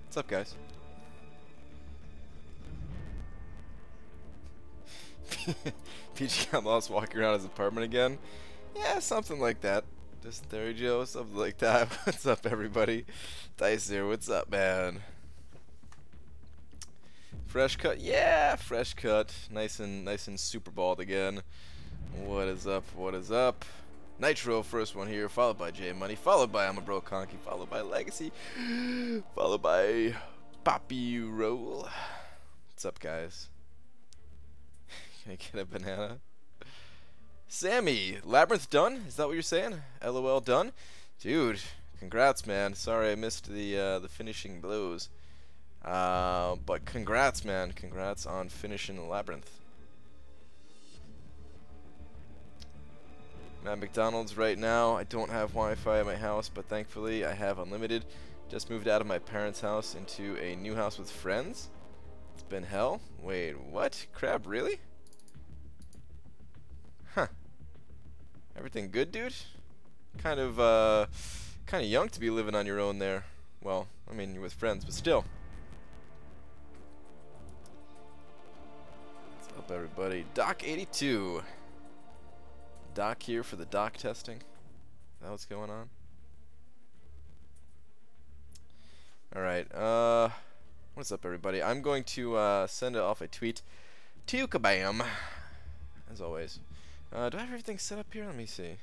What's up, guys? PG got lost walking around his apartment again? Yeah, something like that. Dysentery Joe, something like that. What's up, everybody? Dice here, what's up, man? Fresh cut, yeah, fresh cut. Nice and super bald again. What is up? What is up? Nitro, first one here, followed by J Money, followed by I'm a Bro Conky, followed by Legacy, followed by Poppy Roll. What's up, guys? Can I get a banana? Sammy, Labyrinth done? Is that what you're saying? LOL done? Dude, congrats, man. Sorry I missed the finishing blows. But congrats, man. Congrats on finishing the Labyrinth. I'm at McDonald's right now. I don't have Wi-Fi at my house, but thankfully I have unlimited. Just moved out of my parents' house into a new house with friends. It's been hell. Wait, what? Crab, really? Huh. Everything good, dude? Kind of young to be living on your own there. Well, I mean, you're with friends, but still. What's up, everybody? Doc 82. Doc here for the doc testing. Is that what's going on? Alright, what's up, everybody? I'm going to send off a tweet to Kabam, as always. Do I have everything set up here? Let me see.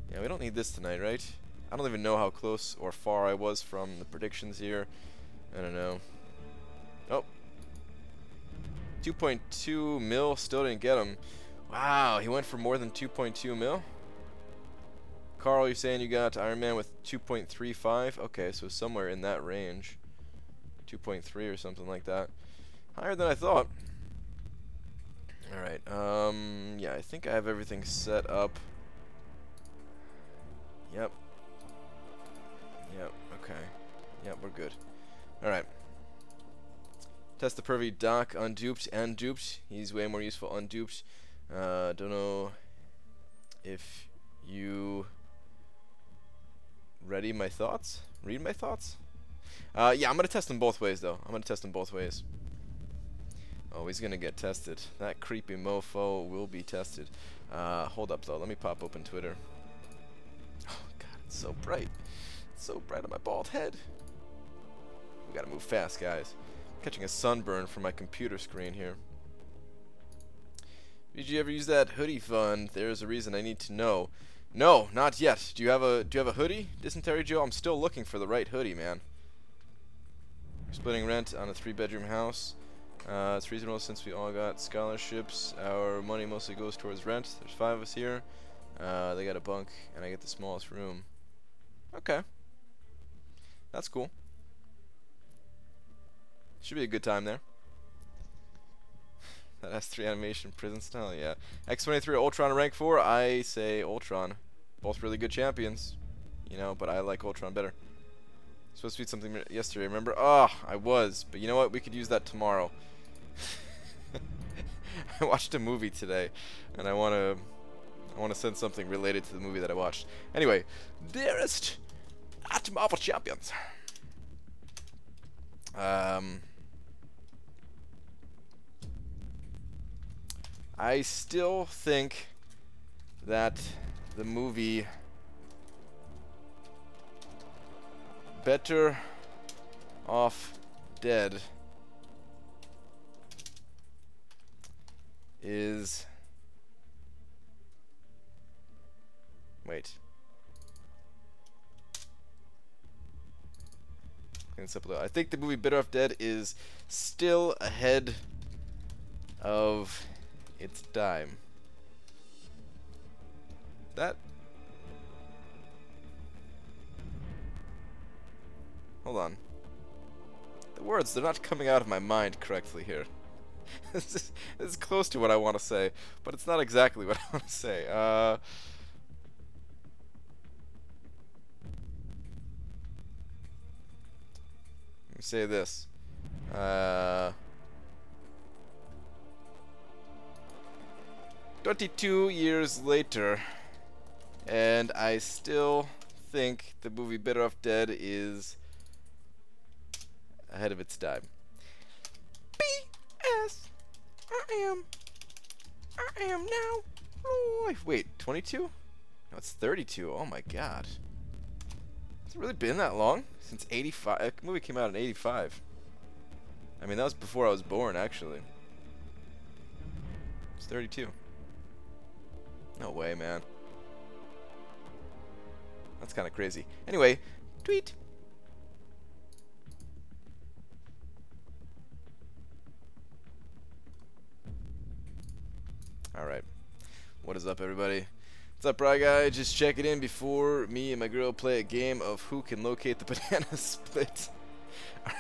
Yeah, we don't need this tonight, right? I don't even know how close or far I was from the predictions here. I don't know. Oh. 2.2 mil, still didn't get him. Wow, he went for more than 2.2 mil? Carl, you're saying you got Iron Man with 2.35? Okay, so somewhere in that range. 2.3 or something like that. Higher than I thought. Alright, yeah, I think I have everything set up. Yep. Yep, okay. Yep, we're good. Alright. Test the pervy Doc unduped and duped. He's way more useful unduped. Don't know if you read my thoughts? Yeah, I'm gonna test them both ways though. I'm gonna test them both ways. Oh, he's gonna get tested. That creepy mofo will be tested. Hold up though, let me pop open Twitter. Oh god, it's so bright. It's so bright on my bald head. We gotta move fast, guys. I'm catching a sunburn from my computer screen here. Did you ever use that hoodie fund? There's a reason I need to know. No, not yet. Do you have a hoodie? Dysentery Joe, I'm still looking for the right hoodie, man. We're splitting rent on a 3-bedroom house. It's reasonable since we all got scholarships. Our money mostly goes towards rent. There's 5 of us here. They got a bunk, and I get the smallest room. Okay. That's cool. Should be a good time there. That S3 animation prison style, yeah. X23 Ultron rank 4, I say Ultron. Both really good champions, you know, but I like Ultron better. Supposed to be something yesterday, remember? Oh, I was, but you know what? We could use that tomorrow. I watched a movie today, and I wanna send something related to the movie that I watched. Anyway, dearest at Marvel Champions. I still think that the movie Better Off Dead is... Wait. I think the movie Better Off Dead is still ahead of its time. That... Hold on. The words, they're not coming out of my mind correctly here. This is close to what I want to say, but it's not exactly what I want to say. Let me say this. 22 years later, and I still think the movie Better Off Dead is ahead of its time. B.S. I am now. Oh, wait, 22? No, it's 32. Oh my god. Has it really been that long? Since 85? That movie came out in 85. I mean, that was before I was born, actually. It's 32. No way, man. That's kind of crazy. Anyway, tweet. Alright. What is up, everybody? What's up, Bry Guy? Just checking in before me and my girl play a game of who can locate the banana split.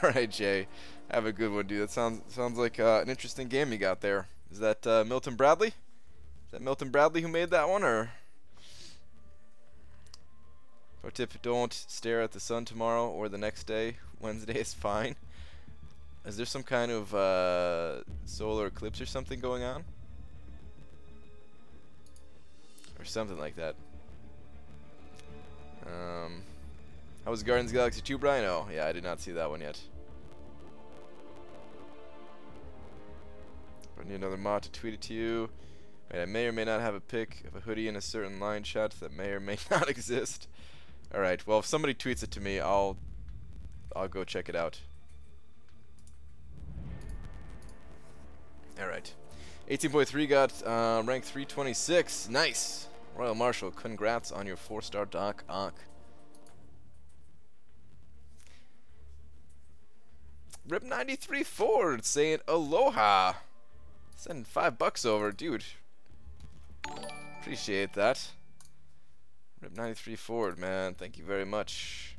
Alright, Jay. Have a good one, dude. That sounds like an interesting game you got there. Is that Milton Bradley? Is that Milton Bradley who made that one, or? Pro tip, don't stare at the sun tomorrow or the next day. Wednesday is fine. Is there some kind of solar eclipse or something going on? Or something like that. How was Guardians of the Galaxy 2, Brian? Oh, yeah, I did not see that one yet. I need another mod to tweet it to you. Wait, I may or may not have a pic of a hoodie in a certain line shot that may or may not exist. Alright, well, if somebody tweets it to me, I'll go check it out. Alright. 18.3 got rank 326. Nice! Royal Marshal, congrats on your 4-star Doc Ock. Rip 93 Ford saying aloha. Sending $5 over, dude. Appreciate that. Rip 93 Ford, man. Thank you very much.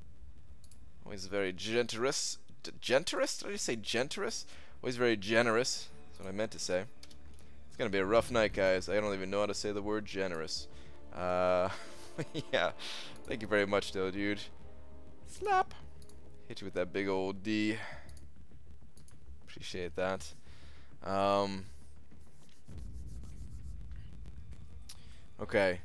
Always very generous. Generous? Did I just say generous? Always very generous. That's what I meant to say. It's gonna be a rough night, guys. I don't even know how to say the word generous. Yeah. Thank you very much, though, dude. Slap. Hit you with that big old D. Appreciate that. Okay.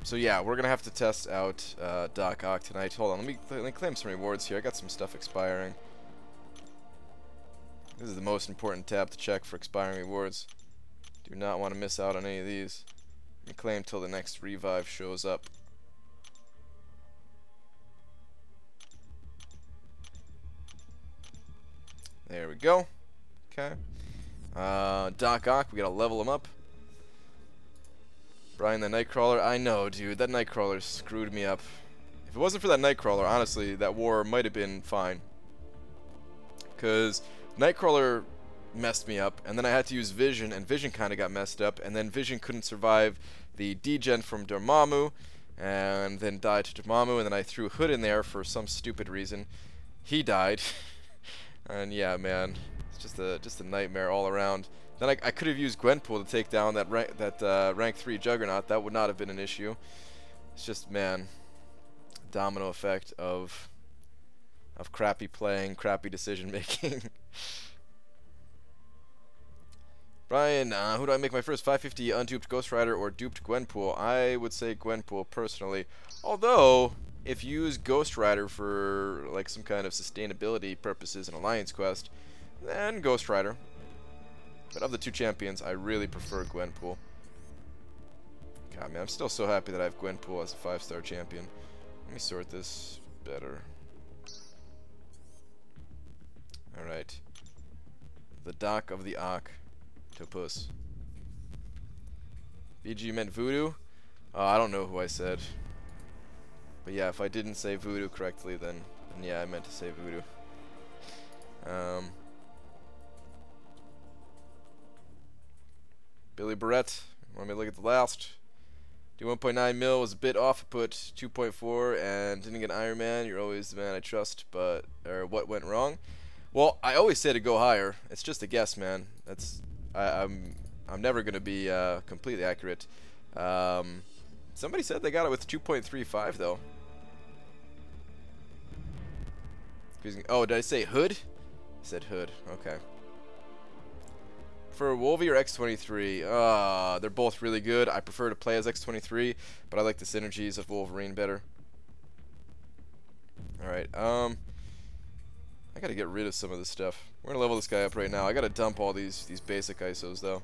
So yeah, we're gonna have to test out Doc Ock tonight. Hold on, let me claim some rewards here. I got some stuff expiring. This is the most important tab to check for expiring rewards. Do not want to miss out on any of these. Let me claim till the next revive shows up. There we go. Okay. Doc Ock, we gotta level him up. Brian the Nightcrawler, I know, dude, that Nightcrawler screwed me up. If it wasn't for that Nightcrawler, honestly, that war might have been fine. Because Nightcrawler messed me up, and then I had to use Vision, and Vision kind of got messed up, and then Vision couldn't survive the degen from Dormammu, and then died to Dormammu, and then I threw Hood in there for some stupid reason. He died. And yeah, man, it's just a nightmare all around. Then I could have used Gwenpool to take down that rank 3 Juggernaut. That would not have been an issue. It's just, man, domino effect of crappy playing, crappy decision making. Brian, who do I make my first 550 unduped Ghost Rider or duped Gwenpool? I would say Gwenpool personally. Although, if you use Ghost Rider for like some kind of sustainability purposes in Alliance Quest, then Ghost Rider. But of the two champions, I really prefer Gwenpool. God, man, I'm still so happy that I have Gwenpool as a 5-star champion. Let me sort this better. Alright. The Doc of the Octopus. BG meant voodoo? I don't know who I said. But yeah, if I didn't say voodoo correctly, then yeah, I meant to say voodoo. Billy Barrett, want me to look at the last? Do 1.9 mil was a bit off. I put 2.4 and didn't get Iron Man. You're always the man I trust, but what went wrong? Well, I always say to go higher. It's just a guess, man. That's I'm never gonna be completely accurate. Somebody said they got it with 2.35 though. Oh, did I say Hood? I said Hood. Okay. For Wolvie or X-23, they're both really good. I prefer to play as X-23, but I like the synergies of Wolverine better. Alright, I gotta get rid of some of this stuff. We're gonna level this guy up right now. I gotta dump all these basic ISOs though,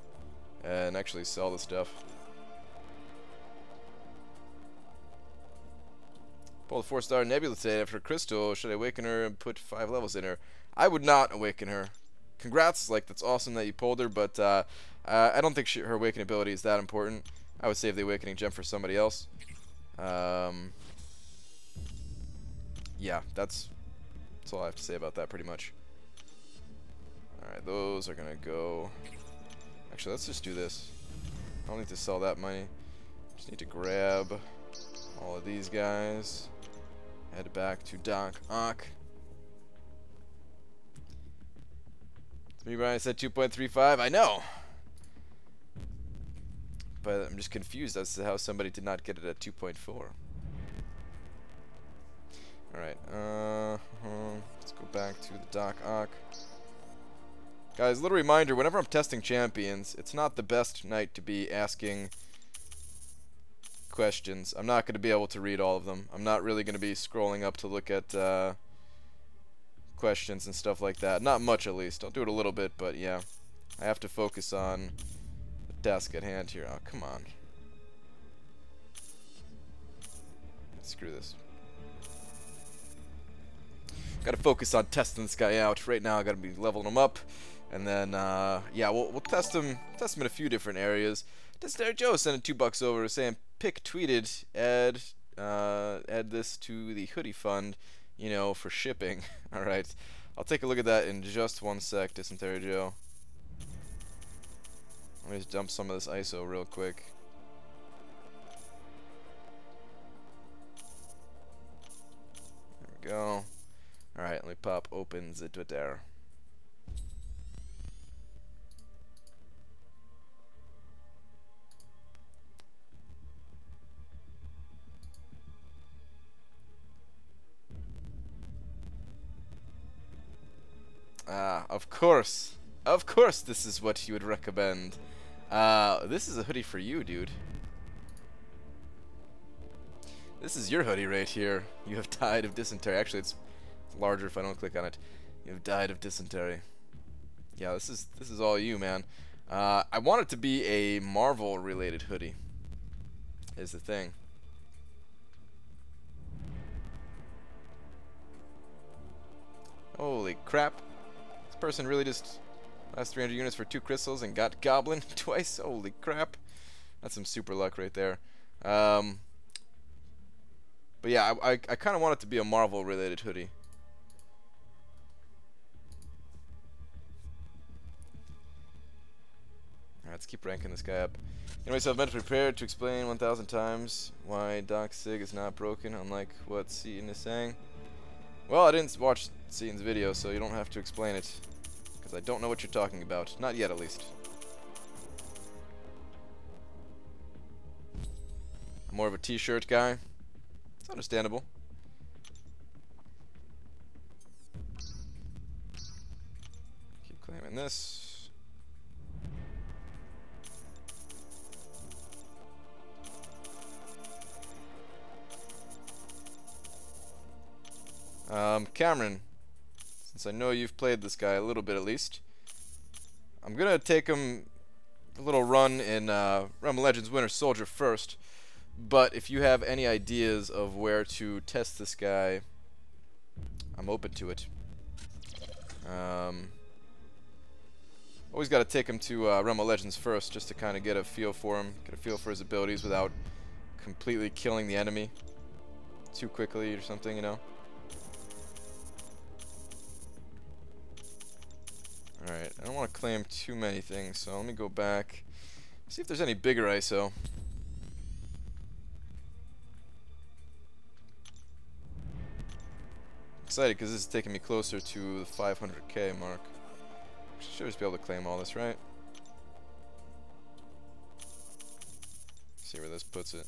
and actually sell the stuff. Pull the 4-star Nebula today after Crystal. Should I awaken her and put 5 levels in her? I would not awaken her. Congrats, like that's awesome that you pulled her, but I don't think her awakening ability is that important. I would save the awakening gem for somebody else. Yeah, that's all I have to say about that pretty much. Alright, those are gonna go. Actually, let's just do this. I don't need to sell that money. Just need to grab all of these guys. Head back to Doc Ock. Me, Brian said 2.35. I know, but I'm just confused as to how somebody did not get it at 2.4. Alright, let's go back to the Doc Ock. Guys, little reminder, whenever I'm testing champions, it's not the best night to be asking questions. I'm not going to be able to read all of them. I'm not really going to be scrolling up to look at questions and stuff like that. Not much, at least. I'll do it a little bit, but yeah. I have to focus on the task at hand here. Oh, come on. Screw this. Gotta focus on testing this guy out. Right now I gotta be leveling him up. And then yeah, we'll test him in a few different areas. Dysentery Joe sending $2 over saying pick tweeted, add this to the hoodie fund, you know, for shipping. Alright. I'll take a look at that in just one sec, Dysentery Joe. Let me just dump some of this ISO real quick. There we go. Alright, let me pop open the Twitter. Of course. Of course this is what you would recommend. This is a hoodie for you, dude. This is your hoodie right here. You have died of dysentery. Actually, it's larger if I don't click on it. You have died of dysentery. Yeah, this is all you, man. I want it to be a Marvel-related hoodie. Is the thing. Holy crap. This person really just last 300 units for 2 crystals and got Goblin twice. Holy crap. That's some super luck right there. But yeah, I kind of want it to be a Marvel-related hoodie. Alright, let's keep ranking this guy up. Anyways, I've been prepared to explain 1,000 times why Doc Sig is not broken, unlike what Seaton is saying. Well, I didn't watch Seaton's video, so you don't have to explain it. Because I don't know what you're talking about. Not yet, at least. I'm more of a t-shirt guy. It's understandable. Keep claiming this. Cameron, since I know you've played this guy a little bit at least, I'm gonna take him a little run in Realm of Legends Winter Soldier first, but if you have any ideas of where to test this guy, I'm open to it. Always gotta take him to Realm of Legends first, just to kind of get a feel for him, get a feel for his abilities without completely killing the enemy too quickly or something, you know. Alright, I don't want to claim too many things, so let me go back, see if there's any bigger ISO. Excited because this is taking me closer to the 500k mark. Should just be able to claim all this, right? See where this puts it.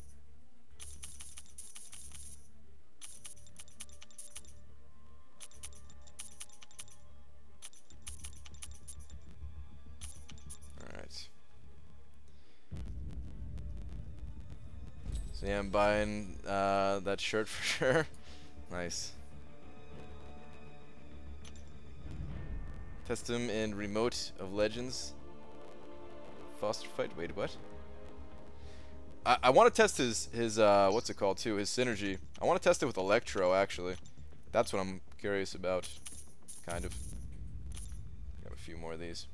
So yeah, I'm buying that shirt for sure. Nice. Test him in Remote of Legends. Foster fight. Wait, what? I want to test his what's it called too? His synergy. I want to test it with Electro actually. That's what I'm curious about. Kind of. Got a few more of these.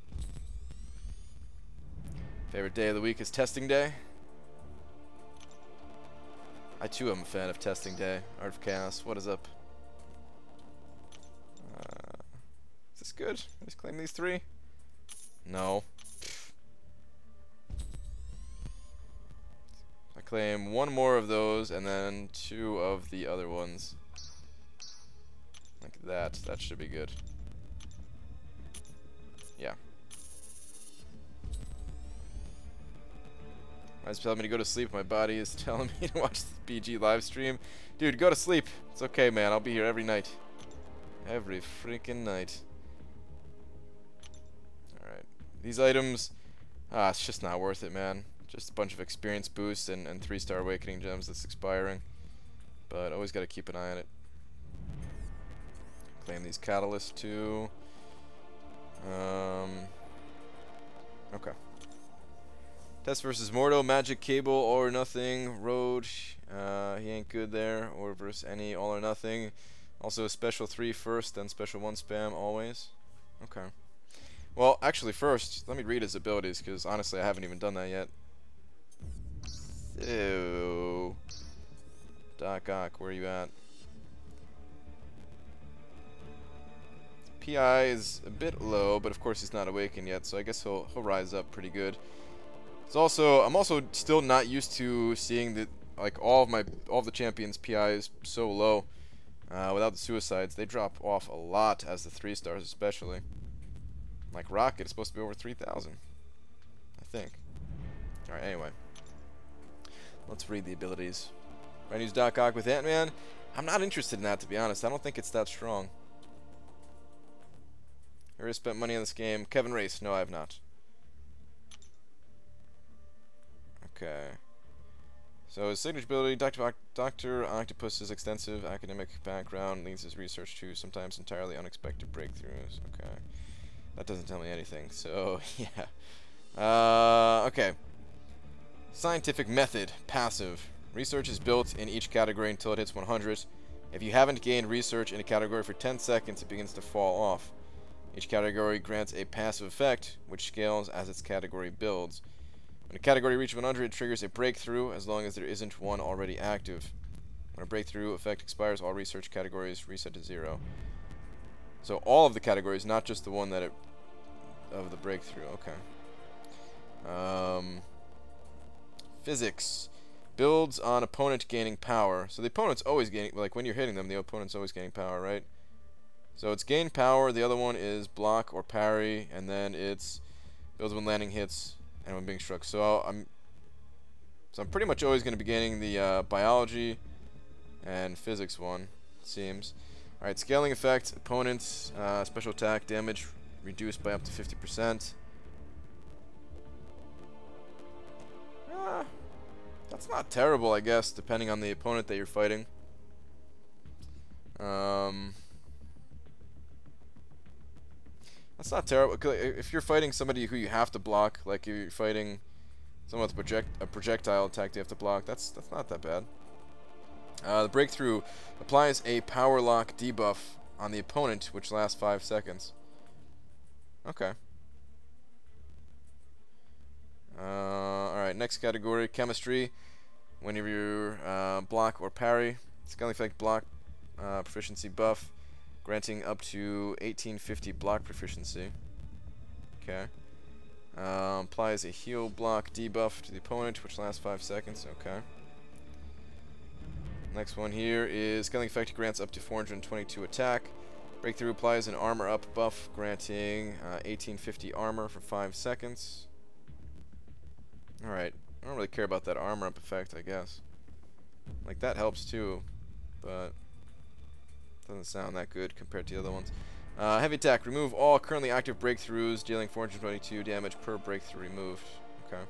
Favorite day of the week is testing day. I too am a fan of testing day. Art of Chaos. What is up? Is this good? Let's claim these 3. No. I claim 1 more of those and then 2 of the other ones. Like that. That should be good. Yeah. It's telling me to go to sleep. My body is telling me to watch the BG live stream. Dude, go to sleep. It's okay, man. I'll be here every night. Every freaking night. Alright. These items, it's just not worth it, man. Just a bunch of experience boosts and 3-star awakening gems that's expiring. But always got to keep an eye on it. Claim these catalysts too. Okay. Test versus Mordo, Magic Cable, All or Nothing, Road, he ain't good there, or versus any All or Nothing. Also a special 3 first, then special 1 spam always. Okay. Well, actually first, let me read his abilities, because honestly I haven't even done that yet. So, Doc Ock, where are you at? PI is a bit low, but of course he's not awakened yet, so I guess he'll rise up pretty good. It's also, I'm also still not used to seeing that like all of the champions' PI is so low. Without the suicides, they drop off a lot as the 3-stars, especially. Like Rocket is supposed to be over 3,000, I think. All right, anyway, let's read the abilities. Right, use Doc Ock with Ant-Man. I'm not interested in that, to be honest. I don't think it's that strong. I already spent money on this game. Kevin Race, no, I have not. Okay. So his signature ability, Dr. Octopus's extensive academic background leads his research to sometimes entirely unexpected breakthroughs. Okay. That doesn't tell me anything, so yeah. Okay. Scientific method, passive. Research is built in each category until it hits 100. If you haven't gained research in a category for 10 seconds, it begins to fall off. Each category grants a passive effect, which scales as its category builds. When a category reaches 100, it triggers a breakthrough as long as there isn't one already active. When a breakthrough effect expires, all research categories reset to 0. So all of the categories, not just the one that of the breakthrough. Okay. Physics builds on opponent gaining power. So the opponent's always gaining, like when you're hitting them, the opponent's always gaining power, right? So it's gain power. The other one is block or parry, and then it's builds when landing hits and when being struck. So I'm pretty much always going to be gaining the biology and physics one, it seems. All right, scaling effect. Opponents special attack damage reduced by up to 50%. That's not terrible, I guess, depending on the opponent that you're fighting. That's not terrible. If you're fighting somebody who you have to block, like you're fighting someone with a projectile attack you have to block, that's not that bad. The breakthrough applies a power lock debuff on the opponent, which lasts 5 seconds. Okay. Alright, next category, chemistry. Whenever you block or parry, scaling effect block proficiency buff, granting up to 1850 block proficiency. Okay. Applies a heal block debuff to the opponent, which lasts 5 seconds. Okay. Next one here is scaling effect grants up to 422 attack. Breakthrough applies an armor up buff, granting 1850 armor for 5 seconds. Alright, I don't really care about that armor up effect, I guess. Like, that helps too, but doesn't sound that good compared to the other ones. Heavy attack, remove all currently active breakthroughs, dealing 422 damage per breakthrough removed. Okay.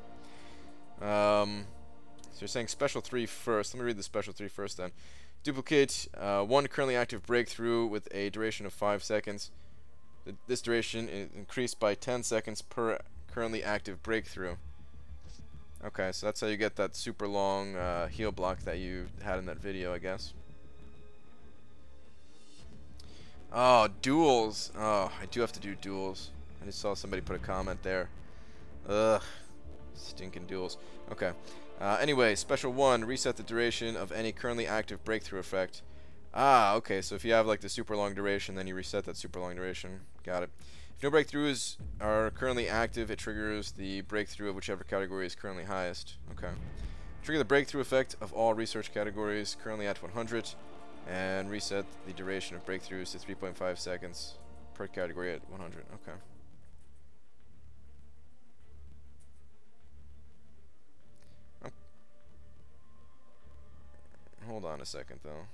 So you're saying special 3 first. Let me read the special 3 first then. Duplicate one currently active breakthrough with a duration of 5 seconds. This duration is increased by 10 seconds per currently active breakthrough. Okay, so that's how you get that super long heal block that you had in that video, I guess. Oh, duels. Oh, I do have to do duels. I just saw somebody put a comment there. Ugh. Stinking duels. Okay. Anyway, special 1, reset the duration of any currently active breakthrough effect. Ah, okay, so if you have like the super long duration, then you reset that super long duration. Got it. If no breakthroughs are currently active, it triggers the breakthrough of whichever category is currently highest. Okay. Trigger the breakthrough effect of all research categories currently at 100, and reset the duration of breakthroughs to 3.5 seconds per category at 100. Okay. Hold on a second, though.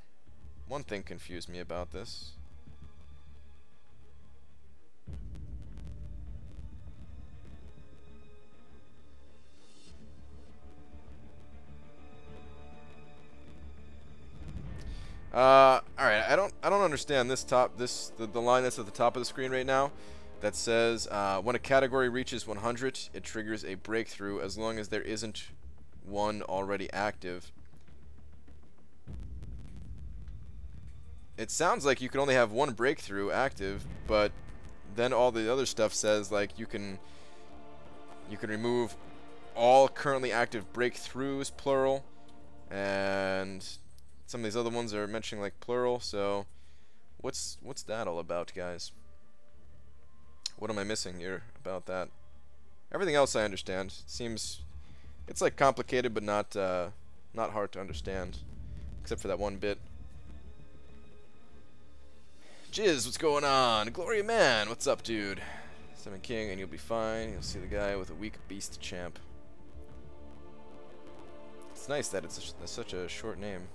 One thing confused me about this. Alright, I don't understand this the line that's at the top of the screen right now that says when a category reaches 100, it triggers a breakthrough as long as there isn't one already active. It sounds like you can only have one breakthrough active, but then all the other stuff says like you can remove all currently active breakthroughs, plural, and some of these other ones are mentioning like plural. So what's that all about, guys? What am I missing here about that? Everything else I understand. It's like complicated, but not hard to understand, except for that one bit. Jizz, what's going on? Gloria Man, what's up, dude? Seven King, and you'll be fine. You'll see the guy with a weak beast champ. It's nice that it's such a short name.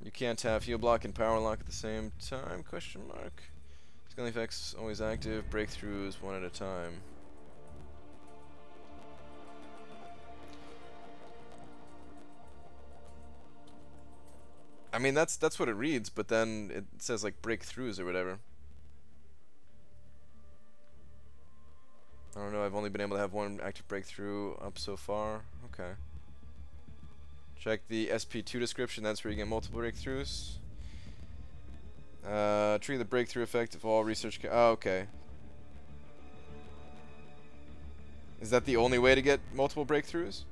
You can't have heal block and power lock at the same time? Question mark. Scaling effects always active. Breakthroughs one at a time. I mean, that's what it reads, but then it says like breakthroughs or whatever. I don't know, I've only been able to have one active breakthrough up so far. Okay. Check the SP2 description, that's where you get multiple breakthroughs. Trigger the breakthrough effect of all research. Oh, okay. Is that the only way to get multiple breakthroughs?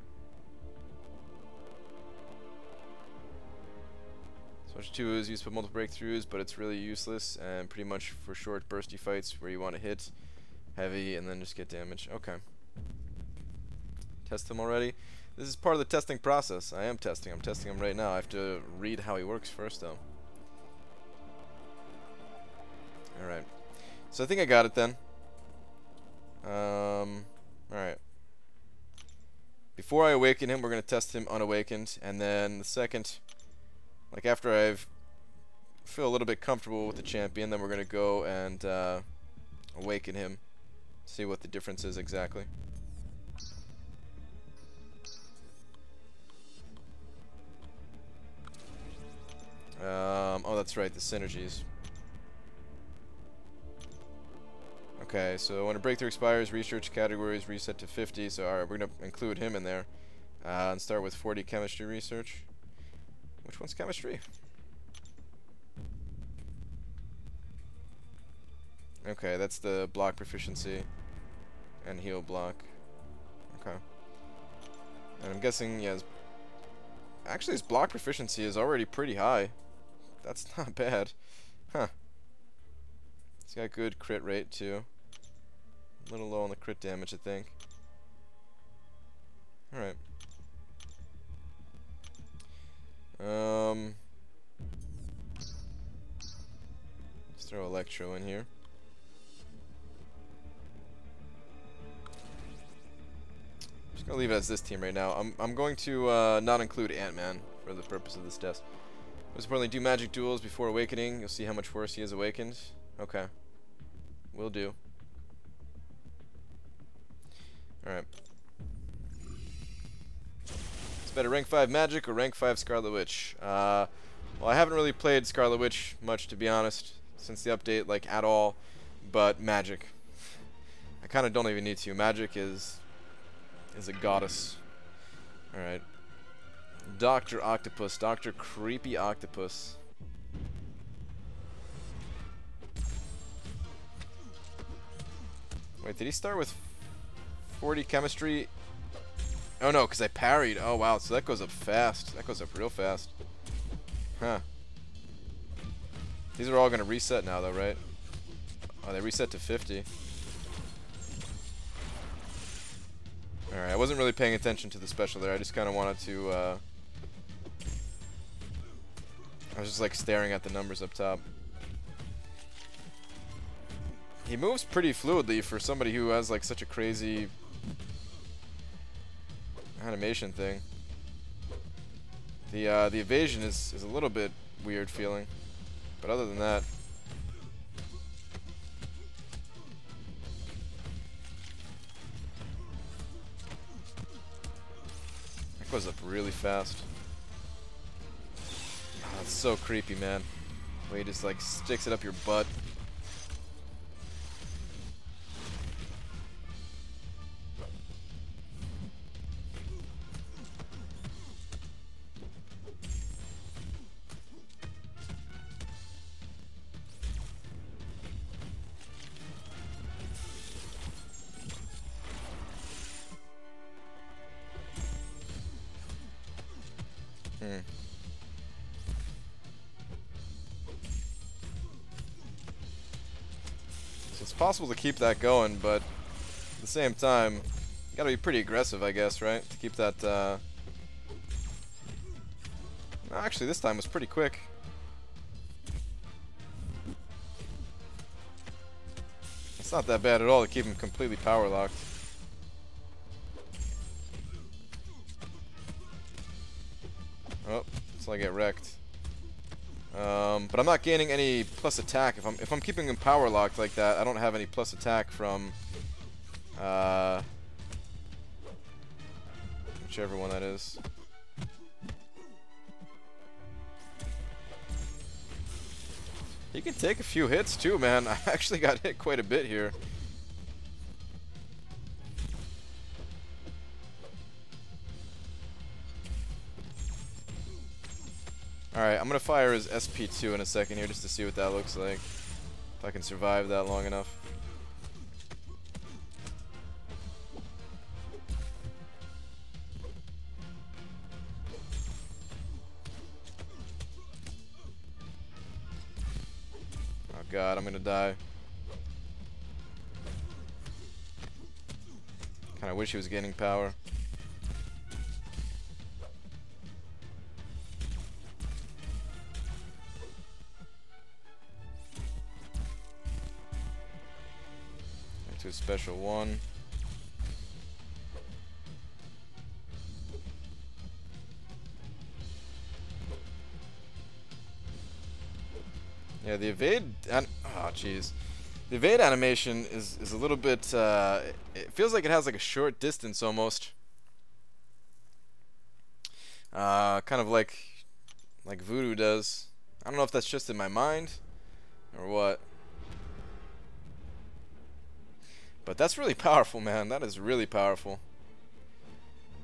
Switch 2 is used for multiple breakthroughs, but it's really useless and pretty much for short bursty fights where you want to hit heavy and then just get damage. Okay. Test him already. This is part of the testing process. I am testing. I'm testing him right now. I have to read how he works first, though. Alright. So I think I got it then. Alright. Before I awaken him, we're going to test him unawakened. And then the second, like after I feel a little bit comfortable with the champion, then we're going to go and awaken him. See what the difference is exactly. Oh, that's right, the synergies. Okay, so when a breakthrough expires, research categories reset to 50. So alright, we're going to include him in there. And start with 40 chemistry research. Which one's chemistry? Okay, that's the block proficiency and heal block. Okay. And I'm guessing, yeah, actually his block proficiency is already pretty high. That's not bad. Huh. He's got good crit rate too. A little low on the crit damage, I think. Alright. Let's throw Electro in here. Just gonna leave it as this team right now. I'm going to not include Ant-Man for the purpose of this test. Most importantly, do magic duels before awakening. You'll see how much worse he is awakened. Okay. Will do. Alright. Better rank 5 Magic or rank 5 Scarlet Witch? Well, I haven't really played Scarlet Witch much, to be honest, since the update, like, at all. But Magic. I kind of don't even need to. Magic is a goddess. Alright. Dr. Octopus. Dr. Creepy Octopus. Wait, did he start with 40 chemistry? Oh no, because I parried. Oh wow, so that goes up fast. That goes up real fast. Huh. These are all going to reset now though, right? Oh, they reset to 50. Alright, I wasn't really paying attention to the special there. I just kind of wanted to, I was just like staring at the numbers up top. He moves pretty fluidly for somebody who has like such a crazy animation thing. The evasion is a little bit weird feeling, but other than that, that goes up really fast. Oh, it's so creepy, man. The way he just like sticks it up your butt. So it's possible to keep that going, but at the same time, you gotta be pretty aggressive, I guess, right? To keep that, no, actually, this time was pretty quick. It's not that bad at all to keep him completely power locked. Oh, until I get wrecked. But I'm not gaining any plus attack if I'm keeping him power locked like that. I don't have any plus attack from whichever one that is. He can take a few hits too, man. I actually got hit quite a bit here. Alright, I'm gonna fire his SP2 in a second here just to see what that looks like. If I can survive that long enough. Oh god, I'm gonna die. Kinda wish he was gaining power. To a special one. Yeah, the evade oh jeez. The evade animation is a little bit it feels like it has like a short distance almost. Kind of like Voodoo does. I don't know if that's just in my mind or what. But that's really powerful, man. That is really powerful.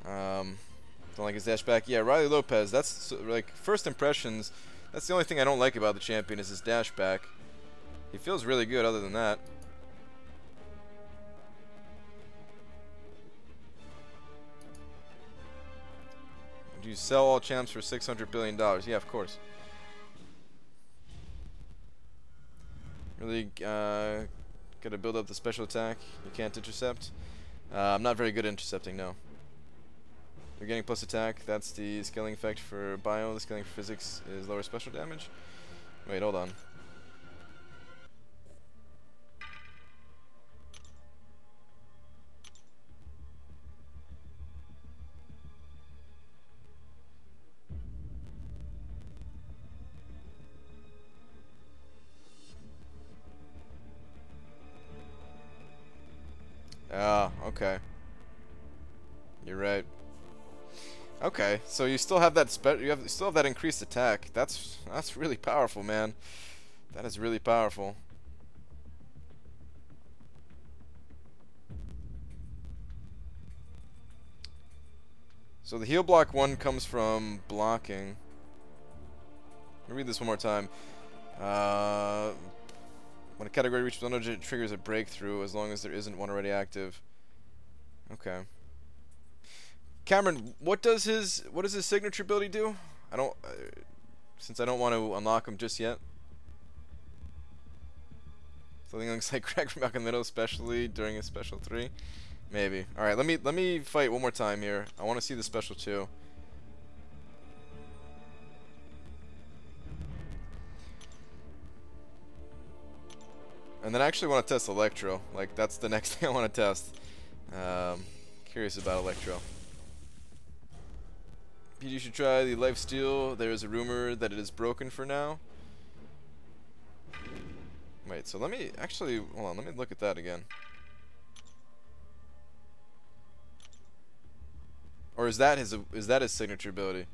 Don't like his dash back. Yeah, Riley Lopez. That's like first impressions. That's the only thing I don't like about the champion is his dash back. He feels really good other than that. Do you sell all champs for $600 billion? Yeah, of course. Really, gotta build up the special attack. You can't intercept. I'm not very good at intercepting, no. You're getting plus attack. That's the scaling effect for bio. The scaling for physics is lower special damage. Wait, hold on. Ah, okay. You're right. Okay, so you still have that you still have that increased attack. That's really powerful, man. That is really powerful. So the heal block 1 comes from blocking. Let me read this one more time. When a category reaches 100, it triggers a breakthrough as long as there isn't one already active. Okay. Cameron, what does his signature ability do? I don't since I don't want to unlock him just yet. Something looks like crack from back in the middle, especially during a special 3. Maybe. All right, let me fight one more time here. I want to see the special 2. And then I actually want to test Electro. Like, that's the next thing I want to test. Curious about Electro. You should try the lifesteal. There is a rumor that it is broken for now. Wait, so let me actually hold on. Let me look at that again. Or is that his signature ability?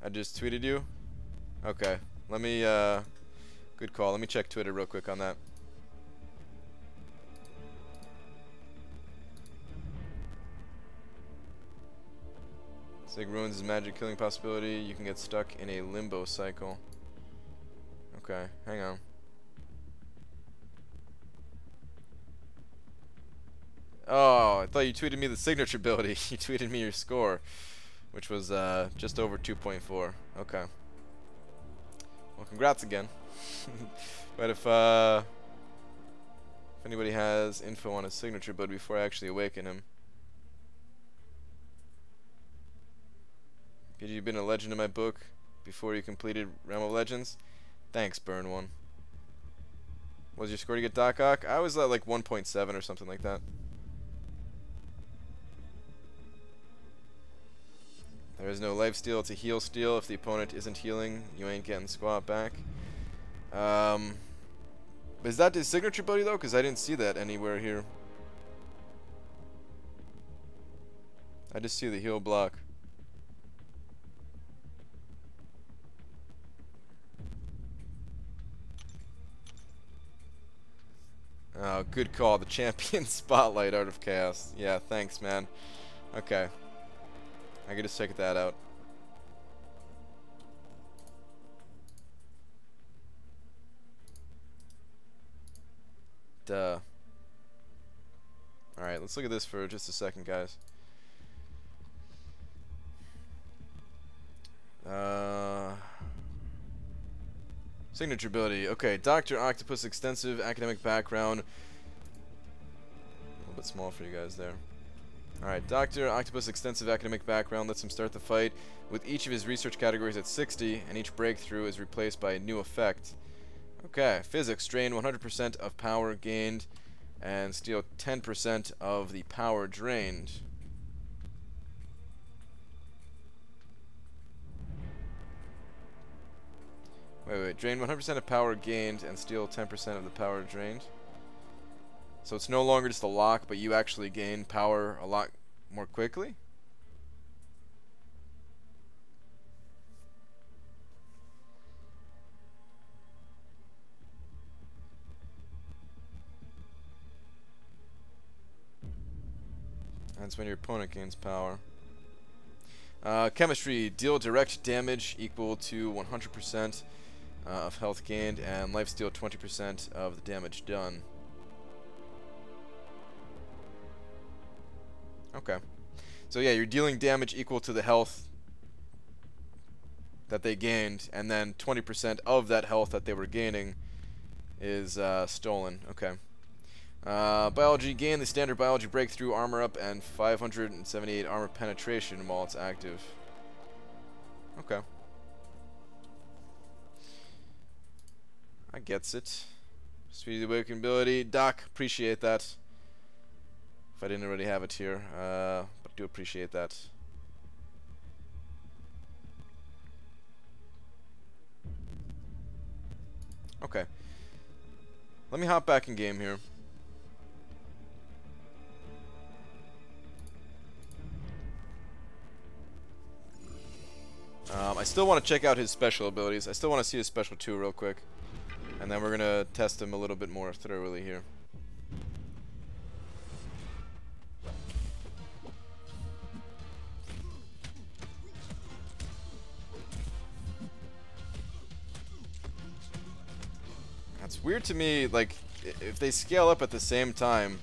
I just tweeted you. Okay, let me good call. Let me check Twitter real quick on that. Sig ruins his magic killing possibility. You can get stuck in a limbo cycle. Okay, hang on. Oh, I thought you tweeted me the signature ability. You tweeted me your score, which was just over 2.4. Okay. Well, congrats again. But if anybody has info on his signature ability before I actually awaken him. Could you have been a legend in my book before you completed Realm of Legends? Thanks, Burn One. What was your score to get Doc Ock? I was at like 1.7 or something like that. There is no lifesteal, it's a heal steal. If the opponent isn't healing, you ain't getting squat back. Is that his signature ability though? Because I didn't see that anywhere here. I just see the heal block. Oh, good call. The champion spotlight, Art of Chaos. Yeah, thanks, man. Okay. I can just check that out. Duh. Alright, let's look at this for just a second, guys. Signature ability. Okay, Dr. Octopus, extensive academic background. A little bit small for you guys there. Alright, Dr. Octopus, extensive academic background. Lets him start the fight with each of his research categories at 60, and each breakthrough is replaced by a new effect. Okay, physics. Drain 100% of power gained, and steal 10% of the power drained. Wait, drain 100% of power gained and steal 10% of the power drained. So it's no longer just a lock, but you actually gain power a lot more quickly? That's when your opponent gains power. Chemistry. Deal direct damage equal to 100% of health gained, and lifesteal 20% of the damage done. Okay. So yeah, you're dealing damage equal to the health that they gained, and then 20% of that health that they were gaining is stolen. Okay. Biology. Gain the standard biology breakthrough, armor up, and 578 armor penetration while it's active. Okay. I gets it. Speedy awakening ability. Doc, appreciate that. If I didn't already have it here. But I do appreciate that. Okay. Let me hop back in game here. I still want to check out his special abilities. I still want to see his special 2 real quick. And then we're going to test him a little bit more thoroughly here. It's weird to me, like, if they scale up at the same time,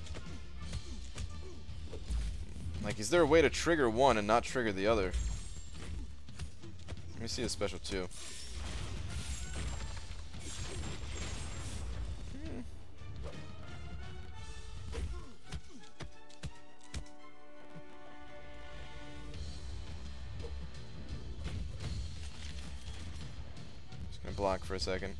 like, is there a way to trigger one and not trigger the other? Let me see a special 2. Just gonna block for a second.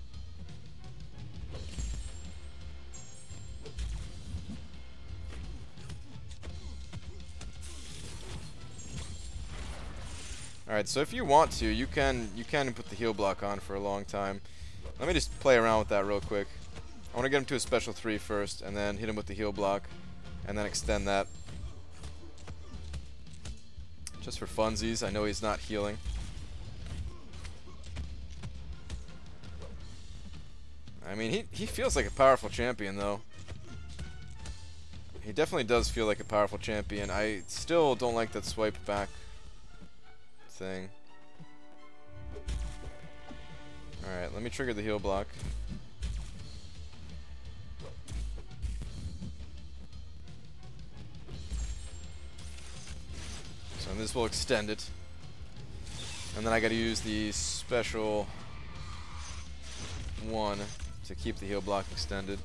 Alright, so if you want to, you can put the heal block on for a long time. Let me just play around with that real quick. I want to get him to a special 3 first, and then hit him with the heal block, and then extend that. Just for funsies, I know he's not healing. I mean, he feels like a powerful champion, though. He definitely does feel like a powerful champion. I still don't like that swipe back thing. Alright, let me trigger the heal block. So this will extend it. And then I gotta use the special 1 to keep the heal block extended.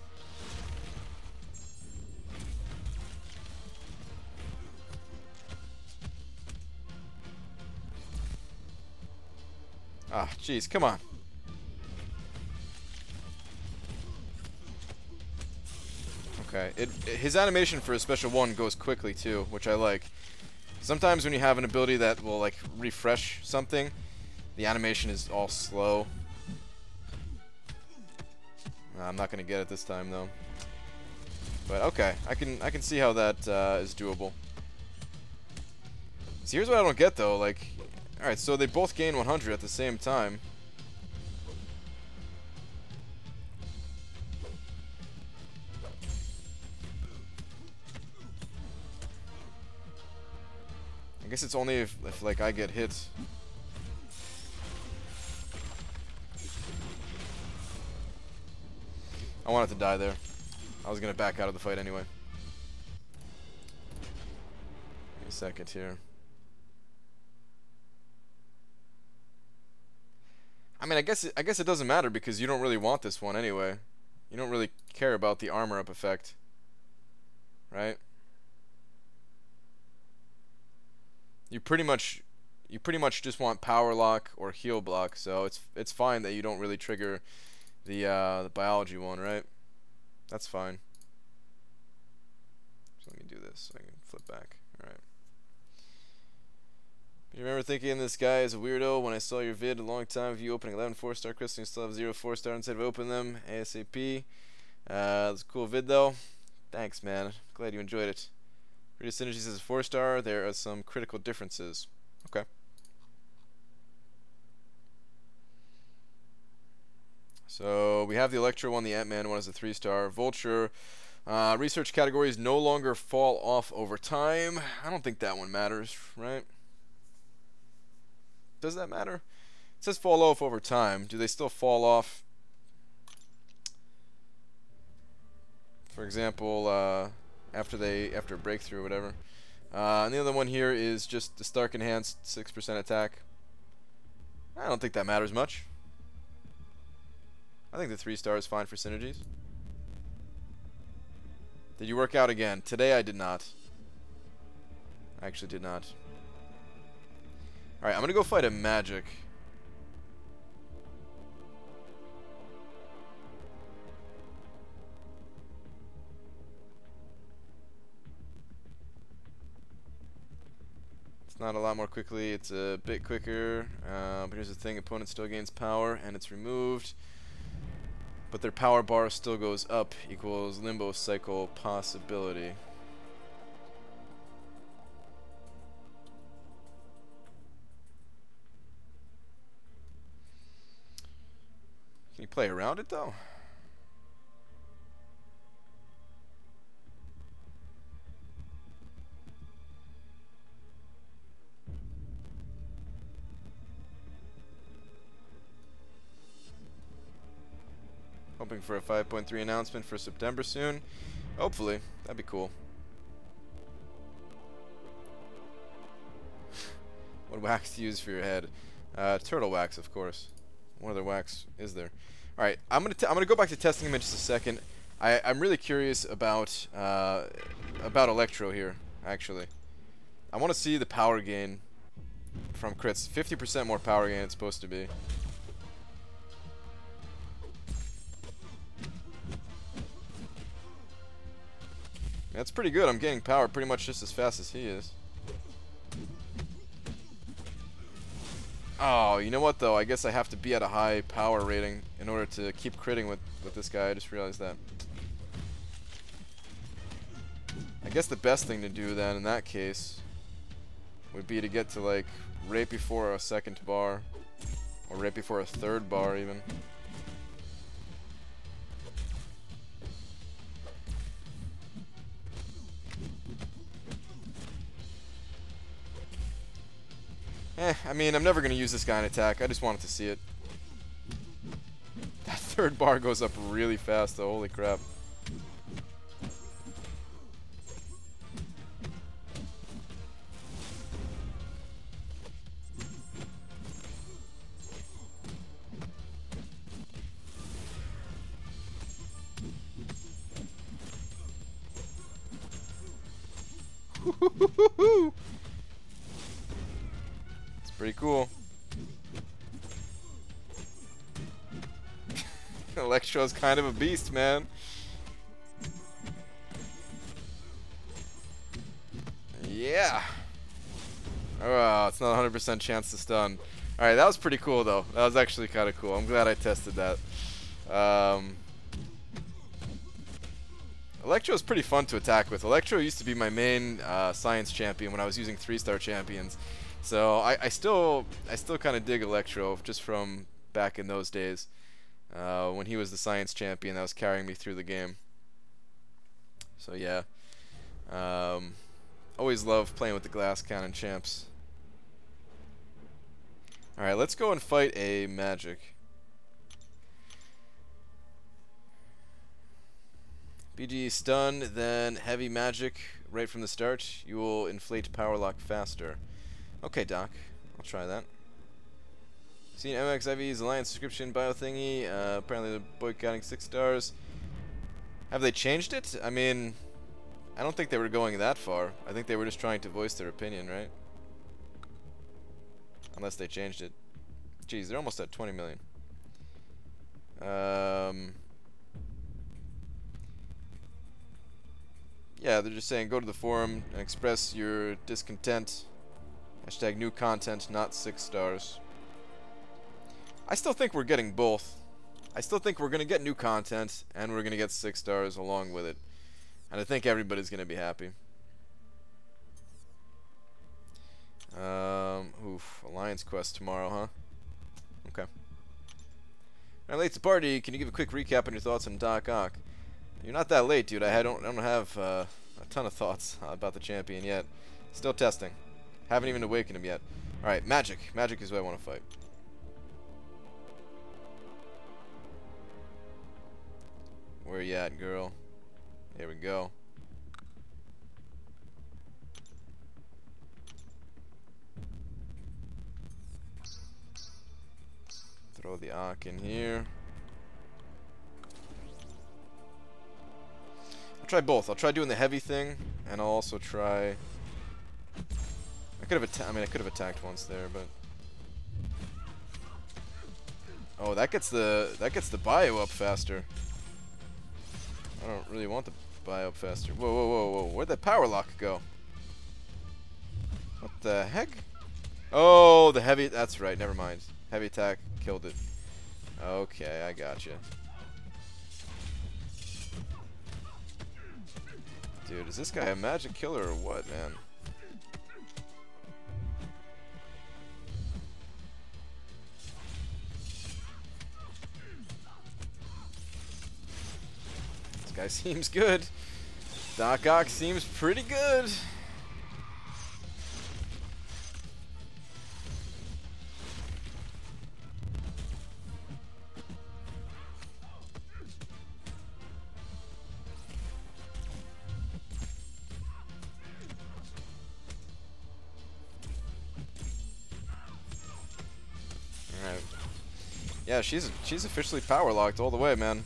Ah, jeez, come on. Okay, his animation for a special 1 goes quickly too, which I like. Sometimes when you have an ability that will like refresh something, the animation is all slow. I'm not gonna get it this time though. But okay, I can see how that is doable. See, here's what I don't get though, like. Alright, so they both gain 100 at the same time. I guess it's only if like I get hit. I wanted to die there. I was gonna back out of the fight anyway. Give me a second here. I mean, I guess it doesn't matter because you don't really want this one anyway. You don't really care about the armor up effect, right? You pretty much just want power lock or heal block, so it's fine that you don't really trigger the biology one, right? That's fine. So let me do this so I can flip back. All right. You remember thinking this guy is a weirdo when I saw your vid a long time of you opening 11 4-star crystals and you still have 0 4-star instead of open them ASAP. That's a cool vid though. Thanks, man. Glad you enjoyed it. Read synergies as a 4-star. There are some critical differences. Okay. So we have the Electro one, the Ant-Man one is a 3-star. Vulture. Research categories no longer fall off over time. I don't think that one matters, right? Does that matter? It says fall off over time. Do they still fall off? For example, after a breakthrough or whatever. And the other one here is just the Stark enhanced 6% attack. I don't think that matters much. I think the 3-star is fine for synergies. Did you work out again? Today I did not. I actually did not. Alright, I'm gonna go fight a magic. It's not a lot more quickly, it's a bit quicker. But here's the thing, opponent still gains power and it's removed. But their power bar still goes up, equals limbo cycle possibility. play around it though. Hoping for a 5.3 announcement for September soon. Hopefully. That'd be cool. What wax to use for your head? Turtle wax, of course. What other wax is there? All right, I'm gonna go back to testing him in just a second. I'm really curious about Electro here. Actually, I want to see the power gain from crits. 50% more power gain it's supposed to be. That's pretty good. I'm gaining power pretty much just as fast as he is. Oh, you know what though? I guess I have to be at a high power rating in order to keep critting with this guy. I just realized that. I guess the best thing to do then in that case would be to get to like right before a second bar, or right before a third bar even. I mean, I'm never going to use this guy in attack. I just wanted to see it. That third bar goes up really fast, though. Holy crap. It's pretty cool. Electro's kind of a beast, man. Yeah. Oh, it's not a 100% chance to stun. Alright, that was pretty cool, though. That was actually kind of cool. I'm glad I tested that. Electro is pretty fun to attack with. Electro used to be my main science champion when I was using 3-star champions. So I still kind of dig Electro just from back in those days when he was the science champion that was carrying me through the game. So yeah, always love playing with the glass cannon champs. All right, let's go and fight a magic. BG stun, then heavy magic right from the start. You will inflate power lock faster. Okay, Doc. I'll try that. Seen MXIV's Alliance subscription bio thingy. Apparently they're boycotting 6 stars. Have they changed it? I mean, I don't think they were going that far. I think they were just trying to voice their opinion, right? Unless they changed it. Jeez, they're almost at 20 million. Yeah, they're just saying go to the forum and express your discontent. Hashtag new content, not 6 stars. I still think we're getting both. I still think we're going to get new content and we're going to get 6 stars along with it. And I think everybody's going to be happy. Oof, Alliance quest tomorrow, huh? Okay. Alright, late to party. Can you give a quick recap on your thoughts on Doc Ock? You're not that late, dude. I don't have a ton of thoughts about the champion yet. Still testing. Haven't even awakened him yet. Alright, magic. Magic is what I want to fight. Where you at, girl? Here we go. Throw the Ock in here. I'll try both. I'll try doing the heavy thing, and I'll also try. I could have attacked once there, but. Oh, that gets the bio up faster. I don't really want the bio up faster. Whoa, whoa, whoa, whoa! Where'd that power lock go? What the heck? Oh, the heavy. That's right. Never mind. Heavy attack killed it. Okay, I gotcha. Dude, is this guy a magic killer or what, man? guy seems good. Doc Ock seems pretty good. Alright. Yeah, she's officially power locked all the way, man.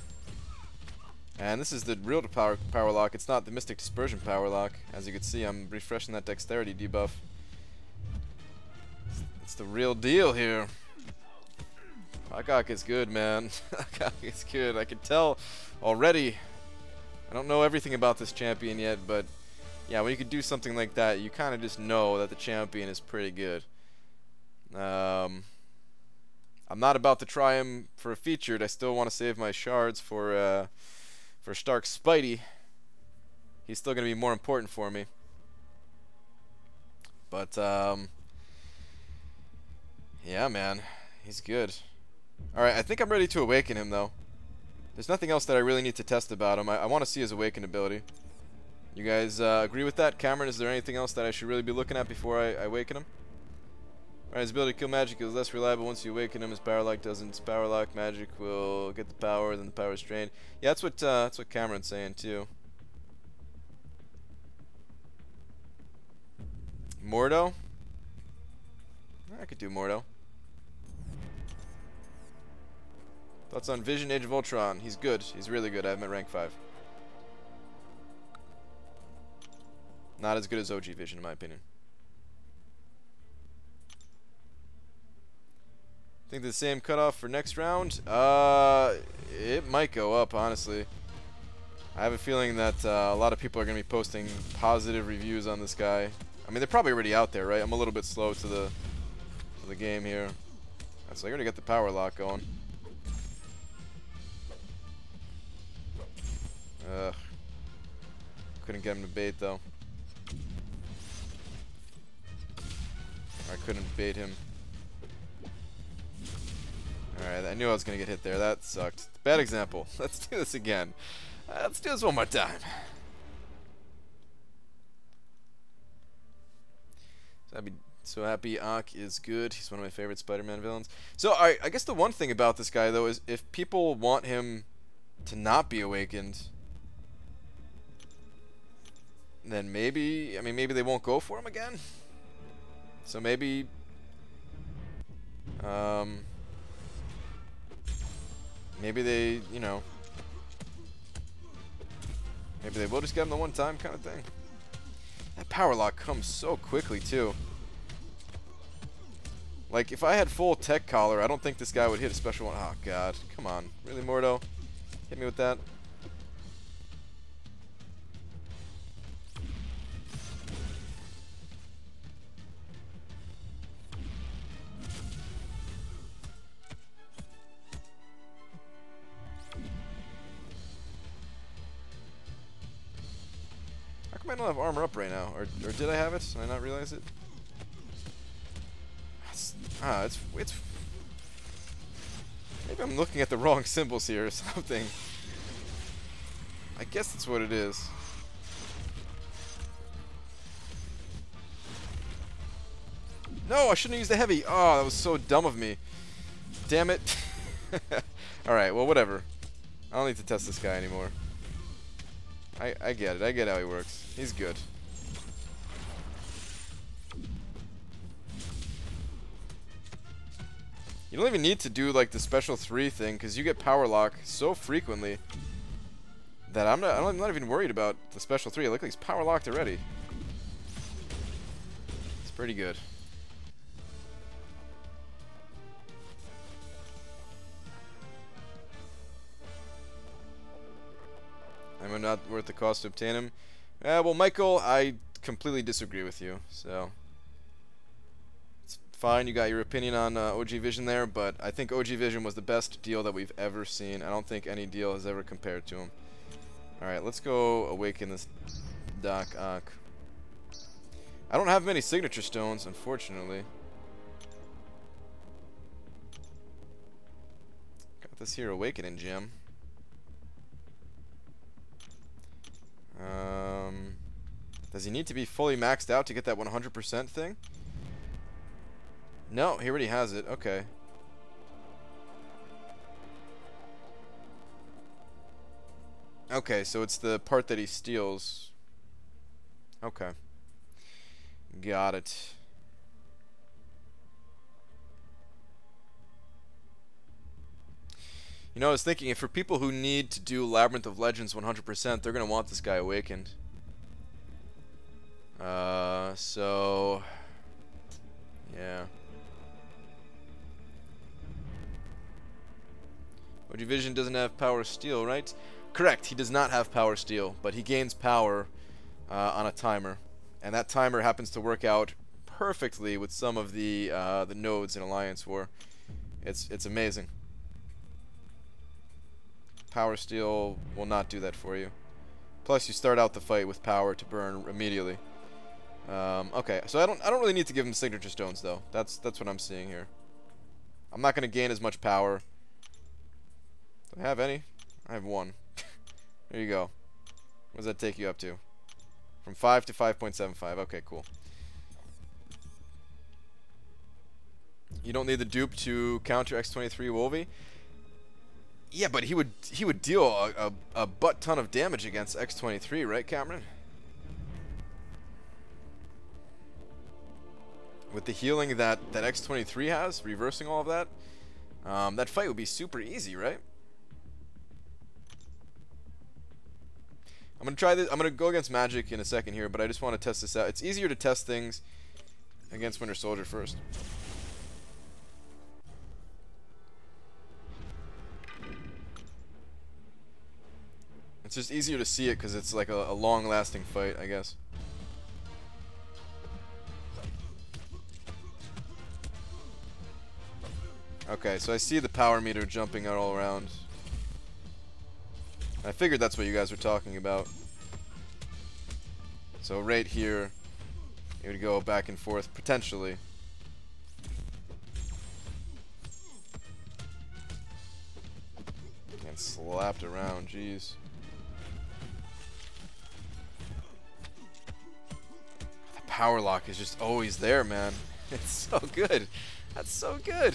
And this is the real power lock. It's not the Mystic Dispersion power lock. As you can see, I'm refreshing that dexterity debuff. It's the real deal here. Doc Ock is good, man. Doc Ock is good. I can tell already. I don't know everything about this champion yet, but yeah, when you can do something like that, you kind of just know that the champion is pretty good. I'm not about to try him for a featured. I still want to save my shards for Stark Spidey. He's still going to be more important for me. But, yeah, man. He's good. Alright, I think I'm ready to awaken him, though. There's nothing else that I really need to test about him. I want to see his awakened ability. You guys agree with that? Cameron, is there anything else that I should really be looking at before I awaken him? Alright, his ability to kill magic is less reliable once you awaken him. His power lock doesn't. His power lock magic will get the power, then the power is drained. Yeah, that's what Cameron's saying too. Mordo? I could do Mordo. Thoughts on Vision, Age of Ultron? He's good. He's really good. I have him at rank 5. Not as good as OG Vision, in my opinion. Think the same cutoff for next round? It might go up, honestly. I have a feeling that a lot of people are going to be posting positive reviews on this guy. I mean, they're probably already out there, right? I'm a little bit slow to the game here. So I already got the power lock going. Ugh. Couldn't get him to bait, though. I couldn't bait him. Alright, I knew I was going to get hit there. That sucked. Bad example. Let's do this again. Let's do this one more time. So happy Ock is good. He's one of my favorite Spider-Man villains. So, I guess the one thing about this guy, though, is if people want him to not be awakened, then maybe, I mean, maybe they won't go for him again. So maybe, maybe they, you know, maybe they will just get him the one time kind of thing. That power lock comes so quickly, too. Like, if I had full tech collar, I don't think this guy would hit a special one. Oh, God. Come on. Really, Mordo? Hit me with that. How come I don't have armor up right now? Or did I have it? Did I not realize it? It's maybe I'm looking at the wrong symbols here or something. I guess that's what it is. No, I shouldn't have used the heavy. Oh, that was so dumb of me. Damn it. Alright, well, whatever. I don't need to test this guy anymore. I get it. I get how he works. He's good. You don't even need to do like the special 3 thing because you get power lock so frequently that I'm not even worried about the special 3. I look like he's power locked already. It's pretty good. I'm not worth the cost to obtain him. Well, Michael, I completely disagree with you. So. Fine, you got your opinion on OG Vision there, but I think OG Vision was the best deal that we've ever seen. I don't think any deal has ever compared to him. Alright, let's go awaken this Doc Ock. I don't have many signature stones, unfortunately. Got this here awakening gem. Does he need to be fully maxed out to get that 100% thing? No, he already has it. Okay. Okay, so it's the part that he steals. Okay. Got it. You know, I was thinking, if for people who need to do Labyrinth of Legends 100%, they're going to want this guy awakened. So... yeah. OG Vision doesn't have power steal, right? Correct, he does not have power steal, but he gains power on a timer. And that timer happens to work out perfectly with some of the nodes in Alliance War. It's amazing. Power steal will not do that for you. Plus, you start out the fight with power to burn immediately. Okay, so I don't really need to give him signature stones though. That's what I'm seeing here. I'm not going to gain as much power. Do I have any? I have one. There you go. What does that take you up to? From 5 to 5.75. Okay, cool. You don't need the dupe to counter X23 Wolvie. Yeah, but he would deal a butt ton of damage against X23, right, Cameron? With the healing that X23 has, reversing all of that, that fight would be super easy, right? I'm gonna try this. I'm gonna go against Magic in a second here, but I just want to test this out. It's easier to test things against Winter Soldier first. It's just easier to see it because it's like a long-lasting fight, I guess. Okay, so I see the power meter jumping out all around. I figured that's what you guys were talking about. So right here, it would go back and forth, potentially. And slapped around, jeez. The power lock is just always there, man. It's so good. That's so good.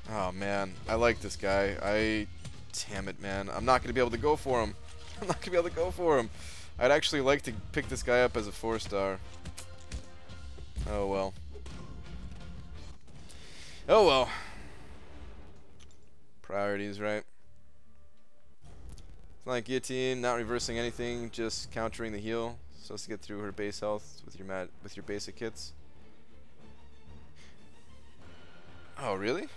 Oh man, I like this guy. Damn it, man. I'm not gonna be able to go for him. I'm not gonna be able to go for him. I'd actually like to pick this guy up as a 4-star. Oh well. Oh well. Priorities, right? Flank guillotine, not reversing anything, just countering the heal, so as to get through her base health with your basic hits. Oh really?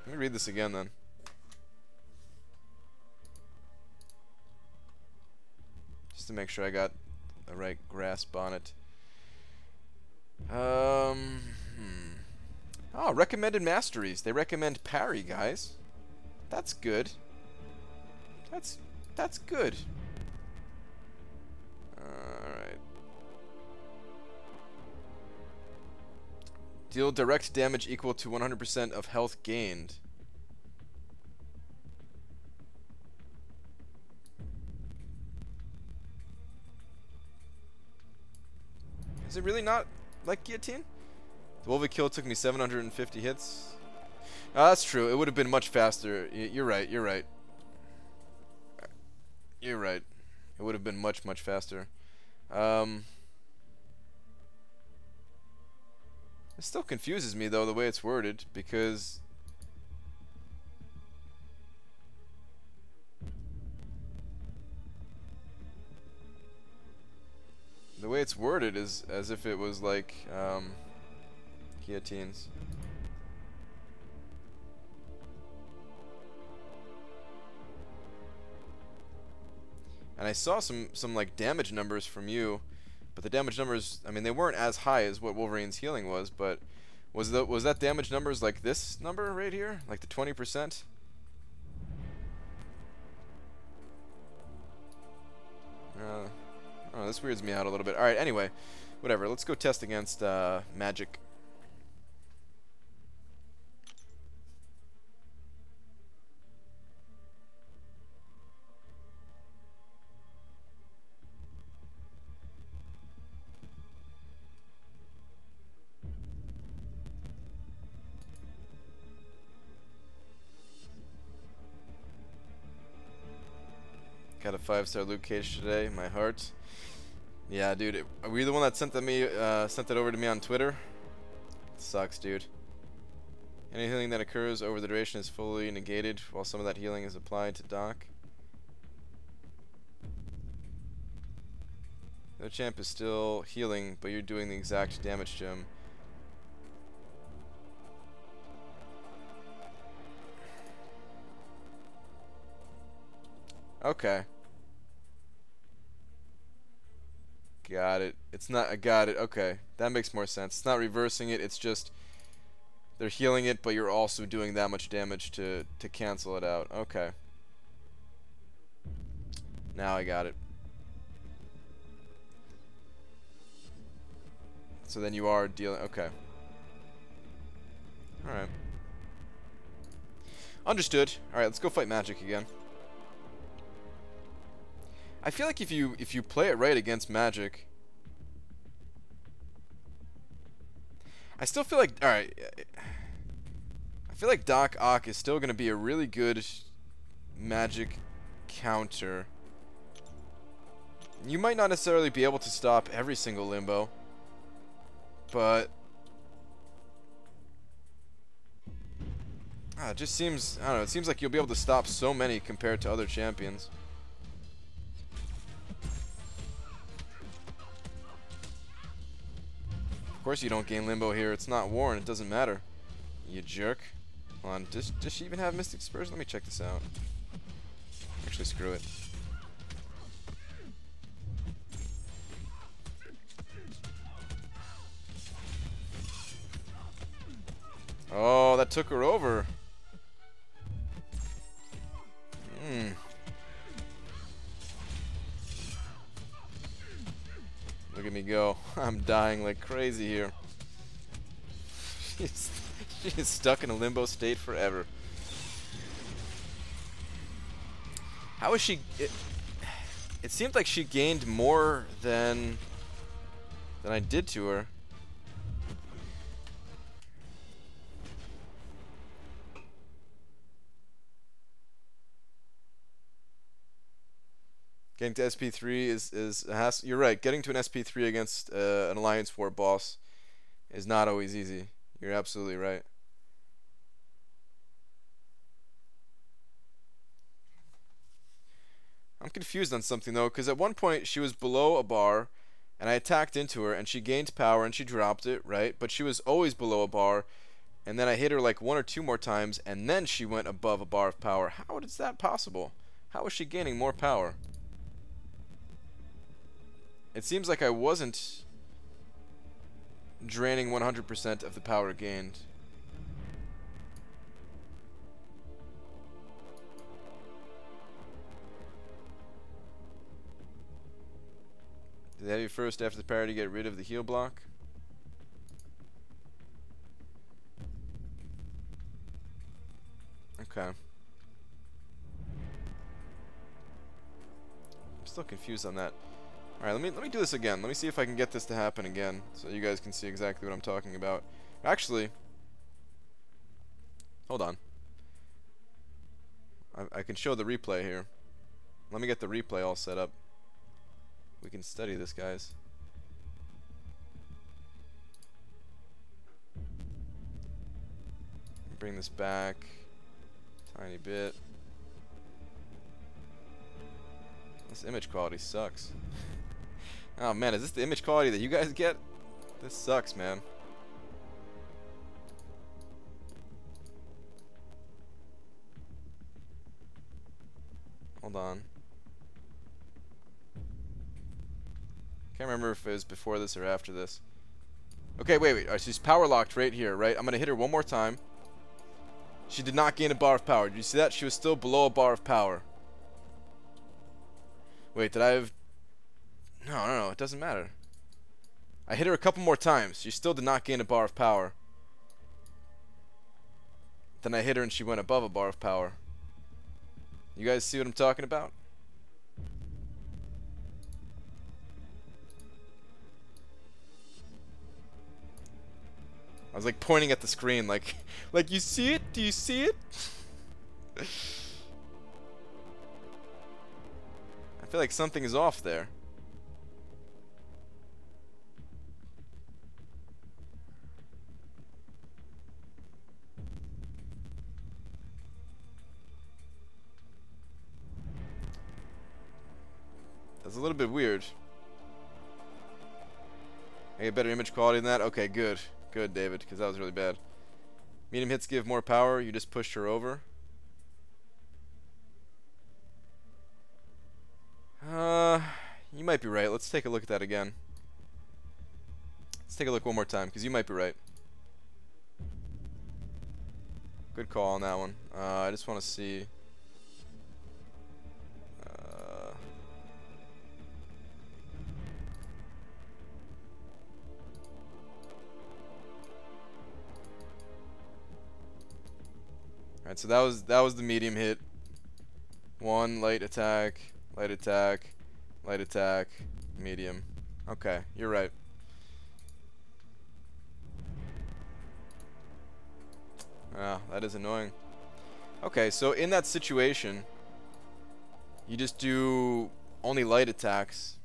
Let me read this again then. Just to make sure I got the right grasp on it. Oh, recommended masteries. They recommend parry, guys. That's good. That's good. Alright. Deal direct damage equal to 100% of health gained. Is it really not like guillotine? The Wolvie kill took me 750 hits. Oh, that's true. It would have been much faster. You're right. You're right. You're right. It would have been much faster. It still confuses me though the way it's worded, because the way it's worded is as if it was like guillotines. And I saw some like damage numbers from you, but the damage numbers, I mean, they weren't as high as what Wolverine's healing was, but was that damage numbers like this number right here, like the 20%? Oh, this weirds me out a little bit. All right, anyway, whatever. Let's go test against Magic. Had a 5-star Luke Cage today. My heart. Yeah, dude. Were you the one that sent that over to me on Twitter? It sucks, dude. Any healing that occurs over the duration is fully negated, while some of that healing is applied to Doc. The champ is still healing, but you're doing the exact damage to him. Okay. Got it. It's not, I got it. Okay. That makes more sense. It's not reversing it, it's just they're healing it, but you're also doing that much damage to cancel it out. Okay. Now I got it. So then you are dealing, okay. Alright. Understood. Alright, let's go fight Magic again. I feel like if you play it right against Magic, I still feel like, alright, I feel like Doc Ock is still going to be a really good Magic counter. You might not necessarily be able to stop every single limbo, but it just seems, I don't know, it seems like you'll be able to stop so many compared to other champions. Of course you don't gain limbo here. It's not war and it doesn't matter. You jerk. Hold on. Does she even have Mystic Spurs? Let me check this out. Actually, screw it. Oh, that took her over. Look at me go. I'm dying like crazy here. She's stuck in a limbo state forever. How is she... It seemed like she gained more than I did to her. Getting to SP3 is you're right. Getting to an SP3 against an Alliance 4 boss is not always easy. You're absolutely right. I'm confused on something though, because at one point she was below a bar, and I attacked into her, and she gained power, and she dropped it, right? But she was always below a bar, and then I hit her like 1 or 2 more times, and then she went above a bar of power. How is that possible? How is she gaining more power? It seems like I wasn't draining 100% of the power gained. Did they have you first after the parry to get rid of the heal block? Okay. I'm still confused on that. Alright, let me do this again. Let me see if I can get this to happen again, so you guys can see exactly what I'm talking about. Actually, hold on. I can show the replay here. Let me get the replay all set up. We can study this, guys. Bring this back tiny bit. This image quality sucks. Oh man, is this the image quality that you guys get? This sucks, man. Hold on. Can't remember if it was before this or after this. Okay, wait. Alright, she's power locked right here, right? I'm gonna hit her one more time. She did not gain a bar of power. Did you see that? She was still below a bar of power. Wait, did I have... No, it doesn't matter. I hit her a couple more times. She still did not gain a bar of power. Then I hit her and she went above a bar of power. You guys see what I'm talking about? I was like pointing at the screen like you see it? Do you see it? feel like something is off there. That's a little bit weird. I get better image quality than that? Okay, good. Good, David, because that was really bad. Medium hits give more power. You just pushed her over. You might be right. Let's take a look at that again. Let's take a look one more time, because you might be right. Good call on that one. I just want to see... Alright, so that was the medium hit. One light attack, light attack, light attack, medium. Okay, you're right. Ah, that is annoying. Okay, so in that situation, you just do only light attacks.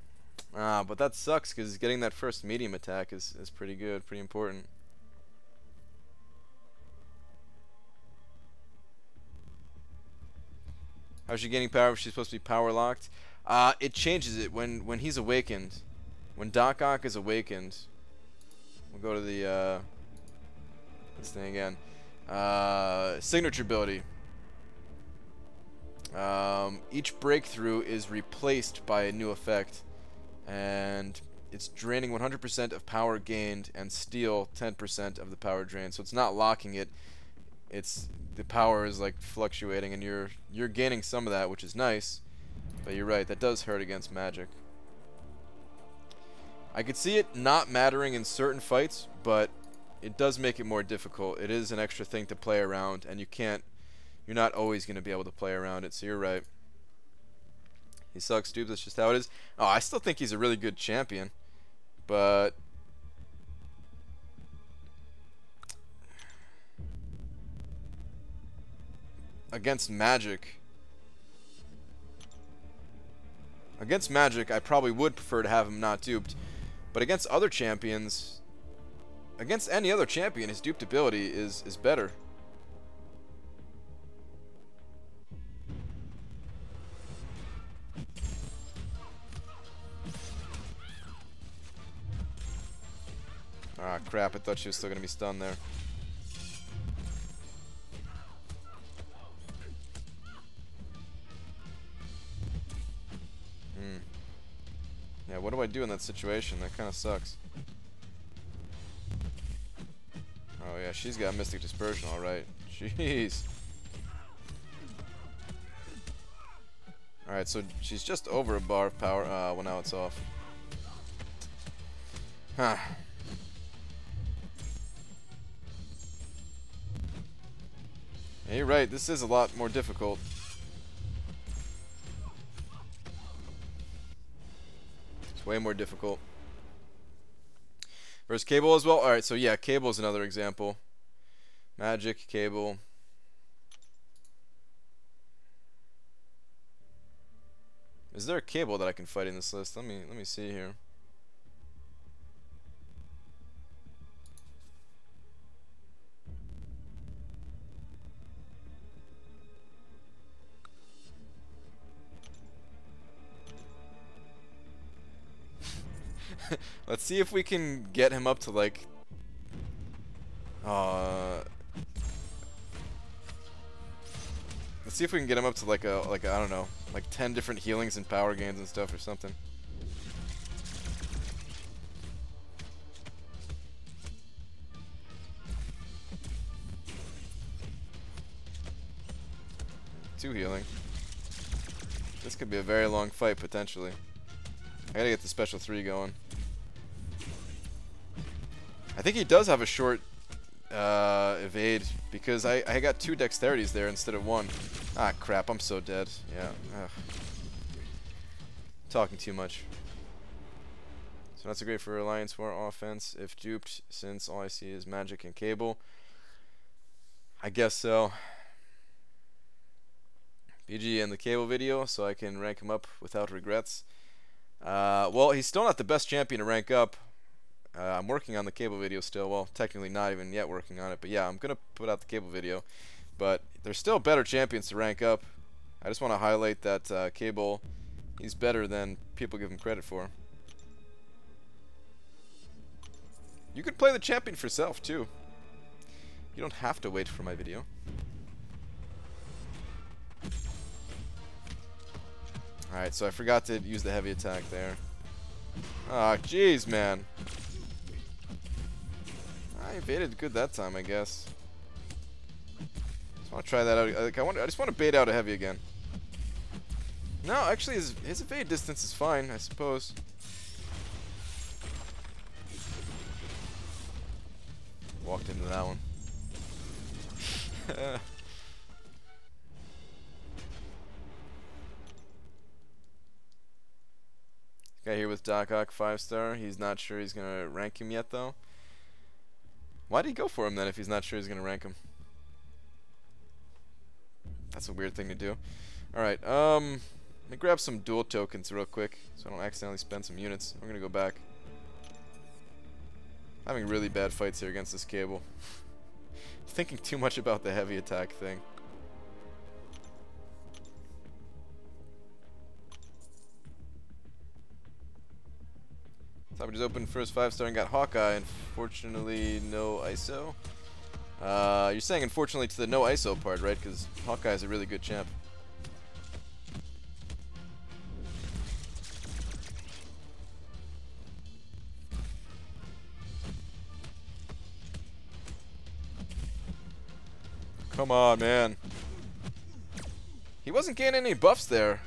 Ah, but that sucks because getting that first medium attack is pretty good, pretty important. How's she gaining power if she's supposed to be power locked? It changes it when he's awakened. When Doc Ock is awakened, we'll go to the this thing again. Signature ability. Each breakthrough is replaced by a new effect, and it's draining 100% of power gained and steal 10% of the power drained. So it's not locking it. It's the power is like fluctuating, and you're gaining some of that, which is nice. But you're right, that does hurt against magic. I could see it not mattering in certain fights, but it does make it more difficult. It is an extra thing to play around, and you're not always going to be able to play around it, so you're right. He sucks, dude. That's just how it is. Oh, I still think he's a really good champion, but against Magic, I probably would prefer to have him not duped. But against other champions, against any other champion, his duped ability is better. Ah, crap, I thought she was still going to be stunned there. Yeah, what do I do in that situation? That kind of sucks. Oh yeah, she's got Mystic Dispersion, alright. Jeez. Alright, so she's just over a bar of power. Well, now it's off. Huh. Yeah, you're right, this is a lot more difficult. Way more difficult. Versus Cable as well. Alright, so yeah, Cable is another example. Magic, Cable. Is there a Cable that I can fight in this list? Let me see here. Let's see if we can get him up to like let's see if we can get him up to like a I don't know, like 10 different healings and power gains and stuff or something. Two healing. This could be a very long fight potentially. I gotta get the special 3 going. I think he does have a short evade because I got 2 dexterities there instead of 1. Ah, crap, I'm so dead. Yeah. Ugh. Talking too much. So that's a great for Alliance War offense if duped, since all I see is Magic and Cable. I guess so. BG in the cable video so I can rank him up without regrets. Well, he's still not the best champion to rank up. I'm working on the cable video still. Well, technically not even yet working on it, but yeah, I'm gonna put out the cable video. But there's still better champions to rank up. I just want to highlight that Cable, he's better than people give him credit for. You could play the champion for yourself too. You don't have to wait for my video. Alright, so I forgot to use the heavy attack there. Ah, jeez, man. I evaded good that time, I guess. Just want to try that out. Like, I just want to bait out a heavy again. No, actually, his evade distance is fine, I suppose. Walked into that one. Guy here with Doc Ock 5-star. He's not sure he's gonna rank him yet, though. Why did he go for him then if he's not sure he's gonna rank him? That's a weird thing to do. Alright, let me grab some dual tokens real quick so I don't accidentally spend some units. We're gonna go back. Having really bad fights here against this Cable. Thinking too much about the heavy attack thing. So I just opened first 5-star and got Hawkeye. Unfortunately, no ISO. You're saying unfortunately to the no ISO part, right? Because Hawkeye is a really good champ. Come on, man. He wasn't getting any buffs there.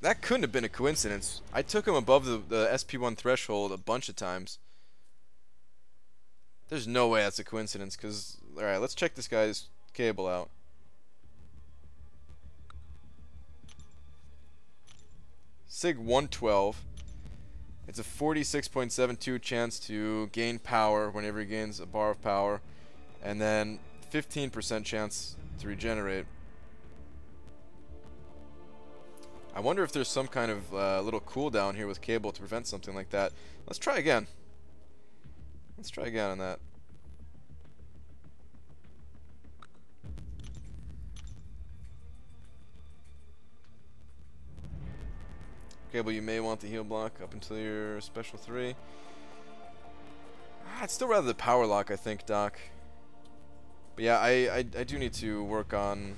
That couldn't have been a coincidence. I took him above the SP1 threshold a bunch of times. There's no way that's a coincidence, because... Alright, let's check this guy's Cable out. Sig 112. It's a 46.72 chance to gain power whenever he gains a bar of power. And then 15% chance to regenerate. I wonder if there's some kind of little cooldown here with Cable to prevent something like that. Let's try again. Let's try again on that. Cable, you may want the heal block up until your special 3. I'd still rather the power lock, I think, Doc. But yeah, I do need to work on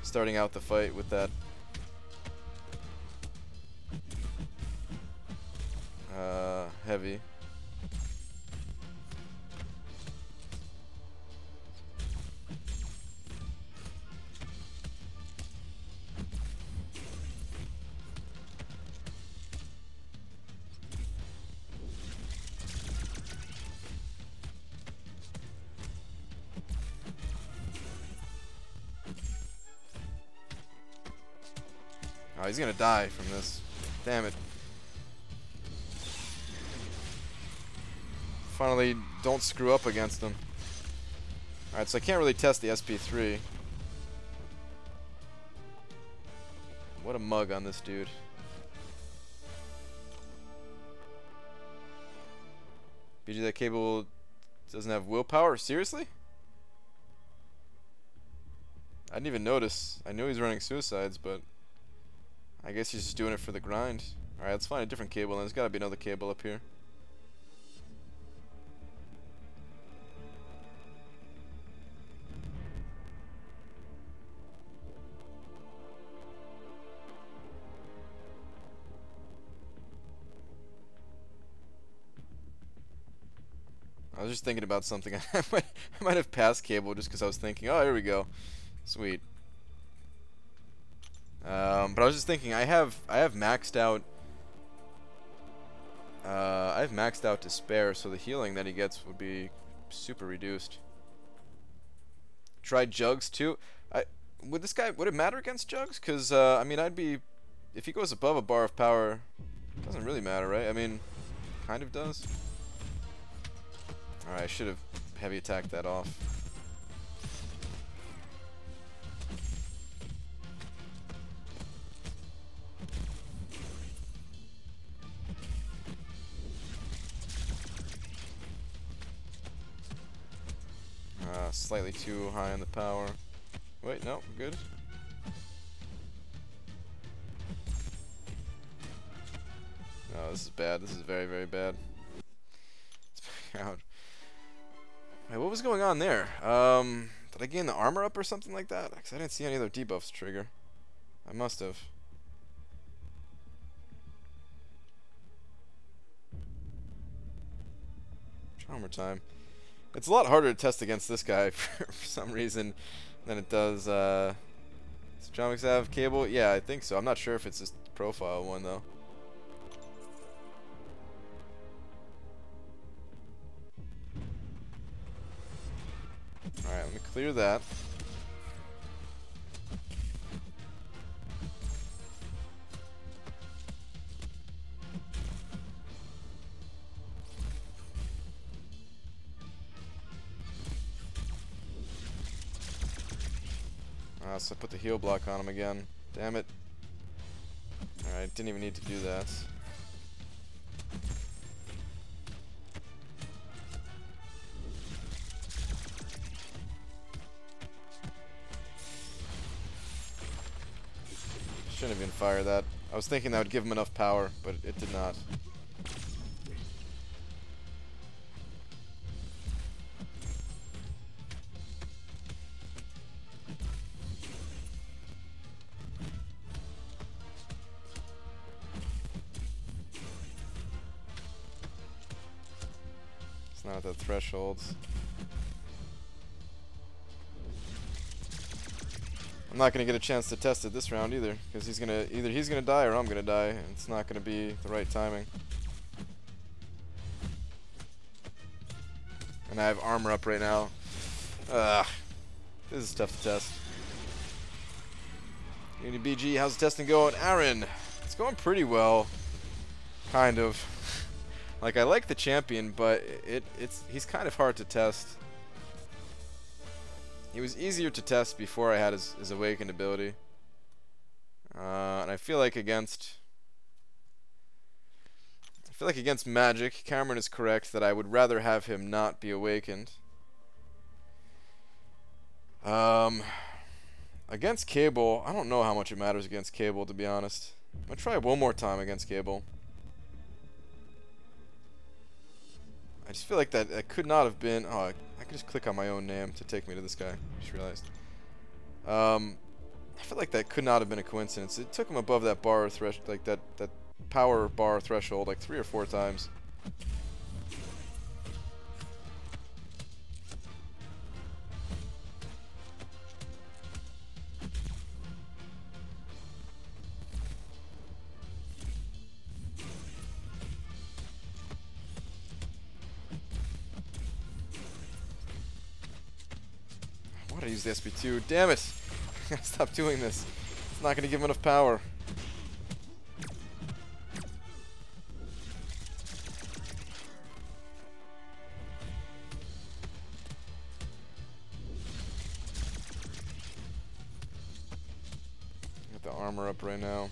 starting out the fight with that heavy. Oh, he's gonna die from this. Damn it. Finally, don't screw up against him. Alright, so I can't really test the SP3. What a mug on this dude. BG, that Cable doesn't have willpower? Seriously? I didn't even notice. I knew he's running suicides, but I guess he's just doing it for the grind. Alright, let's find a different Cable, and there's gotta be another Cable up here. I was just thinking about something. I might have passed Cable just because I was thinking, oh, here we go. Sweet. But I was just thinking, I have maxed out. I've maxed out Despair, so the healing that he gets would be super reduced. Try Jugs too. Would this guy, would it matter against Jugs? Because I mean, if he goes above a bar of power, it doesn't really matter, right? I mean, kind of does. Alright, I should have heavy attacked that off. Slightly too high on the power. Wait, no, good. No, this is bad. This is very, very bad. Out. Wait, what was going on there? Did I gain the armor up or something like that? Because I didn't see any other debuffs trigger. I must have. Try one more time. It's a lot harder to test against this guy for some reason than it does. Does John have cable? Yeah, I think so. I'm not sure if it's this profile one though. Alright, let me clear that. So I put the heal block on him again. Damn it. Alright, didn't even need to do that. Shouldn't have even fired that. I was thinking that would give him enough power, but it did not. It's not at the thresholds. I'm not gonna get a chance to test it this round either, because he's gonna die or I'm gonna die, and it's not gonna be the right timing. And I have armor up right now. This is tough to test. Unity BG, how's the testing going? Aaron, it's going pretty well, kind of. Like, I like the champion, but he's kind of hard to test. He was easier to test before I had his awakened ability. And I feel like against Magic, Cameron is correct that I would rather have him not be awakened. Against Cable, I don't know how much it matters against Cable, to be honest. I'm gonna try one more time against Cable. I just feel like that could not have been. Oh, I could just click on my own name to take me to this guy. I just realized. I feel like that could not have been a coincidence. It took him above that bar threshold, like that power bar threshold, like 3 or 4 times. I use the SP2. Damn it! Stop doing this. It's not going to give him enough power. Got the armor up right now.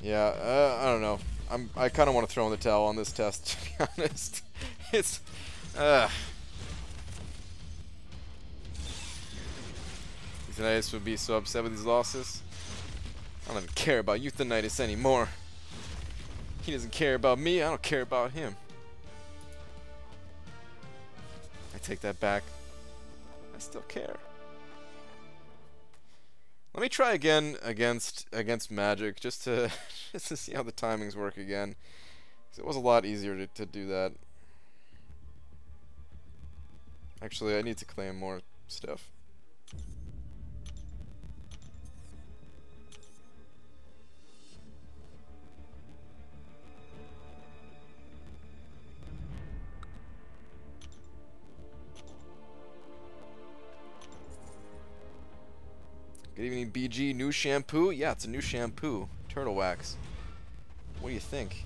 Yeah, I don't know. I kind of want to throw in the towel on this test, to be honest. It's, Euthanitis would be so upset with these losses. I don't even care about Euthanitis anymore. He doesn't care about me, I don't care about him. I take that back. I still care. Let me try again against Magic, just to see how the timings work again. 'Cause it was a lot easier to do that. Actually, I need to claim more stuff. Good evening, BG. New shampoo? Yeah, it's a new shampoo. Turtle wax. What do you think?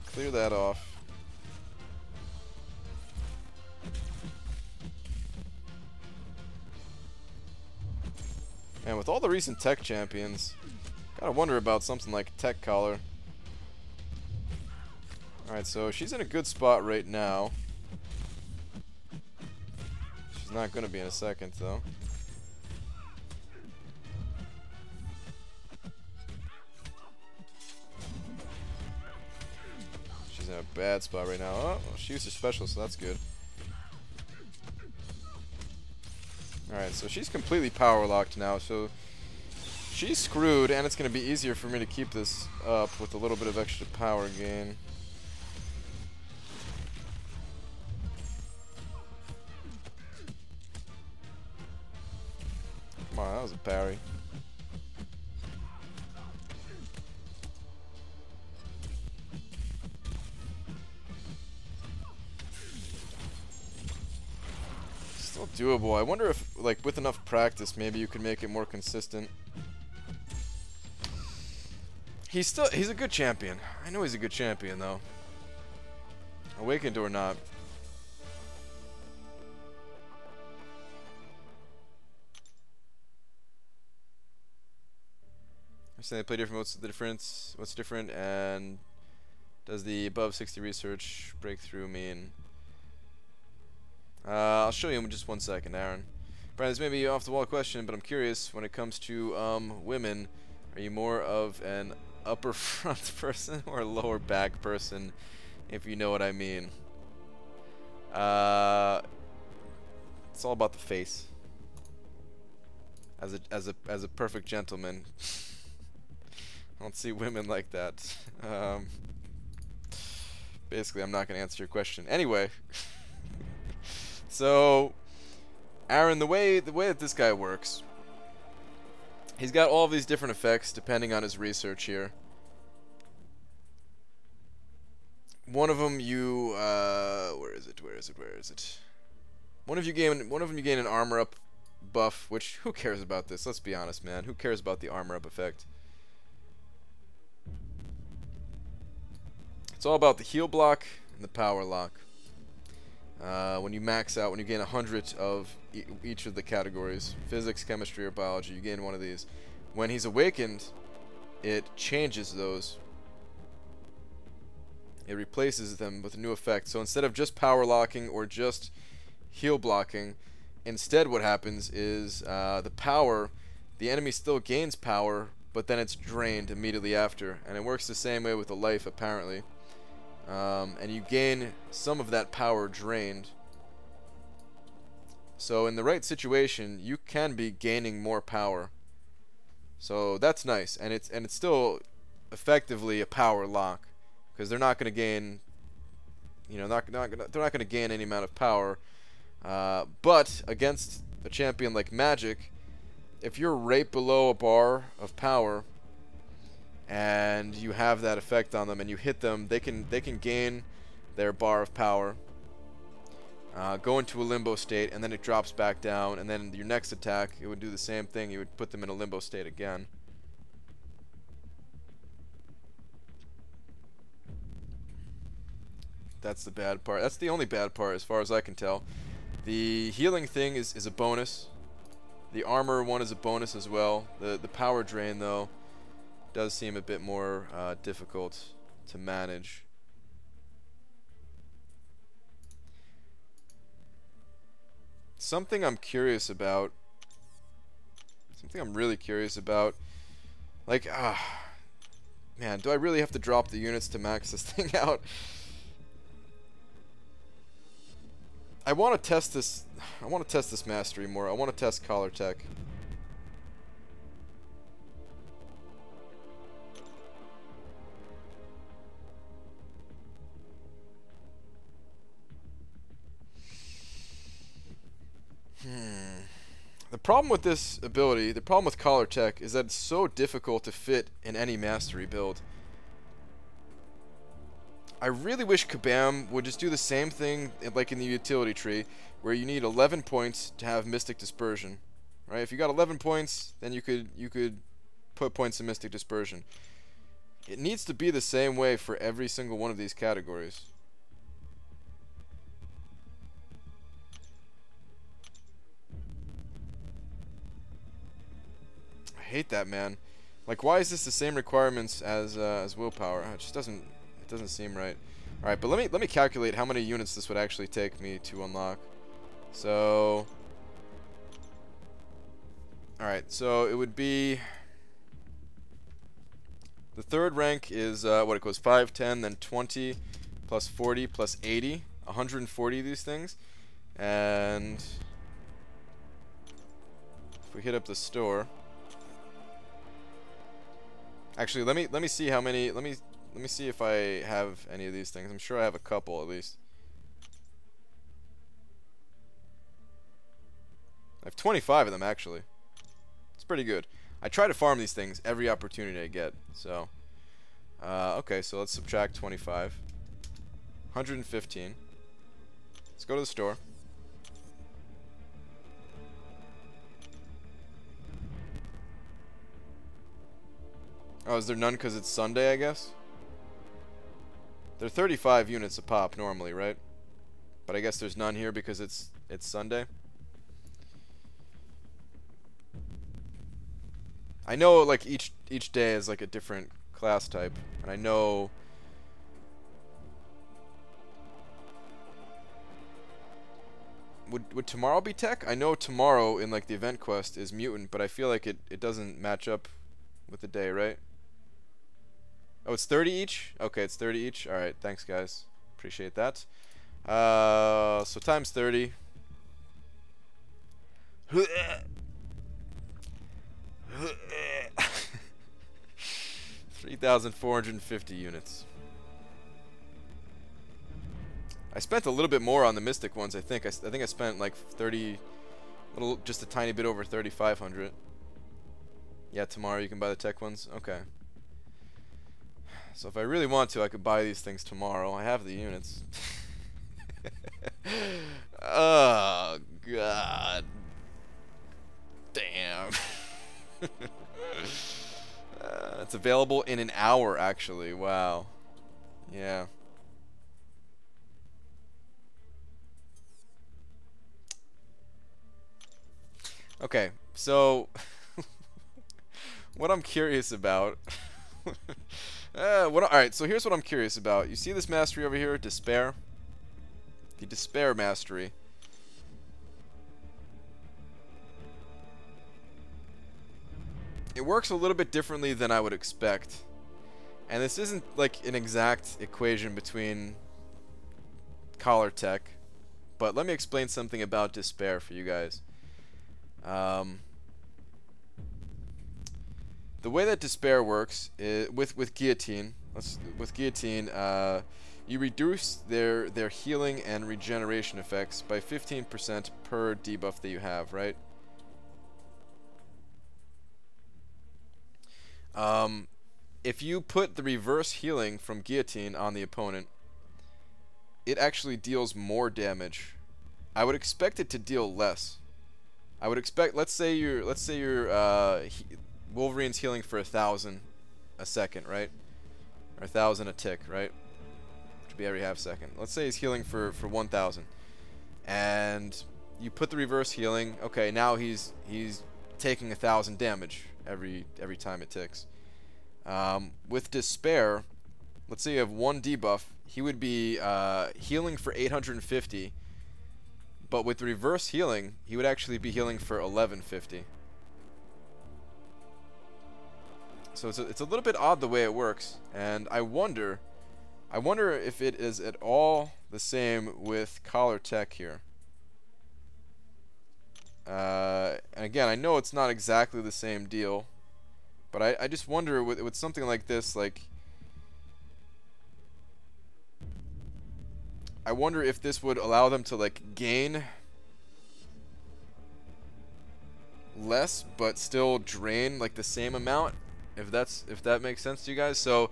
Clear that off. And with all the recent tech champions, gotta wonder about something like Tech Collar. Alright, so she's in a good spot right now. She's not gonna be in a second, though. She's in a bad spot right now. Oh, she used her special, so that's good. Alright, so she's completely power locked now, so she's screwed, and it's going to be easier for me to keep this up with a little bit of extra power gain. Come on, that was a parry. Still doable. I wonder if, like, with enough practice, maybe you could make it more consistent. He's a good champion. I know he's a good champion, though. Awakened or not. I'm saying they play different. What's the difference? What's different? And does the above 60 research breakthrough mean? I'll show you in just 1 second, Aaron. Brian, this may be off the wall question, but I'm curious. When it comes to women, are you more of an upper front person or a lower back person, if you know what I mean? It's all about the face. As a perfect gentleman, I don't see women like that. Basically, I'm not going to answer your question anyway. So, Aaron, the way that this guy works, he's got all of these different effects depending on his research here. One of them you where is it? One of them you gain an armor up buff, which who cares about this? Let's be honest, man. Who cares about the armor up effect? It's all about the heal block and the power lock. When you max out, when you gain 100 of each of the categories, physics, chemistry, or biology, you gain one of these. When he's awakened, it changes those. It replaces them with a new effect. So instead of just power locking or just heal blocking, instead what happens is the enemy still gains power, but then it's drained immediately after. And it works the same way with the life, apparently. And you gain some of that power drained. So in the right situation, you can be gaining more power. So that's nice, and it's still effectively a power lock, because they're not going to gain, you know, they're not going to gain any amount of power. But against a champion like Magic, if you're right below a bar of power, and you have that effect on them, and you hit them, they can gain their bar of power, go into a limbo state, and then it drops back down, and then your next attack, it would do the same thing. You would put them in a limbo state again. That's the bad part. That's the only bad part, as far as I can tell. The healing thing is a bonus. The armor one is a bonus as well. The power drain, though, does seem a bit more difficult to manage. Something I'm curious about, something I'm really curious about, like, man, do I really have to drop the units to max this thing out? I want to test this. I want to test this mastery more. I want to test collar tech. The problem with this ability, the problem with collar tech, is that it's so difficult to fit in any mastery build. I really wish Kabam would just do the same thing like in the utility tree, where you need 11 points to have Mystic Dispersion. Right? If you got 11 points, then you could put points in Mystic Dispersion. It needs to be the same way for every single one of these categories. hate that, man. Like, why is this the same requirements as willpower? It just doesn't seem right. All right, but let me calculate how many units this would actually take me to unlock. So, all right, so it would be the third rank is what it goes 5, 10, then 20, plus 40, plus 80, 140 of these things, and if we hit up the store. Actually, let me see how many. Let me see if I have any of these things. I'm sure I have a couple at least. I have 25 of them actually. It's pretty good. I try to farm these things every opportunity I get. So, okay, so let's subtract 25. 115. Let's go to the store. Oh, is there none because it's Sunday, I guess? They're 35 units a pop normally, right? But I guess there's none here because it's Sunday. I know like each day is like a different class type, and I know would tomorrow be tech? I know tomorrow in like the event quest is mutant, but I feel like it doesn't match up with the day, right? Oh, it's 30 each? Okay, it's 30 each. Alright, thanks guys. Appreciate that. So times 30. 3,450 units. I spent a little bit more on the Mystic ones, I think. I think I spent like 30, just a tiny bit over 3,500. Yeah, tomorrow you can buy the tech ones? Okay. So if I really want to, I could buy these things tomorrow. I have the units. Oh, God. Damn. It's available in an hour, actually. Wow. Yeah. Okay, so what I'm curious about alright, so here's what I'm curious about. You see this mastery over here, Despair? The Despair mastery. It works a little bit differently than I would expect. And this isn't like an exact equation between collar tech, but let me explain something about Despair for you guys. The way that Despair works is with Guillotine. With Guillotine, you reduce their healing and regeneration effects by 15% per debuff that you have, right? If you put the reverse healing from Guillotine on the opponent, it actually deals more damage. I would expect it to deal less. I would expect, let's say your Wolverine's healing for 1,000 a second, right? Or 1,000 a tick, right? Which would be every half second. Let's say he's healing for 1,000, and you put the reverse healing. Okay, now he's taking 1,000 damage every time it ticks. With Despair, let's say you have one debuff, he would be healing for 850, but with reverse healing, he would actually be healing for 1,150. So it's a little bit odd the way it works, and I wonder if it is at all the same with collar tech here. And again, I know it's not exactly the same deal, but I just wonder with something like this, like, I wonder if this would allow them to like gain less but still drain like the same amount, if that makes sense to you guys. So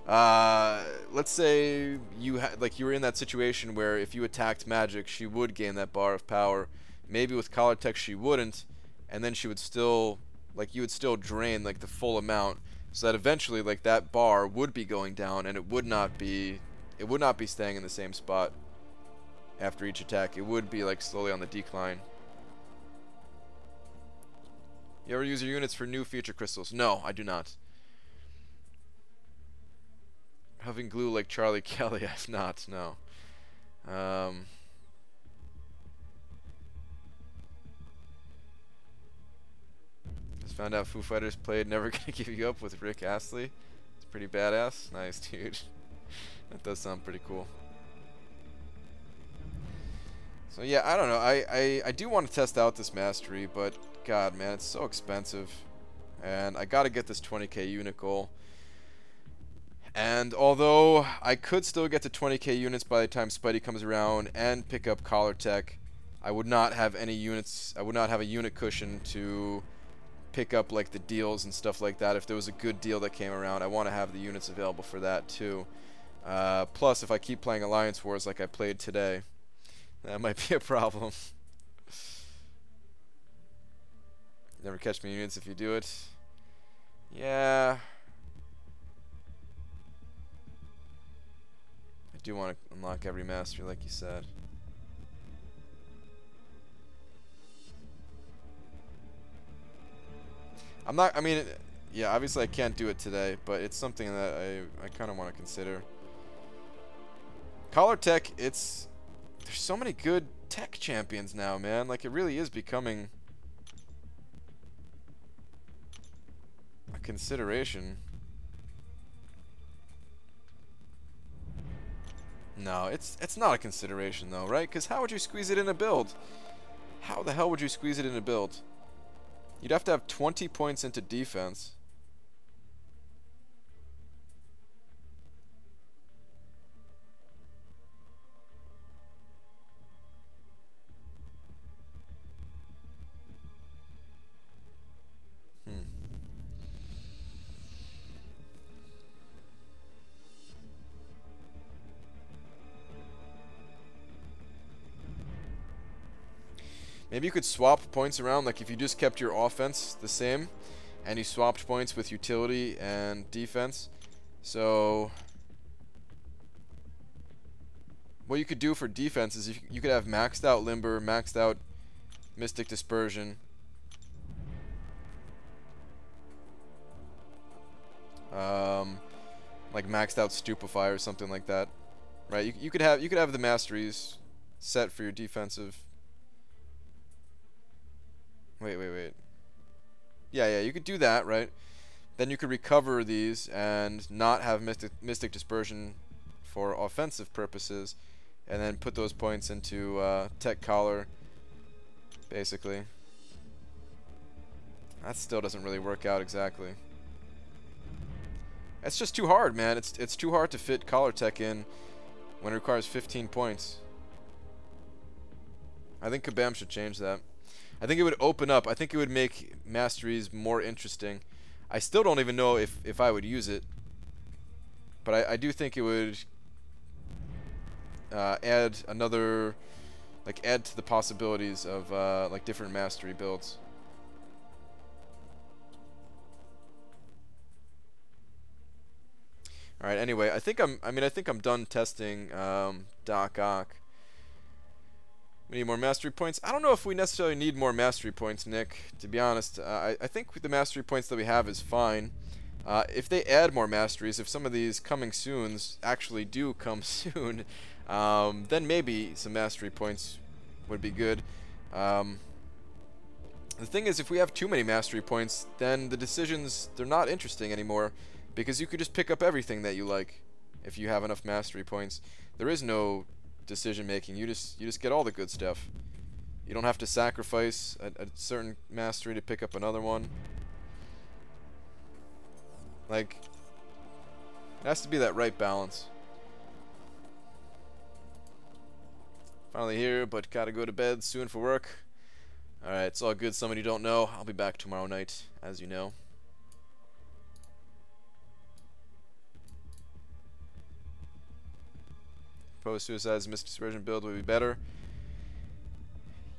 let's say you were in that situation where if you attacked magic, she would gain that bar of power. Maybe with collar tech she wouldn't, and then she would still, like, you would still drain like the full amount, so that eventually like that bar would be going down, and it would not be staying in the same spot after each attack. It would be like slowly on the decline. You ever use your units for new feature crystals? No, I do not. Having glue like Charlie Kelly, I've not, no. Just found out Foo Fighters played Never Gonna Give You Up with Rick Astley. It's pretty badass. Nice, dude. That does sound pretty cool. So yeah, I don't know. I do want to test out this mastery, but God, man, it's so expensive. And I gotta get this 20k unit goal. And although I could still get to 20k units by the time Spidey comes around and pick up collar tech, I would not have any units. I would not have a unit cushion to pick up like the deals and stuff like that. If there was a good deal that came around, I want to have the units available for that too. Plus, if I keep playing Alliance Wars like I played today, that might be a problem. Never catch me units if you do it. Yeah. I do want to unlock every mastery like you said. I mean, yeah, obviously I can't do it today, but it's something that I kind of want to consider. Collar tech, there's so many good tech champions now, man. Like, it really is becoming a consideration. No, it's not a consideration though, right? Because how would you squeeze it in a build? How the hell would you squeeze it in a build? You'd have to have 20 points into defense. Maybe you could swap points around, like if you just kept your offense the same and you swapped points with utility and defense. So what you could do for defense is you could have maxed out Limber, maxed out Mystic Dispersion, like maxed out Stupefy or something like that, right? You could have the masteries set for your defensive. Wait. Yeah, you could do that, right? Then you could recover these and not have Mystic Dispersion for offensive purposes, and then put those points into Tech Collar, basically. That still doesn't really work out exactly. It's just too hard, man. It's too hard to fit Collar Tech in when it requires 15 points. I think Kabam should change that. I think it would open up. I think it would make masteries more interesting. I still don't even know if I would use it, but I do think it would add another, like, add to the possibilities of like different mastery builds. All right. Anyway, I think I'm done testing Doc Ock. We need more mastery points. I don't know if we necessarily need more mastery points, Nick, to be honest. I think the mastery points that we have is fine. If they add more masteries, if some of these coming soons actually do come soon, then maybe some mastery points would be good. The thing is, if we have too many mastery points, then the decisions, they're not interesting anymore, because you could just pick up everything that you like if you have enough mastery points. There is no decision making. You just get all the good stuff. You don't have to sacrifice a certain mastery to pick up another one. Like, it has to be that right balance. Finally here, but gotta go to bed soon for work. Alright, it's all good. Somebody you don't know. I'll be back tomorrow night, as you know. Suicide's Mystic Dispersion build would be better.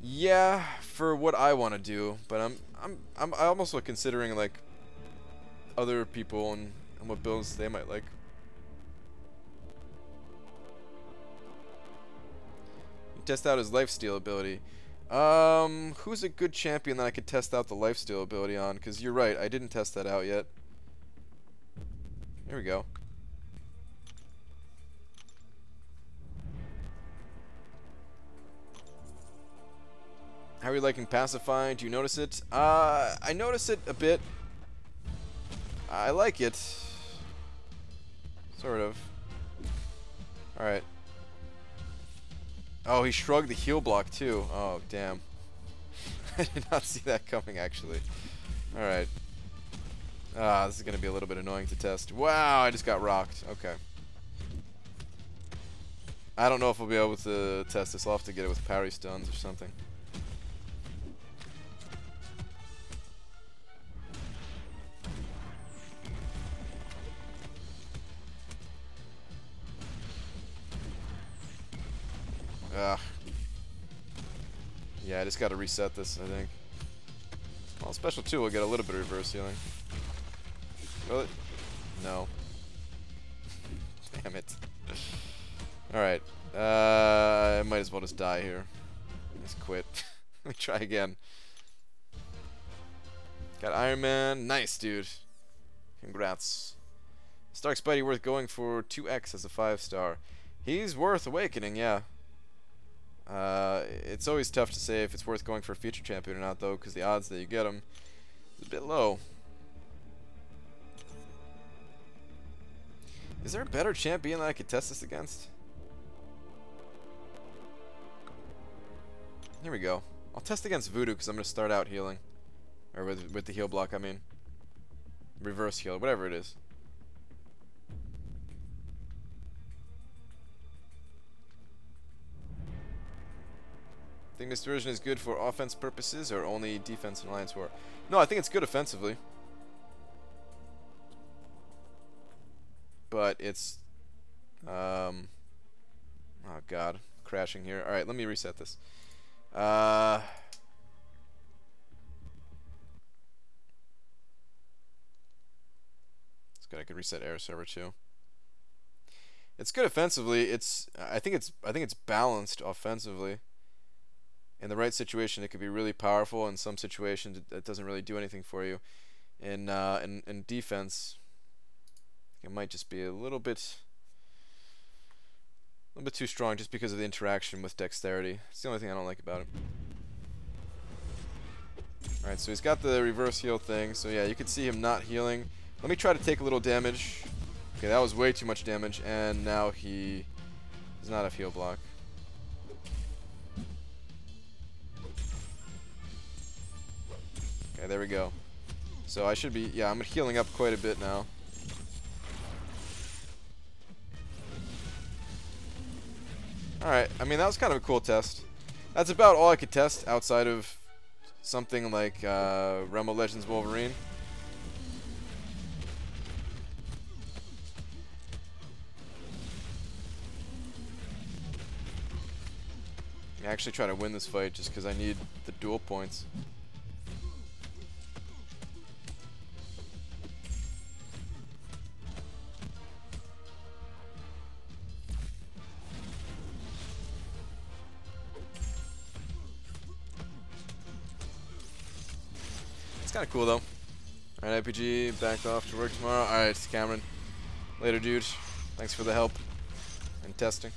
Yeah, for what I want to do, but I'm also considering like other people and what builds they might like. You test out his lifesteal ability. Who's a good champion that I could test out the lifesteal ability on? Because you're right, I didn't test that out yet. Here we go. How are you liking Pacify? Do you notice it? I notice it a bit. I like it. Sort of. Alright. Oh, he shrugged the heal block too. Oh, damn. I did not see that coming, actually. Alright. This is going to be a little bit annoying to test. Wow, I just got rocked. Okay. I don't know if we'll be able to test this. I'll have to get it with parry stuns or something. Yeah, I just got to reset this, I think. Well, special 2 will get a little bit of reverse healing. Will it? No. Damn it. Alright. I might as well just die here. Just quit. Let me try again. Got Iron Man. Nice, dude. Congrats. Stark Spidey worth going for 2x as a 5-star. He's worth awakening, yeah. It's always tough to say if it's worth going for a future champion or not, though, because the odds that you get him is a bit low. Is there a better champion that I could test this against? Here we go. I'll test against Voodoo because I'm going to start out healing. Or with the heal block, I mean. Reverse heal, whatever it is. Think this version is good for offense purposes or only defense and alliance war? No, I think it's good offensively. But it's oh god, crashing here. Alright, let me reset this. It's good I could reset air server too. It's good offensively. I think it's balanced offensively. In the right situation, it could be really powerful. In some situations, it doesn't really do anything for you. In defense, it might just be a little bit too strong, just because of the interaction with dexterity. It's the only thing I don't like about it. All right, so he's got the reverse heal thing. So yeah, you can see him not healing. Let me try to take a little damage. Okay, that was way too much damage, and now he does not have heal block. Okay, there we go. So I should be, yeah, I'm healing up quite a bit now. Alright, I mean, that was kind of a cool test. That's about all I could test outside of something like Realm of Legends Wolverine. I actually try to win this fight just because I need the duel points. It's kind of cool though. Alright, IPG, back off to work tomorrow. Alright, Cameron. Later, dude. Thanks for the help and testing.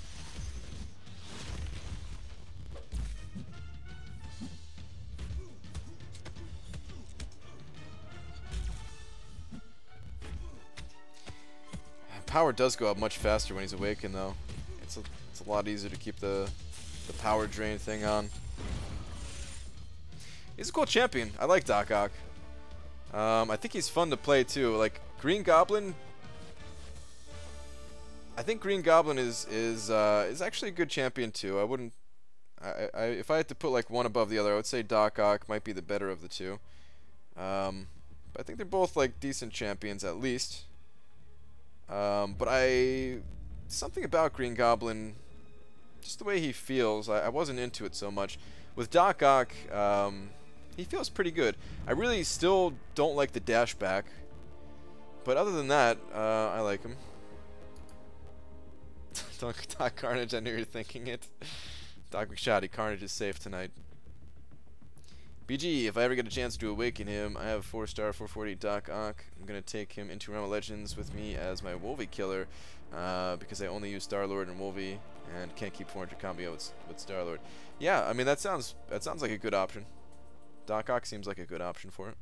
Power does go up much faster when he's awakened, though. It's a lot easier to keep the power drain thing on. He's a cool champion. I like Doc Ock. I think he's fun to play too. Like Green Goblin. I think Green Goblin is actually a good champion too. I wouldn't. If I had to put like one above the other, I would say Doc Ock might be the better of the two. But I think they're both like decent champions at least. But something about Green Goblin, just the way he feels, I wasn't into it so much. With Doc Ock, he feels pretty good. I really still don't like the dash back, but other than that, I like him. Doc Carnage, I knew you were thinking it. Doc McShoddy, Carnage is safe tonight. BG, if I ever get a chance to awaken him, I have 4-star 440 Doc Ock. I'm going to take him into Realm of Legends with me as my Wolvie killer, because I only use Star-Lord and Wolvie, and can't keep 400 combo with Star-Lord. Yeah, I mean, that sounds like a good option. Doc Ock seems like a good option for it.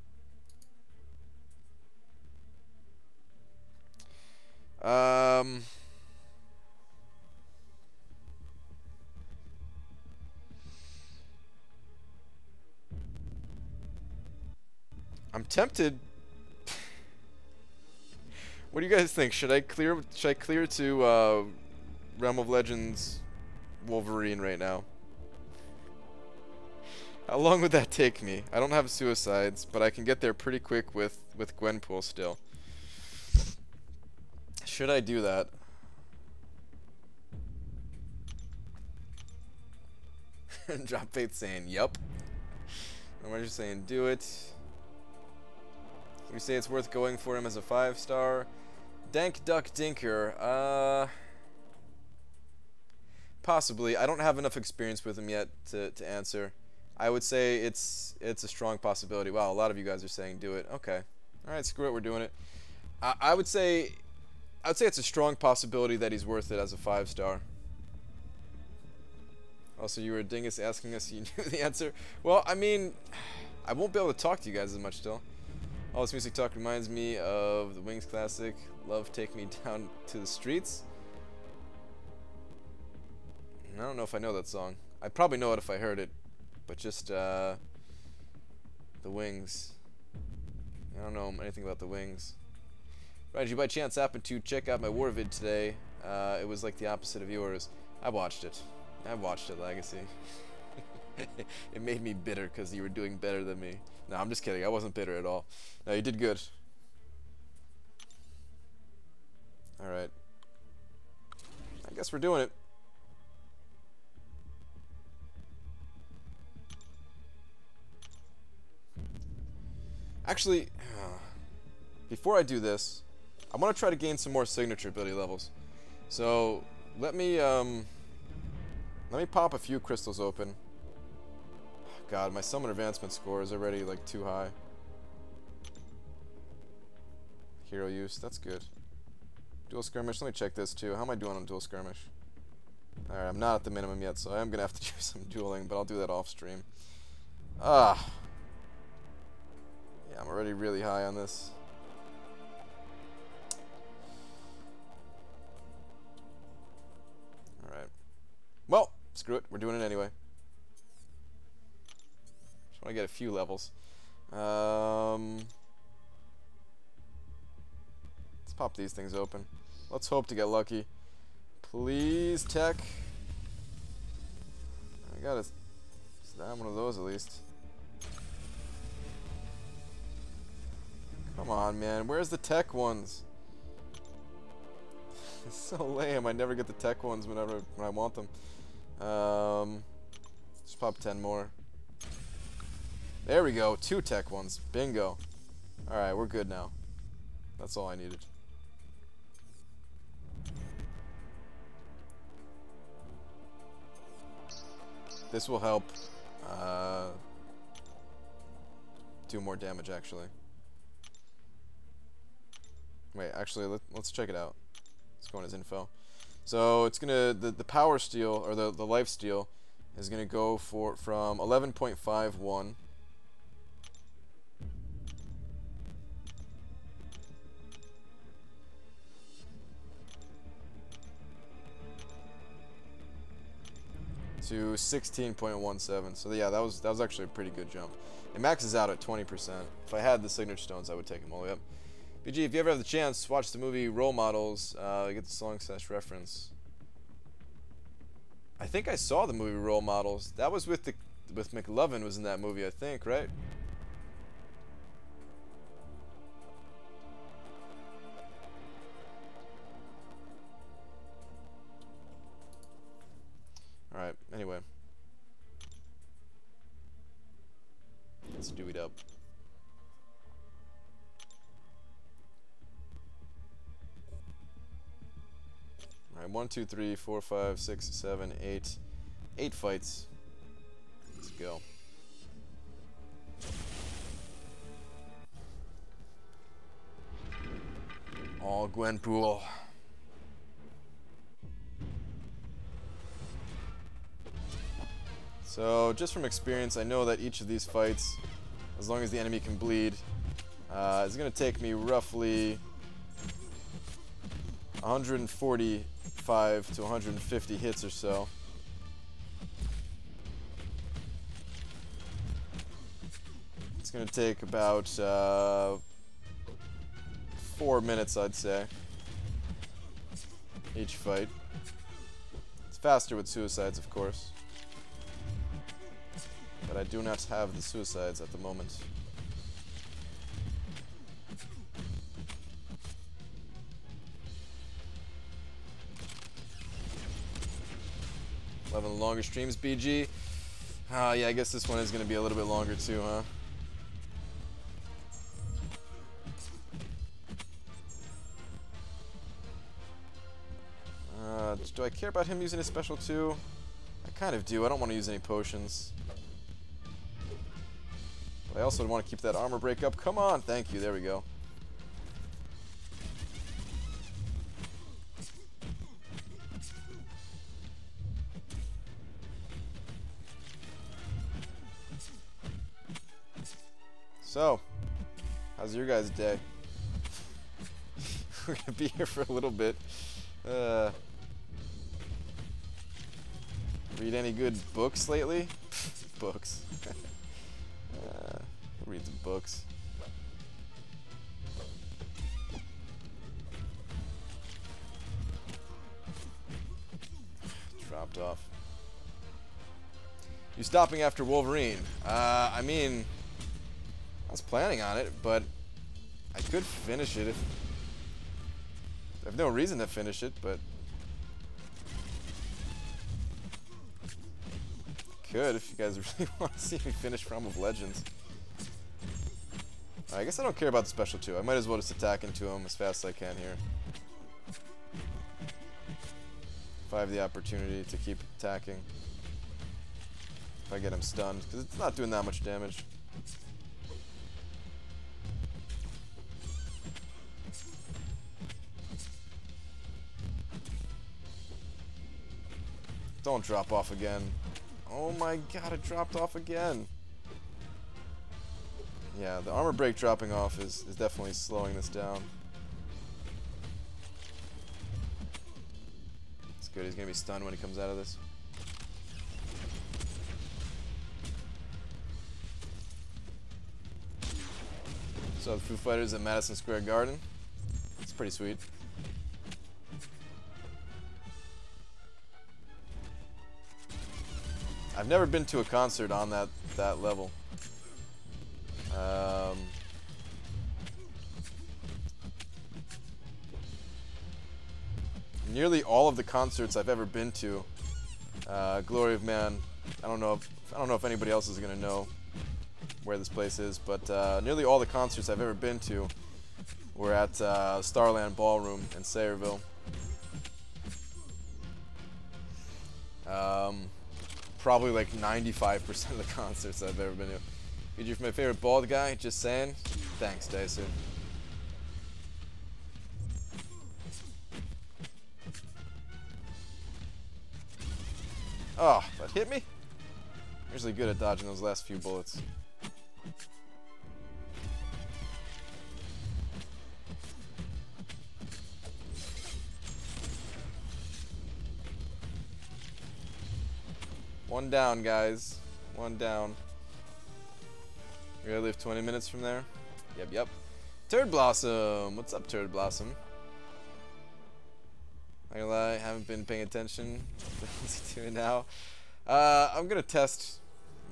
I'm tempted. What do you guys think? Should I clear to Realm of Legends Wolverine right now? How long would that take me? I don't have suicides, but I can get there pretty quick with Gwenpool still. Should I do that? Drop Faith saying, yup. I'm just saying, do it. We say it's worth going for him as a 5-star. Dank Duck Dinker. Possibly. I don't have enough experience with him yet to answer. I would say it's a strong possibility. Wow, a lot of you guys are saying do it. Okay. Alright, screw it, we're doing it. I would say it's a strong possibility that he's worth it as a 5-star. Also, you were a dingus asking us you knew the answer. Well, I mean, I won't be able to talk to you guys as much still. All this music talk reminds me of the Wings classic, Love Take Me Down to the Streets. I don't know if I know that song. I'd probably know it if I heard it, but just the Wings. I don't know anything about the Wings. Right, did you by chance happen to check out my war vid today? It was like the opposite of yours. I watched it. Legacy. It made me bitter because you were doing better than me. No, I'm just kidding. I wasn't bitter at all. No, you did good. Alright. I guess we're doing it. Actually, before I do this, I want to try to gain some more signature ability levels. So, let me pop a few crystals open. God, my summon advancement score is already like too high. Hero use, that's good. Dual skirmish, let me check this too. How am I doing on dual skirmish? Alright, I'm not at the minimum yet, so I am gonna have to do some dueling, but I'll do that off stream. Yeah, I'm already really high on this. Alright. Well, screw it, we're doing it anyway. Just want to get a few levels. Let's pop these things open. Let's hope to get lucky. Please, tech. I gotta stab one of those at least. Come on, man. Where's the tech ones? It's so lame. I never get the tech ones when I want them. Just pop 10 more. There we go. 2 tech ones. Bingo. Alright, we're good now. That's all I needed. This will help do more damage, actually. Wait, actually, let's check it out. Let's go in his info. So it's gonna the power steal or the life steal is gonna go from 11.51 to 16.17. So yeah, that was actually a pretty good jump. It maxes out at 20%. If I had the signature stones, I would take them all the way up. BG, if you ever have the chance, watch the movie Role Models. Get the song / reference. I think I saw the movie Role Models. That was with McLovin was in that movie, I think, right? Alright, anyway. Let's do it up. Alright, 1, 2, 3, 4, 5, 6, 7, 8. 8 fights. Let's go. All Gwenpool. So, just from experience, I know that each of these fights, as long as the enemy can bleed, is going to take me roughly 145 to 150 hits or so. It's going to take about 4 minutes, I'd say, each fight. It's faster with suicides, of course. But I do not have the suicides at the moment. Loving the longer streams, BG. Yeah, I guess this one is going to be a little bit longer too, huh? Do I care about him using his special too? I kind of do. I don't want to use any potions. But I also want to keep that armor break up. Come on! Thank you. There we go. So, how's your guys' day? We're gonna be here for a little bit. Read any good books lately? Books. Read some books. Dropped off. You stopping after Wolverine? I mean, I was planning on it, but I could finish it if... I have no reason to finish it, but... Could, if you guys really want to see me finish Realm of Legends. I guess I don't care about the special 2. I might as well just attack into him as fast as I can here. If I have the opportunity to keep attacking. If I get him stunned, because it's not doing that much damage. Don't drop off again. Oh my god, it dropped off again. Yeah, the armor break dropping off is definitely slowing this down. It's good, he's gonna be stunned when he comes out of this. So the Foo Fighters at Madison Square Garden. It's pretty sweet. I've never been to a concert on that level. Nearly all of the concerts I've ever been to, Glory of Man. I don't know if anybody else is gonna know where this place is, but nearly all the concerts I've ever been to were at Starland Ballroom in Sayreville. Probably like 95% of the concerts I've ever been to. You're my favorite bald guy? Just saying. Thanks, Dyson. Oh, that hit me? I'm usually good at dodging those last few bullets. One down, guys. One down. We gotta live 20 minutes from there. Yep. Turd Blossom! What's up, Turd Blossom? Not gonna lie, I haven't been paying attention. What's he doing now? I'm gonna test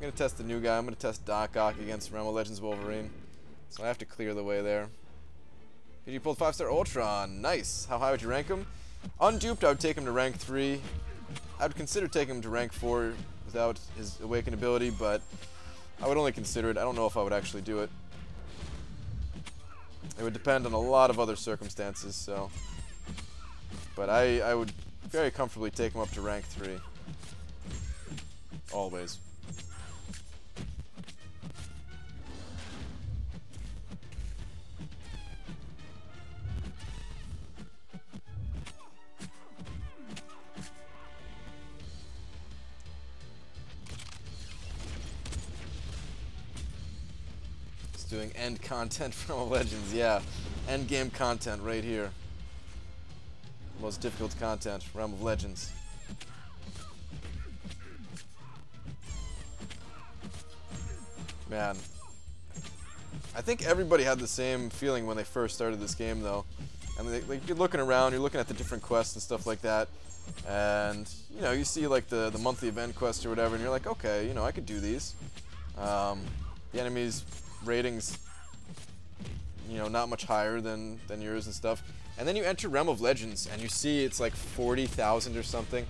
the new guy. I'm gonna test Doc Ock against Realm of Legends Wolverine. So I have to clear the way there. PG pulled 5-star Ultron. Nice. How high would you rank him? Unduped, I would take him to rank 3. I would consider taking him to rank 4 without his awakened ability, but I would only consider it. I don't know if I would actually do it. It would depend on a lot of other circumstances, so... But I would very comfortably take him up to rank 3. Always. just doing end content from Legends. Yeah, end game content right here. Most difficult content, Realm of Legends. Man, I think everybody had the same feeling when they first started this game, though. And like, you're looking around, you're looking at the different quests and stuff like that, and you know, you see like the monthly event quest or whatever, and you're like, okay, you know, I could do these. The enemies' ratings, you know, not much higher than yours and stuff. And then you enter Realm of Legends, and you see it's like 40,000 or something.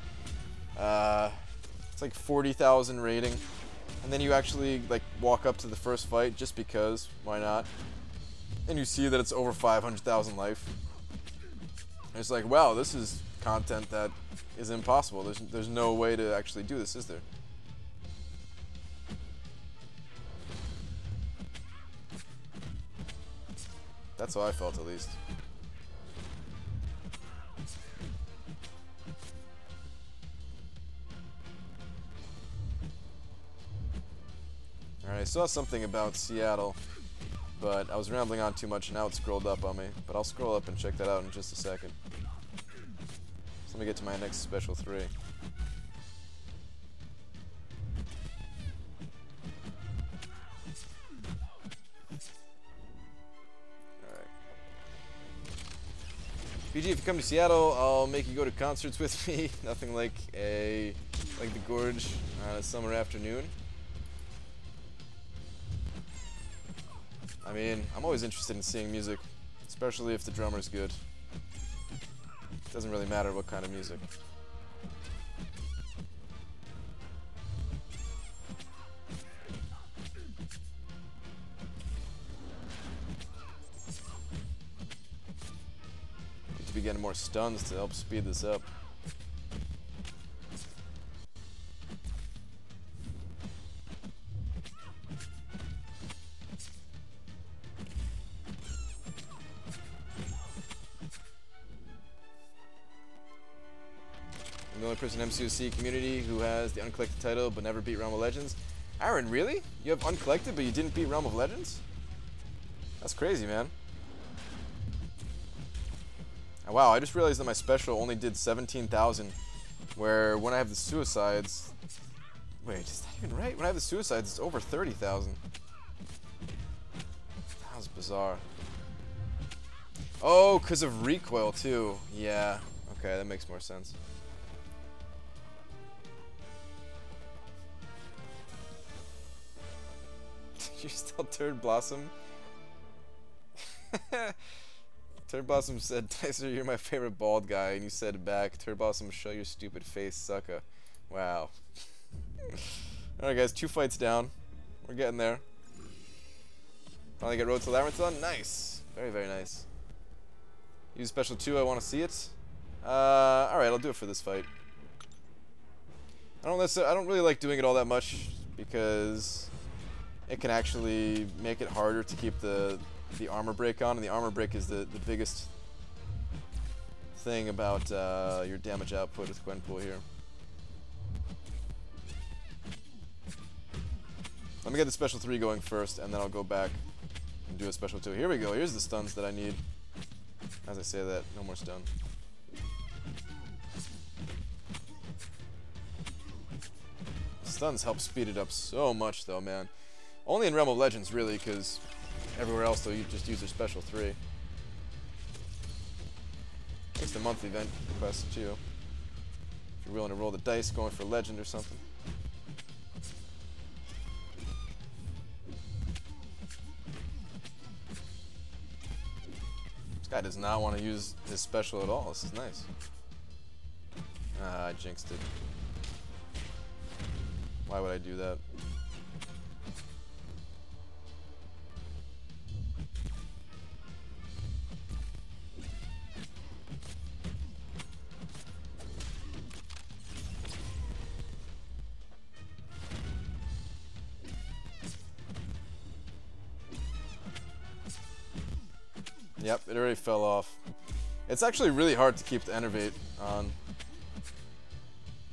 It's like 40,000 rating. And then you actually like walk up to the first fight just because, why not? And you see that it's over 500,000 life. And it's like, wow, this is content that is impossible. There's no way to actually do this, is there? That's how I felt, at least. Alright, I saw something about Seattle, but I was rambling on too much and now it scrolled up on me. But I'll scroll up and check that out in just a second. So let me get to my next special 3. Alright. BG, if you come to Seattle, I'll make you go to concerts with me. Nothing like the Gorge on a summer afternoon. I mean, I'm always interested in seeing music, especially if the drummer's good. It doesn't really matter what kind of music. Need to be getting more stuns to help speed this up. I'm the only person in MCOC community who has the uncollected title but never beat Realm of Legends. Aaron, really? You have uncollected but you didn't beat Realm of Legends? That's crazy, man. Wow, I just realized that my special only did 17,000, where when I have the suicides... Wait, is that even right? When I have the suicides, it's over 30,000. That was bizarre. Oh, because of recoil, too. Yeah, okay, that makes more sense. You still Turd Blossom? Turd Blossom said, Dicer, you're my favorite bald guy, and you said back, Turd Blossom, show your stupid face, sucka. Wow. Alright guys, 2 fights down. We're getting there. Finally get Road to Labyrinthon. Nice. Very, very nice. Use special 2, I want to see it. Alright, I'll do it for this fight. I don't really like doing it all that much, because it can actually make it harder to keep the armor break on, and the armor break is the biggest thing about your damage output with Gwenpool here. Let me get the special 3 going first, and then I'll go back and do a special 2. Here we go, here's the stuns that I need. As I say that, no more stun. Stuns help speed it up so much though, man. Only in Realm of Legends, really, because everywhere else, though, you just use your special 3. It's the monthly event quest, too. If you're willing to roll the dice, going for Legend or something. This guy does not want to use his special at all. This is nice. Ah, I jinxed it. Why would I do that? Yep, it already fell off. It's actually really hard to keep the Enervate on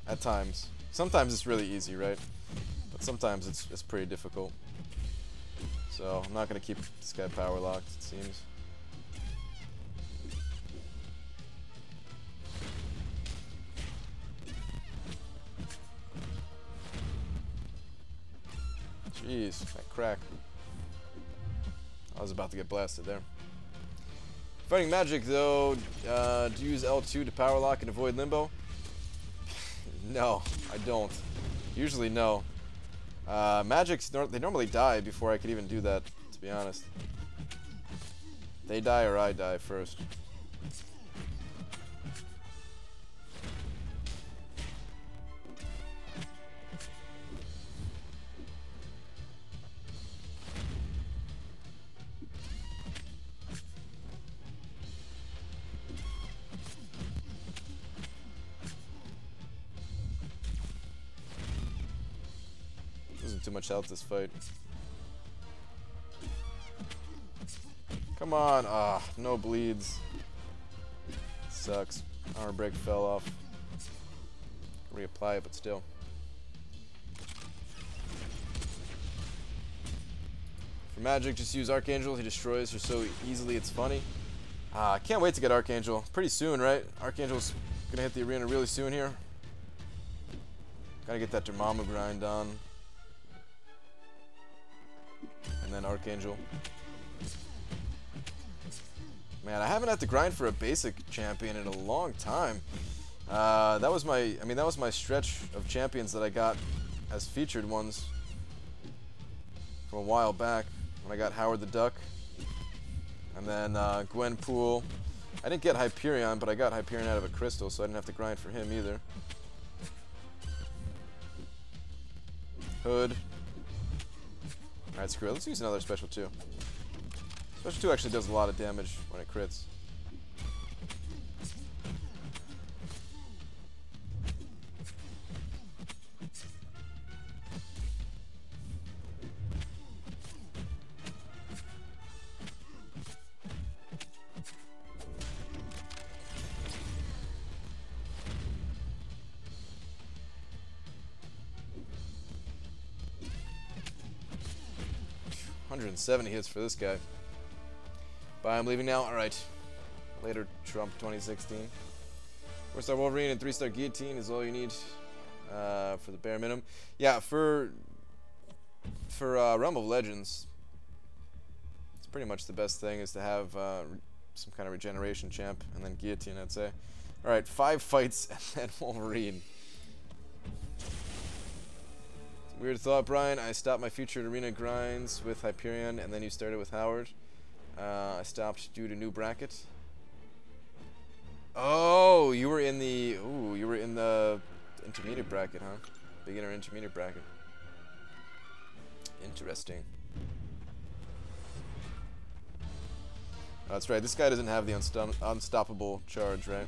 at times. Sometimes it's really easy, right? But sometimes it's pretty difficult. So I'm not going to keep this guy power locked, it seems. Jeez, that crack. I was about to get blasted there. Fighting magic, though, do you use L2 to power lock and avoid limbo? No, I don't. Usually, no. Magics, they normally die before I could even do that, to be honest. They die or I die first. Too much health this fight. Come on. Ah, no bleeds. Sucks. Armor break fell off. Reapply it, but still. For magic, just use Archangel. He destroys her so easily it's funny. I can't wait to get Archangel. Pretty soon, right? Archangel's gonna hit the arena really soon here. Gotta get that Dormammu grind on. And then Archangel. Man, I haven't had to grind for a basic champion in a long time. That was my stretch of champions that I got as featured ones from a while back when I got Howard the Duck, and then Gwenpool. I didn't get Hyperion, but I got Hyperion out of a crystal, so I didn't have to grind for him either. Hood. Alright, screw it. Let's use another Special 2. Special 2 actually does a lot of damage when it crits. $170 hits for this guy. Bye, I'm leaving now. Alright. Later, Trump 2016. 4-star Wolverine and 3-star Guillotine is all you need for the bare minimum. Yeah, for Realm of Legends, it's pretty much the best thing is to have some kind of regeneration champ and then Guillotine, I'd say. Alright, 5 fights and then Wolverine. Weird thought, Brian. I stopped my featured arena grinds with Hyperion, and then you started with Howard. I stopped due to new bracket. Oh, you were in the intermediate bracket, huh? Beginner intermediate bracket. Interesting. Oh, that's right. This guy doesn't have the unstoppable charge, right?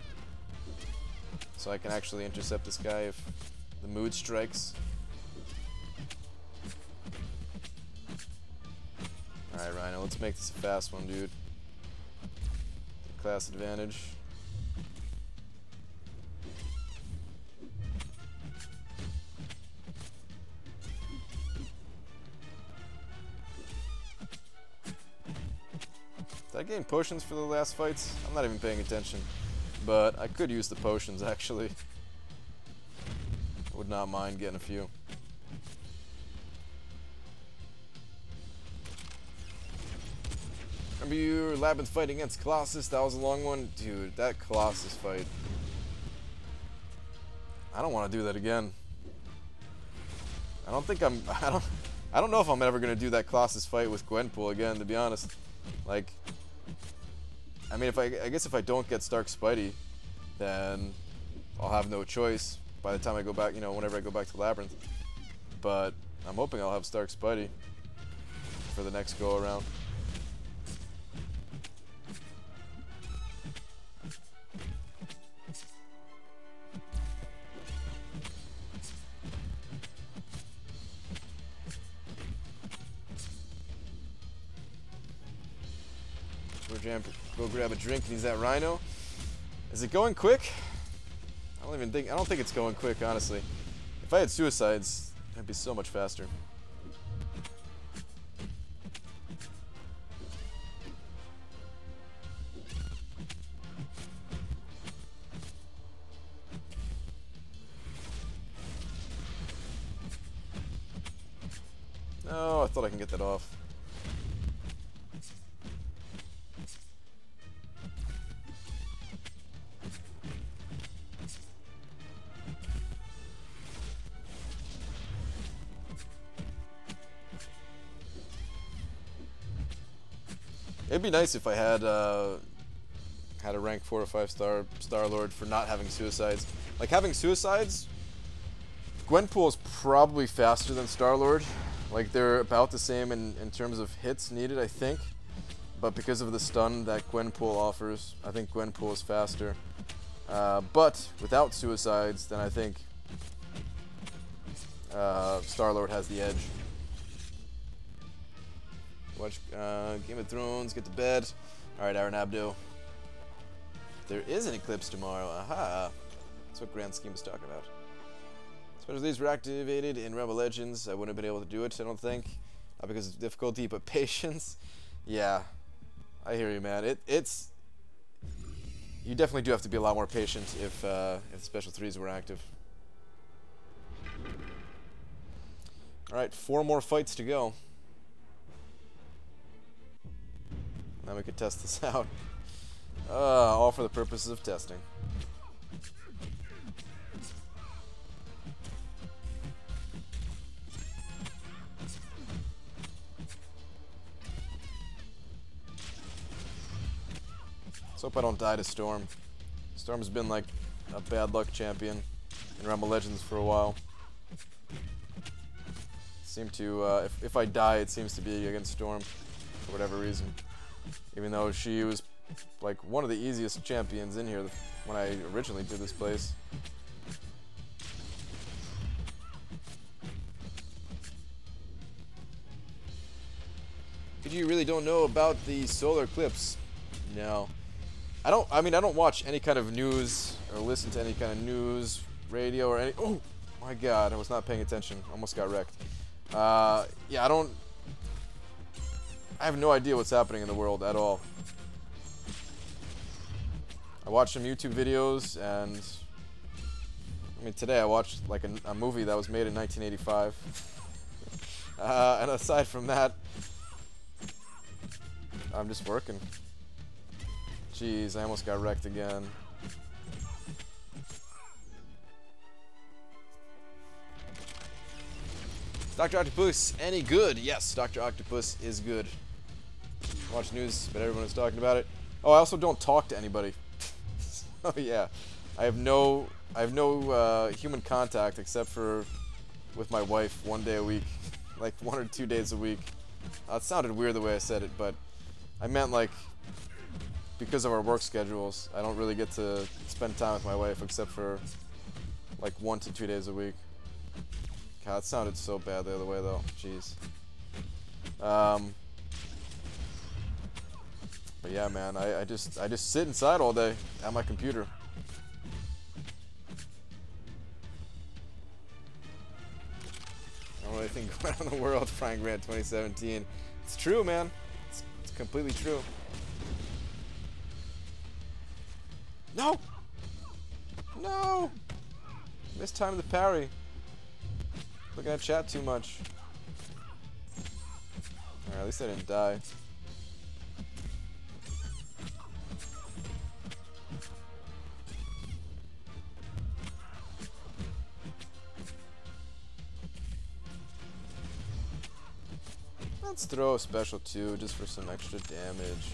So I can actually intercept this guy if the mood strikes. Alright, Rhino, let's make this a fast one, dude. Class advantage. Did I gain potions for the last fights? I'm not even paying attention. But I could use the potions, actually. I would not mind getting a few. Remember your Labyrinth fight against Colossus? That was a long one. Dude, that Colossus fight. I don't want to do that again. I don't know if I'm ever gonna do that Colossus fight with Gwenpool again, to be honest. Like, I mean, I guess if I don't get Stark Spidey, then I'll have no choice by the time I go back, you know, whenever I go back to Labyrinth. But I'm hoping I'll have Stark Spidey for the next go around. Go grab a drink and use that Rhino. Is it going quick? I don't think it's going quick, honestly. If I had suicides, it'd be so much faster. No, I thought I can get that off. It'd be nice if I had a rank 4 or 5 star Lord for not having suicides. Like having suicides, Gwenpool's probably faster than Star Lord. Like they're about the same in terms of hits needed, I think. But because of the stun that Gwenpool offers, I think Gwenpool is faster. But without suicides, then I think Star Lord has the edge. Watch Game of Thrones, get to bed. Alright, Aaron Abdo. There is an eclipse tomorrow. Aha! That's what Grand Scheme was talking about. Special these were activated in Rebel Legends. I wouldn't have been able to do it, I don't think. Not because of difficulty, but patience. Yeah. I hear you, man. It's... You definitely do have to be a lot more patient if Special 3s were active. Alright, 4 more fights to go. Now we could test this out. All for the purposes of testing. Let's hope I don't die to Storm. Storm's been like a bad luck champion in Rumble Legends for a while. Seem to, if I die, it seems to be against Storm for whatever reason. Even though she was like one of the easiest champions in here when I originally did this place. You really don't know about the solar eclipse? No. I mean, I don't watch any kind of news or listen to any kind of news, radio, or any. Oh my God! I was not paying attention. Almost got wrecked. Yeah, I have no idea what's happening in the world at all. I watched some YouTube videos, and I mean, today I watched like a movie that was made in 1985. And aside from that, I'm just working. Jeez, I almost got wrecked again. Is Dr. Octopus any good? Yes, Dr. Octopus is good. Watch news, but everyone is talking about it. Oh, I also don't talk to anybody. Oh yeah, I have no human contact except for with my wife 1 day a week, like 1 or 2 days a week. It sounded weird the way I said it, but I meant like because of our work schedules, I don't really get to spend time with my wife except for like 1 to 2 days a week. God, it sounded so bad the other way though. Jeez. But yeah, man, I just sit inside all day at my computer. I don't really think going on in the world, Frank Grant 2017. It's true, man. It's completely true. No! No! Missed time to parry. Looking at chat too much. Alright, at least I didn't die. Let's throw a special 2 just for some extra damage.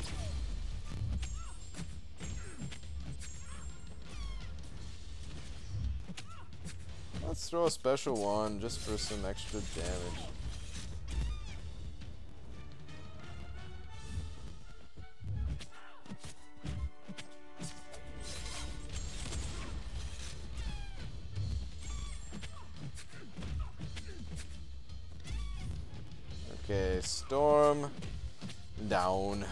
Let's throw a special 1 just for some extra damage. Okay, Storm down.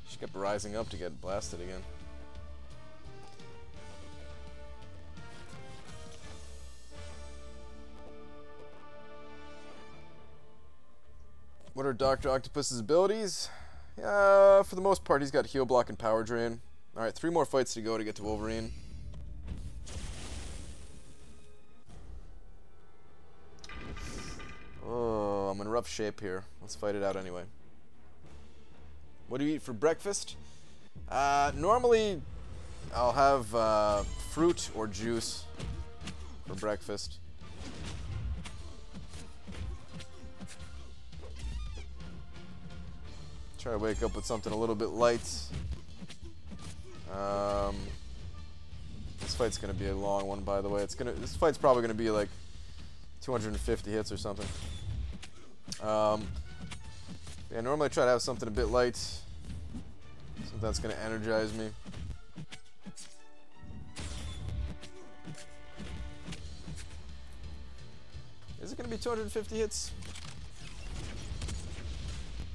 She kept rising up to get blasted again. What are Dr. Octopus's abilities? For the most part, he's got heal block and power drain. Alright, 3 more fights to go to get to Wolverine. Oh, I'm in rough shape here. Let's fight it out anyway. What do you eat for breakfast? Normally, I'll have fruit or juice for breakfast. Try to wake up with something a little bit light. This fight's gonna be a long one, by the way. This fight's probably gonna be like 250 hits or something. Yeah, normally I try to have something a bit light, something that's gonna energize me. Is it gonna be 250 hits?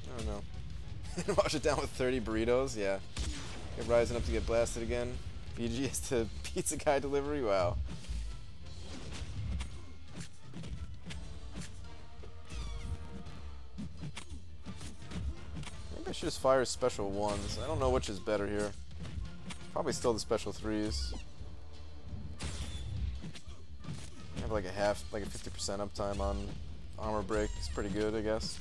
I don't know. Wash it down with 30 burritos? Yeah. Get rising up to get blasted again. BGS to pizza guy delivery? Wow. Maybe I should just fire special ones. I don't know which is better here. Probably still the special threes. I have like a 50% uptime on armor break. It's pretty good, I guess.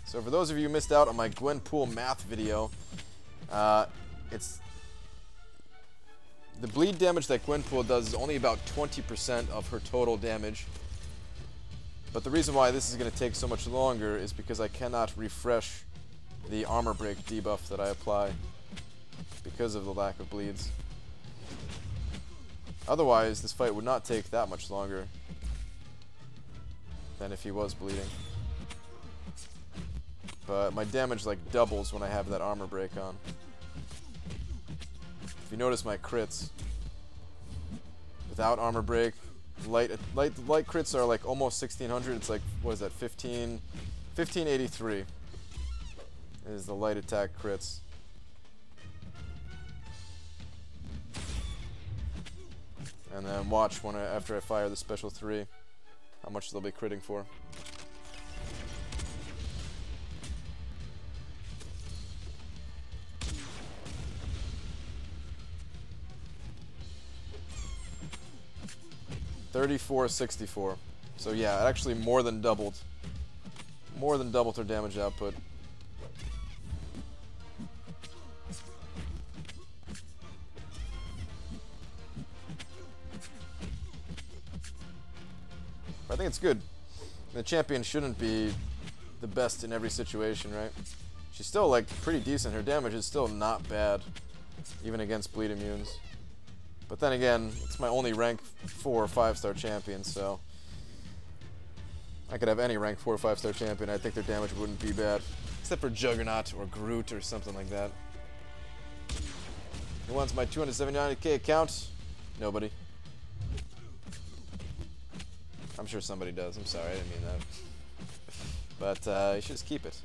So for those of you who missed out on my Gwenpool math video, it's the bleed damage that Gwenpool does is only about 20% of her total damage. But the reason why this is going to take so much longer is because I cannot refresh the armor break debuff that I apply because of the lack of bleeds. Otherwise, this fight would not take that much longer than if he was bleeding. But my damage like doubles when I have that armor break on. If you notice my crits, without armor break, light crits are like almost 1600. It's like, what is that, 1583 is the light attack crits. And then watch after I fire the special 3, how much they'll be critting for. $34.64. So yeah, it actually more than doubled. More than doubled her damage output. But I think it's good. The champion shouldn't be the best in every situation, right? She's still like pretty decent. Her damage is still not bad, even against bleed immunes. But then again, it's my only rank 4 or 5-star champion, so I could have any rank 4 or 5-star champion. I think their damage wouldn't be bad, except for Juggernaut or Groot or something like that. Who wants my 279k account? Nobody. I'm sure somebody does. I'm sorry, I didn't mean that. But you should just keep it.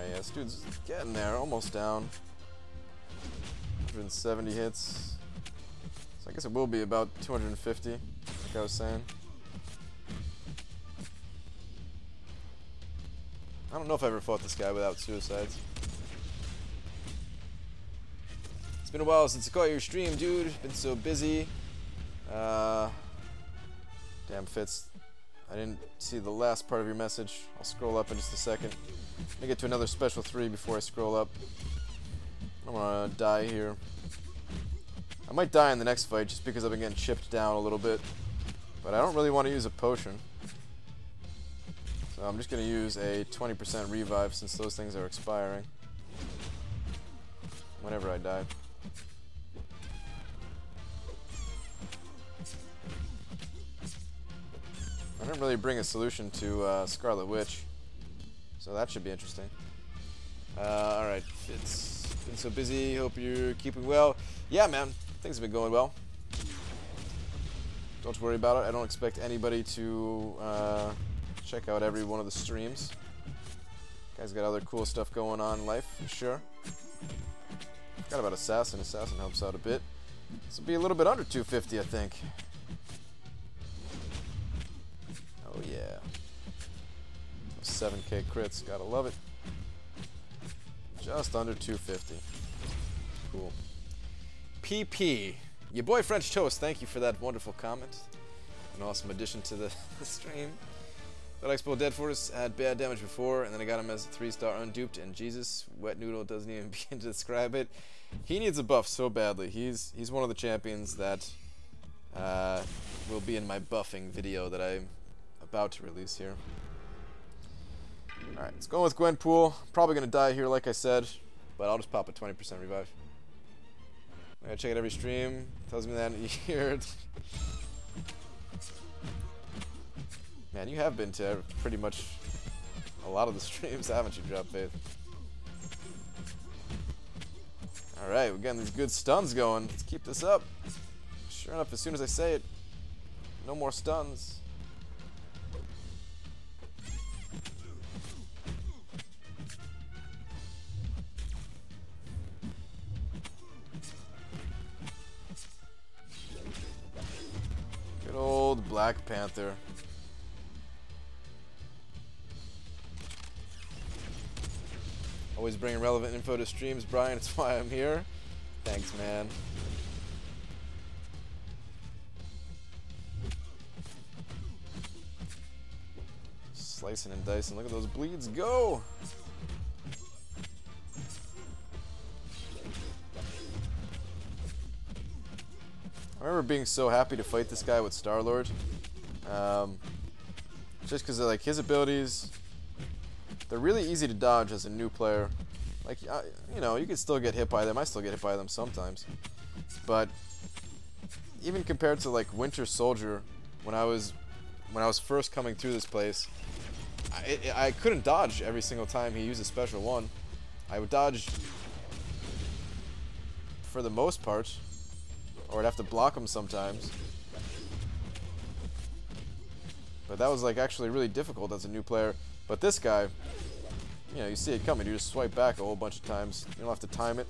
Yeah, this dude's getting there, almost down. 170 hits. So I guess it will be about 250, like I was saying. I don't know if I ever fought this guy without suicides. It's been a while since I caught your stream, dude. Been so busy. Damn, Fitz. I didn't see the last part of your message. I'll scroll up in just a second. Let me get to another special 3 before I scroll up. I'm gonna die here. I might die in the next fight just because I've been getting chipped down a little bit. But I don't really want to use a potion. So I'm just gonna use a 20% revive since those things are expiring whenever I die. I didn't really bring a solution to Scarlet Witch. So that should be interesting. Alright, it's been so busy. Hope you're keeping well. Yeah, man. Things have been going well. Don't worry about it. I don't expect anybody to check out every one of the streams. Guys got other cool stuff going on in life, for sure. Forgot about Assassin. Assassin helps out a bit. This will be a little bit under 250, I think. Oh, yeah. 7k crits. Gotta love it. Just under 250. Cool. PP. Your boy French Toast, thank you for that wonderful comment. An awesome addition to the stream. That Expo Dead Force had bad damage before, and then I got him as a 3-star unduped, and Jesus, Wet Noodle doesn't even begin to describe it. He needs a buff so badly. He's one of the champions that will be in my buffing video that I'm about to release here. Alright, let's go with Gwenpool. Probably going to die here, like I said, but I'll just pop a 20% revive. I gotta check out every stream. Tells me that here. Man, you have been to pretty much a lot of the streams, haven't you, Drop Faith? Alright, we're getting these good stuns going. Let's keep this up. Sure enough, as soon as I say it, no more stuns. Good old Black Panther. Always bringing relevant info to streams, Brian. That's why I'm here. Thanks, man. Slicing and dicing. Look at those bleeds go! I remember being so happy to fight this guy with Star-Lord. Just because like his abilities, they're really easy to dodge as a new player. Like, you know, you can still get hit by them. I still get hit by them sometimes. But even compared to like Winter Soldier, when I was first coming through this place, I couldn't dodge every single time he used a special one. I would dodge for the most part, or I'd have to block him sometimes. But that was like actually really difficult as a new player. But this guy, you know, you see it coming, you just swipe back a whole bunch of times. You don't have to time it.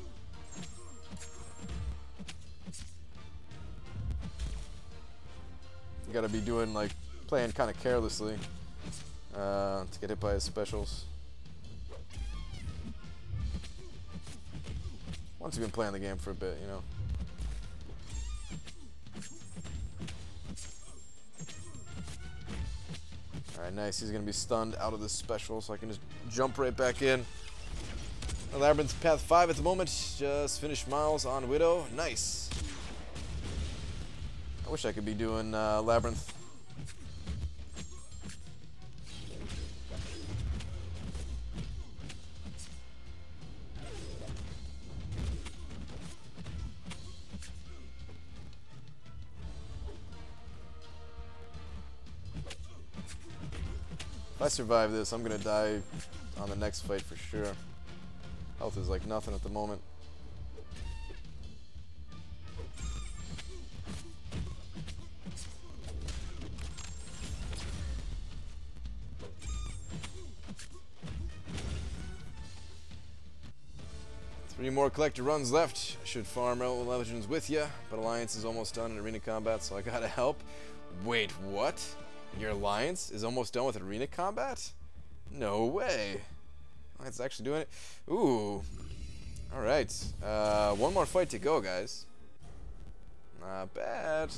You gotta be doing like playing kind of carelessly to get hit by his specials. Once you've been playing the game for a bit, you know. Alright, nice. He's going to be stunned out of this special, so I can just jump right back in. Labyrinth Path 5 at the moment. Just finished Miles on Widow. Nice. I wish I could be doing Labyrinth. If I survive this, I'm gonna die on the next fight for sure. Health is like nothing at the moment. Three more collector runs left. Should farm out Legends with ya, but Alliance is almost done in arena combat, so I gotta help. Wait, what? Your Alliance is almost done with arena combat? No way. Alliance is actually doing it? Ooh. Alright. One more fight to go, guys. Not bad.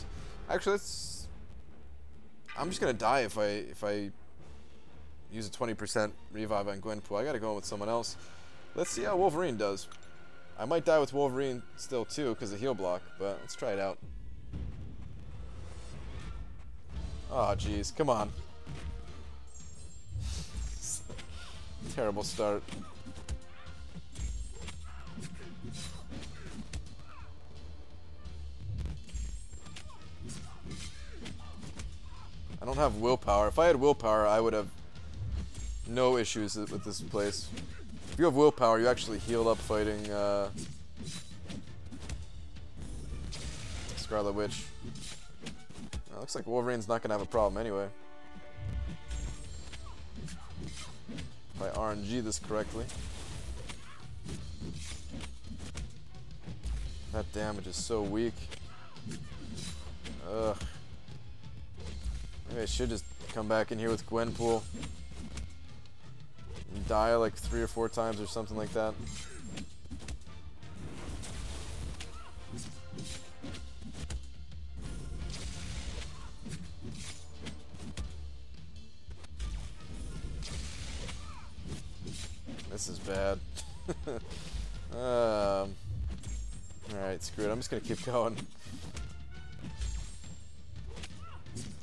Actually, let's... I'm just gonna die if I use a 20% revive on Gwenpool. I gotta go in with someone else. Let's see how Wolverine does. I might die with Wolverine still too, because of heal block, but let's try it out. Oh, jeez. Come on. Terrible start. I don't have willpower. If I had willpower, I would have no issues with this place. If you have willpower, you actually heal up fighting Scarlet Witch. Looks like Wolverine's not going to have a problem anyway. If I RNG this correctly. That damage is so weak. Ugh. Maybe I should just come back in here with Gwenpool. die like 3 or 4 times or something like that. This is bad. Alright, screw it. I'm just gonna keep going.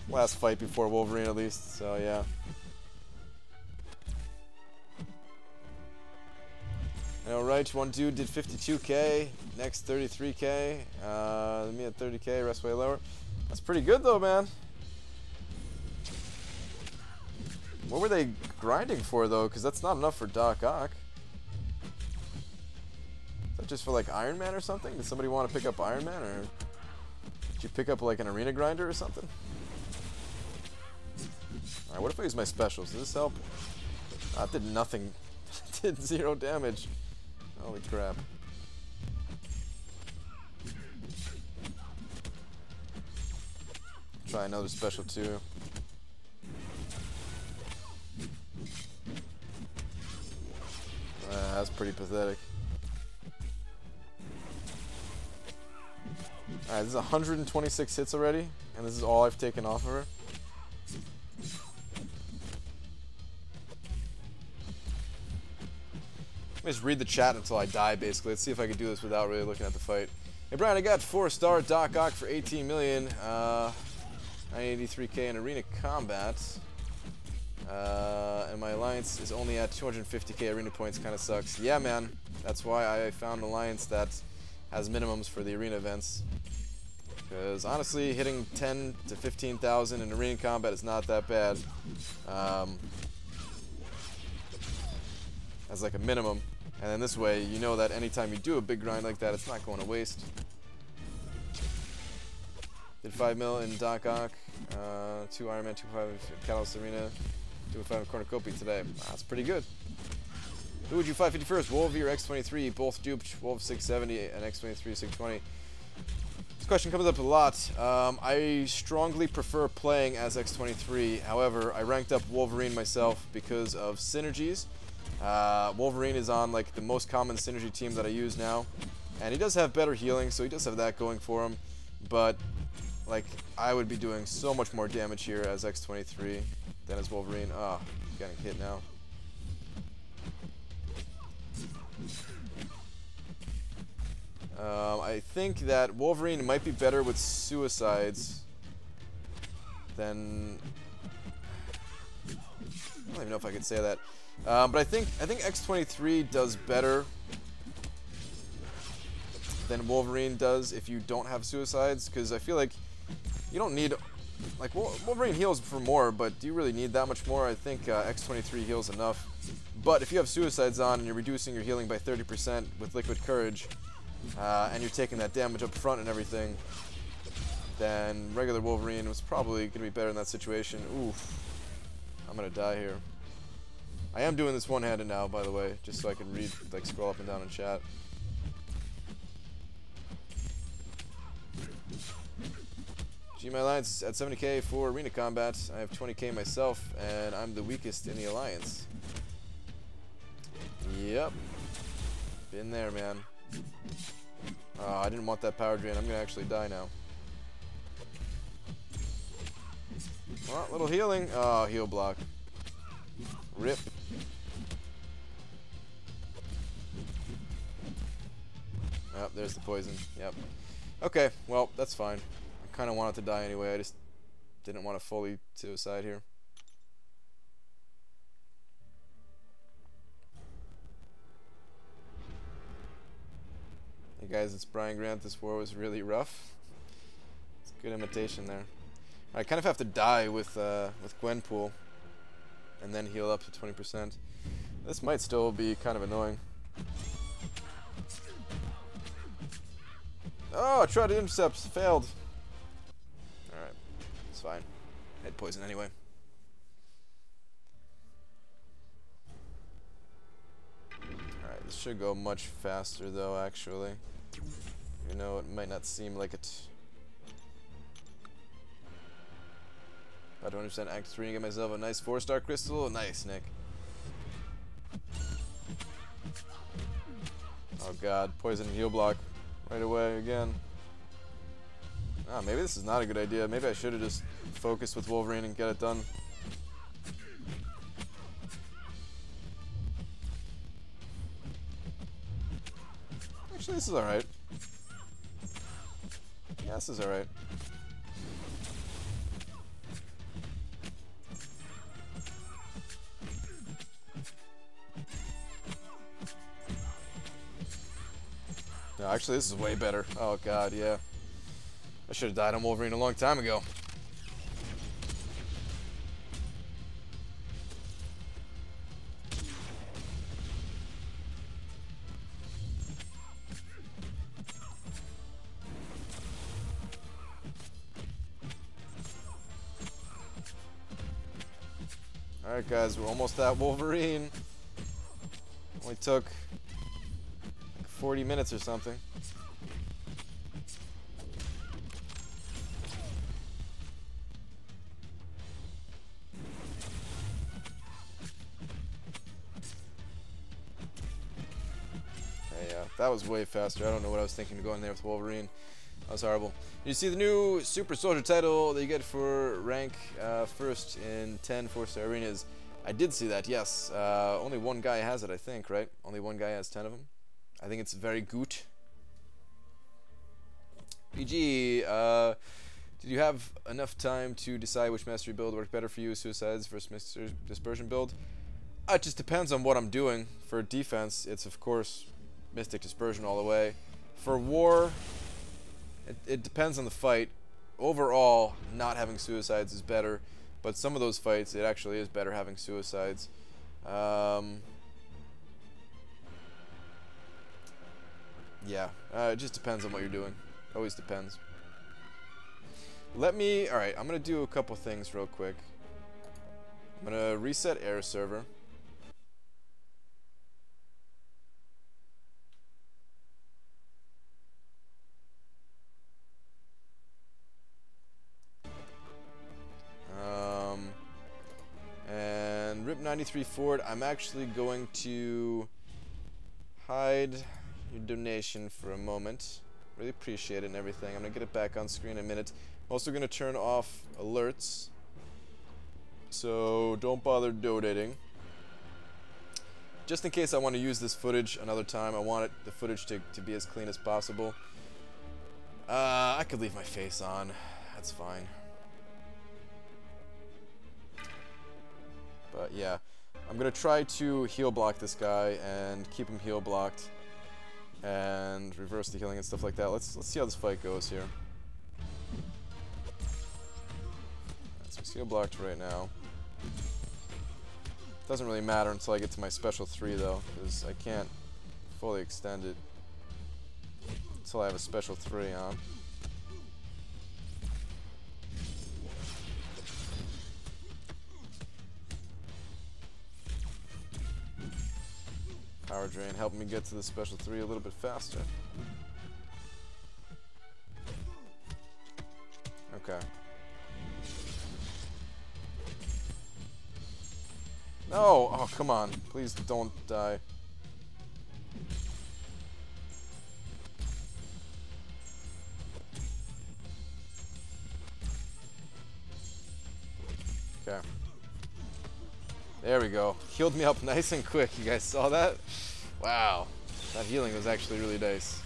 Last fight before Wolverine at least, so yeah. Alright, one dude did 52k, next 33k, me at 30k, rest way lower. That's pretty good though, man. What were they grinding for though? Because that's not enough for Doc Ock. Is that just for like Iron Man or something? Did somebody want to pick up Iron Man, or did you pick up like an arena grinder or something? Alright, what if I use my specials? Does this help? That did nothing. Did 0 damage. Holy crap. Try another special too. That's pretty pathetic. Alright, this is 126 hits already, and this is all I've taken off of her. Let me just read the chat until I die, basically. Let's see if I can do this without really looking at the fight. Hey, Brian, I got 4-star Doc Ock for 18 million. 983k in arena combat. And my alliance is only at 250k arena points. Kind of sucks. Yeah, man. That's why I found an alliance that has minimums for the arena events. Because honestly, hitting 10 to 15,000 in arena combat is not that bad. As like a minimum. And then this way, you know that anytime you do a big grind like that, it's not going to waste. Did 5 mil in Doc Ock, 2 Iron Man, 2.5 in Catalyst Arena, 2.5 in Cornucopia today. That's pretty good. Who would you fight 51st? Wolvie or X23? Both duped. Wolf 670 and X23 620. This question comes up a lot. I strongly prefer playing as X23. However, I ranked up Wolverine myself because of synergies. Wolverine is on like the most common synergy team that I use now, and he does have better healing, so he does have that going for him. But like, I would be doing so much more damage here as X23 than as Wolverine. Ah, oh, getting hit now. I think that Wolverine might be better with suicides than... I don't even know if I could say that. But I think X23 does better than Wolverine does if you don't have suicides, because I feel like you don't need, like, Wolverine heals for more, but do you really need that much more? I think X23 heals enough. But if you have suicides on and you're reducing your healing by 30% with Liquid Courage, and you're taking that damage up front and everything, then regular Wolverine was probably going to be better in that situation. Oof. I'm going to die here. I am doing this one-handed now, by the way, just so I can read, like, scroll up and down in chat. My alliance is at 70k for arena combat. I have 20k myself, and I'm the weakest in the alliance. Yep. Been there, man. Oh, I didn't want that power drain. I'm gonna actually die now. Oh, little healing. Oh, heal block. Rip. Oh, there's the poison. Yep. Okay, well, that's fine. I kind of wanted to die anyway. I just didn't want to fully suicide here. Hey guys, it's Brian Grant. This war was really rough. It's a good imitation there. I kind of have to die with Gwenpool and then heal up to 20%. This might still be kind of annoying. Oh, I tried to intercept. Failed. Alright. It's fine. I had poison anyway. Alright, this should go much faster though, actually. You know, it might not seem like it. About 20% Act 3 and get myself a nice 4-star crystal. Nice, Nick. Oh god, poison and heal block right away again. Ah, maybe this is not a good idea. Maybe I should have just focused with Wolverine and get it done. Actually, this is alright. Yeah, this is alright. No, actually, this is way better. Oh god, yeah. I should have died on Wolverine a long time ago. Alright guys, we're almost at Wolverine. Only took 40 minutes or something. Okay, yeah, that was way faster. I don't know what I was thinking to go in there with Wolverine. That was horrible. You see the new Super Soldier title that you get for rank first in 10 4-star arenas. I did see that, yes. Only one guy has it, I think, right? Only one guy has 10 of them. I think it's very good. PG, did you have enough time to decide which mastery build worked better for you, Suicides versus Dispersion build? It just depends on what I'm doing. For defense, it's of course Mystic Dispersion all the way. For war, it depends on the fight. Overall, not having Suicides is better, but some of those fights, it actually is better having Suicides. Yeah, it just depends on what you're doing. Always depends. Alright, I'm gonna do a couple things real quick. I'm gonna reset air server. And RIP 93 Ford, I'm actually going to hide your donation for a moment. Really appreciate it and everything. I'm gonna get it back on screen in a minute. I'm also gonna turn off alerts, so don't bother donating. Just in case I want to use this footage another time, I want the footage to be as clean as possible. I could leave my face on. That's fine. But yeah, I'm gonna try to heal block this guy and keep him heal blocked, and reverse the healing and stuff like that. Let's see how this fight goes here. So he's heal blocked right now. Doesn't really matter until I get to my special 3 though, because I can't fully extend it until I have a special 3 on. Power Drain helping me get to the special 3 a little bit faster. Okay. No! Oh, come on. Please don't die. Okay. There we go. Healed me up nice and quick. You guys saw that? Wow. That healing was actually really nice.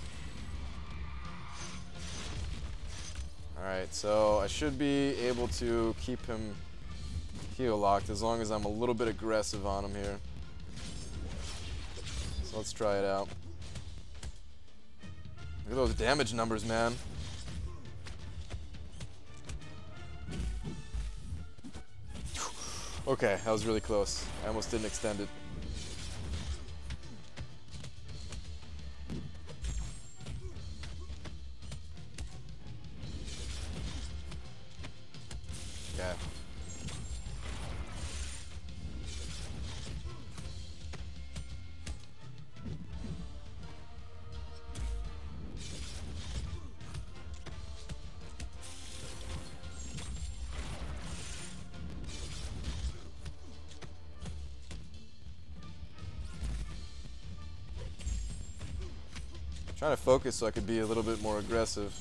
Alright, so I should be able to keep him heal locked as long as I'm a little bit aggressive on him here. So let's try it out. Look at those damage numbers, man. Okay, that was really close. I almost didn't extend it. Okay. Trying to focus so I could be a little bit more aggressive.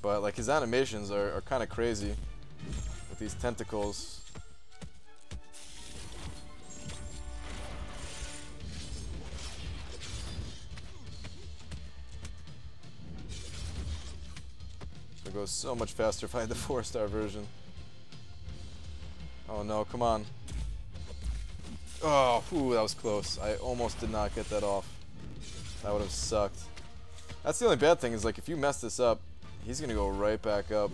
But like his animations are kind of crazy with these tentacles. It goes so much faster if I had the 4-star version. Oh no, come on. Oh, whew, that was close. I almost did not get that off. That would have sucked. That's the only bad thing is like if you mess this up, he's gonna go right back up.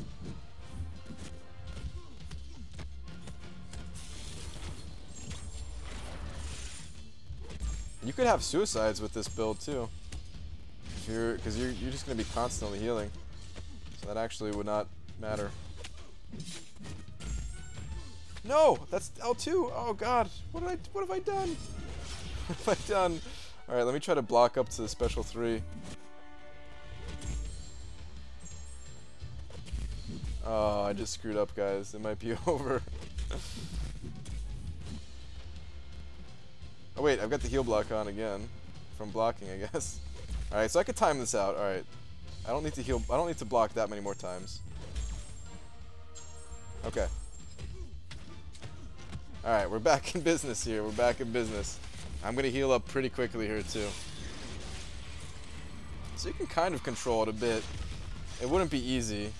You could have suicides with this build too. Because you're just gonna be constantly healing. So that actually would not matter. No! That's L2! Oh god! What have I done? What have I done? Alright, let me try to block up to the special 3. Oh, I just screwed up, guys. It might be over. Oh wait, I've got the heal block on again. From blocking, I guess. Alright, so I could time this out. Alright. I don't need to heal. I don't need to block that many more times. Okay. Alright, we're back in business here. We're back in business. I'm going to heal up pretty quickly here, too. So you can kind of control it a bit. It wouldn't be easy.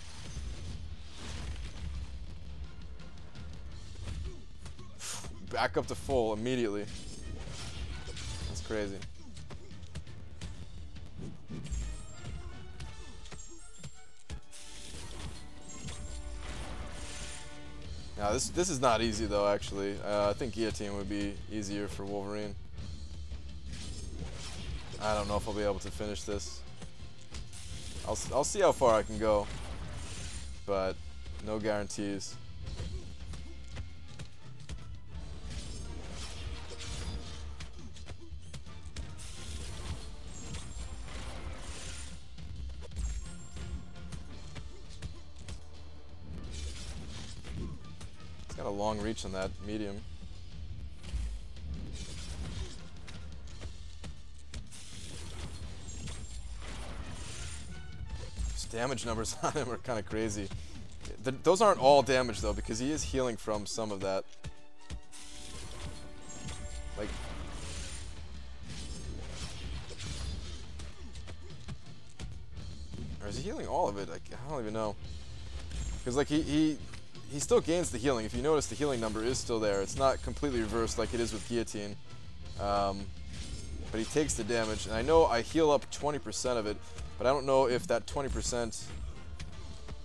Back up to full immediately. That's crazy. Now this is not easy though, actually. I think guillotine would be easier for Wolverine. I don't know if I'll be able to finish this. I'll see how far I can go, but no guarantees. Got a long reach on that medium. His damage numbers on him are kind of crazy. Those aren't all damage though, because he is healing from some of that. Like, or is he healing all of it? I don't even know. Because like he still gains the healing. If you notice, the healing number is still there. It's not completely reversed like it is with guillotine. But he takes the damage. And I know I heal up 20% of it, but I don't know if that 20%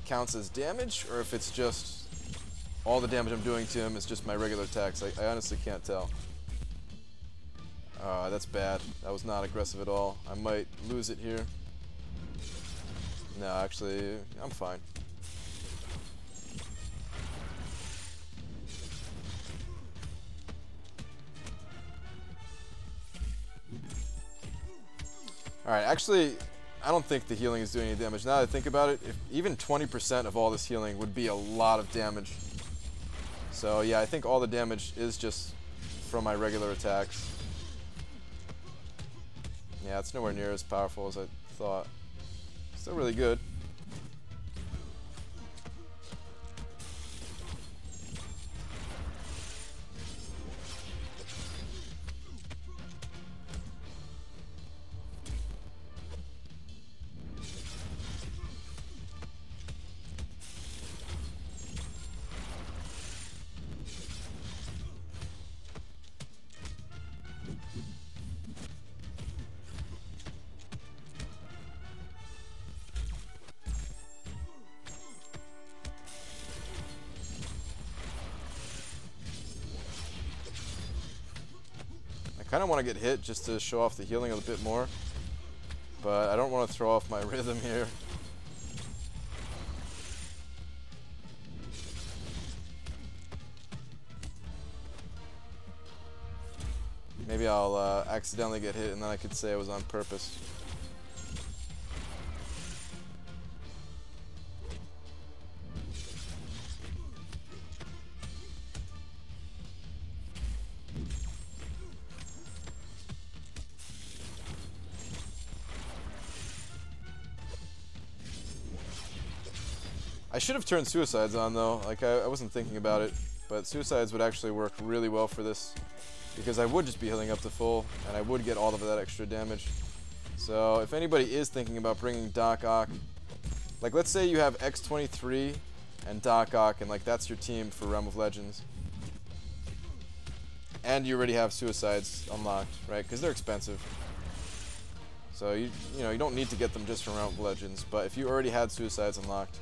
counts as damage or if it's just all the damage I'm doing to him is just my regular attacks. I honestly can't tell. That's bad. That was not aggressive at all. I might lose it here. No, actually, I'm fine. Alright, actually, I don't think the healing is doing any damage. Now that I think about it, if even 20% of all this healing would be a lot of damage. So yeah, I think all the damage is just from my regular attacks. Yeah, it's nowhere near as powerful as I thought. Still really good. I kind of want to get hit just to show off the healing a little bit more, but I don't want to throw off my rhythm here. Maybe I'll accidentally get hit and then I could say it was on purpose. I should have turned suicides on though. Like I wasn't thinking about it, but suicides would actually work really well for this because I would just be healing up to full and I would get all of that extra damage. So if anybody is thinking about bringing Doc Ock, like let's say you have X23 and Doc Ock and like that's your team for Realm of Legends. And you already have suicides unlocked, right? Because they're expensive. So you know you don't need to get them just from Realm of Legends, but if you already had suicides unlocked,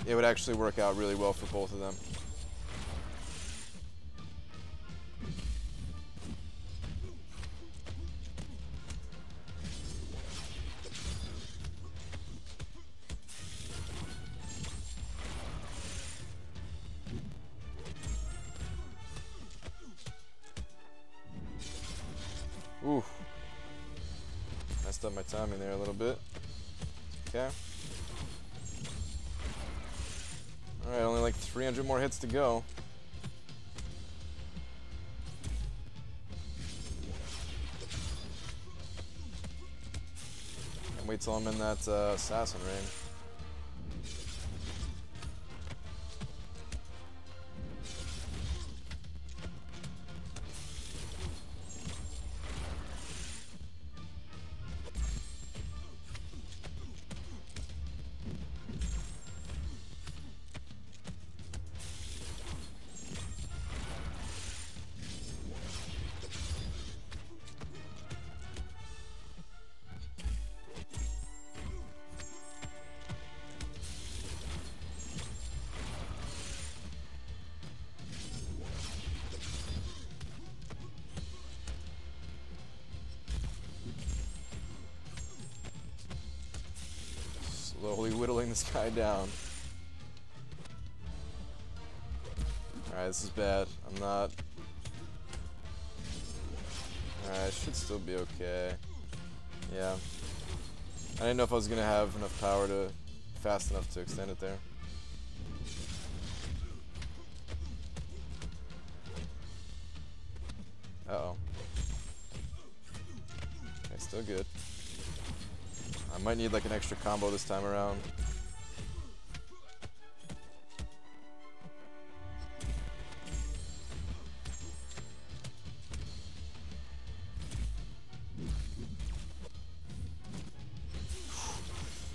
it would actually work out really well for both of them. Ooh. Messed up my timing there a little bit. Okay. Alright, only like 300 more hits to go. And wait till I'm in that assassin range. Slowly whittling this guy down. Alright, this is bad. I'm not... Alright, I should still be okay. Yeah. I didn't know if I was going to have enough power to... fast enough to extend it there. Uh-oh. Okay, still good. I might need like an extra combo this time around.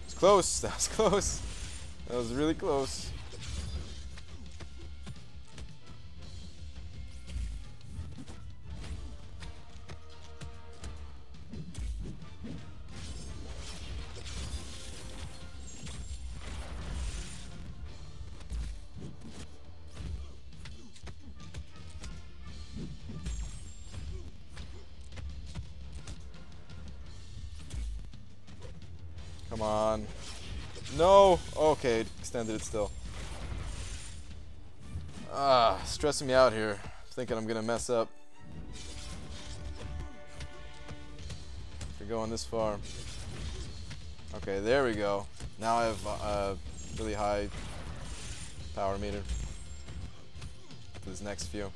It's close. That was close. That was really close. Come on. No! Okay, extended it still. Ah, stressing me out here. Thinking I'm gonna mess up. For going this far. Okay, there we go. Now I have a really high power meter. For this next few.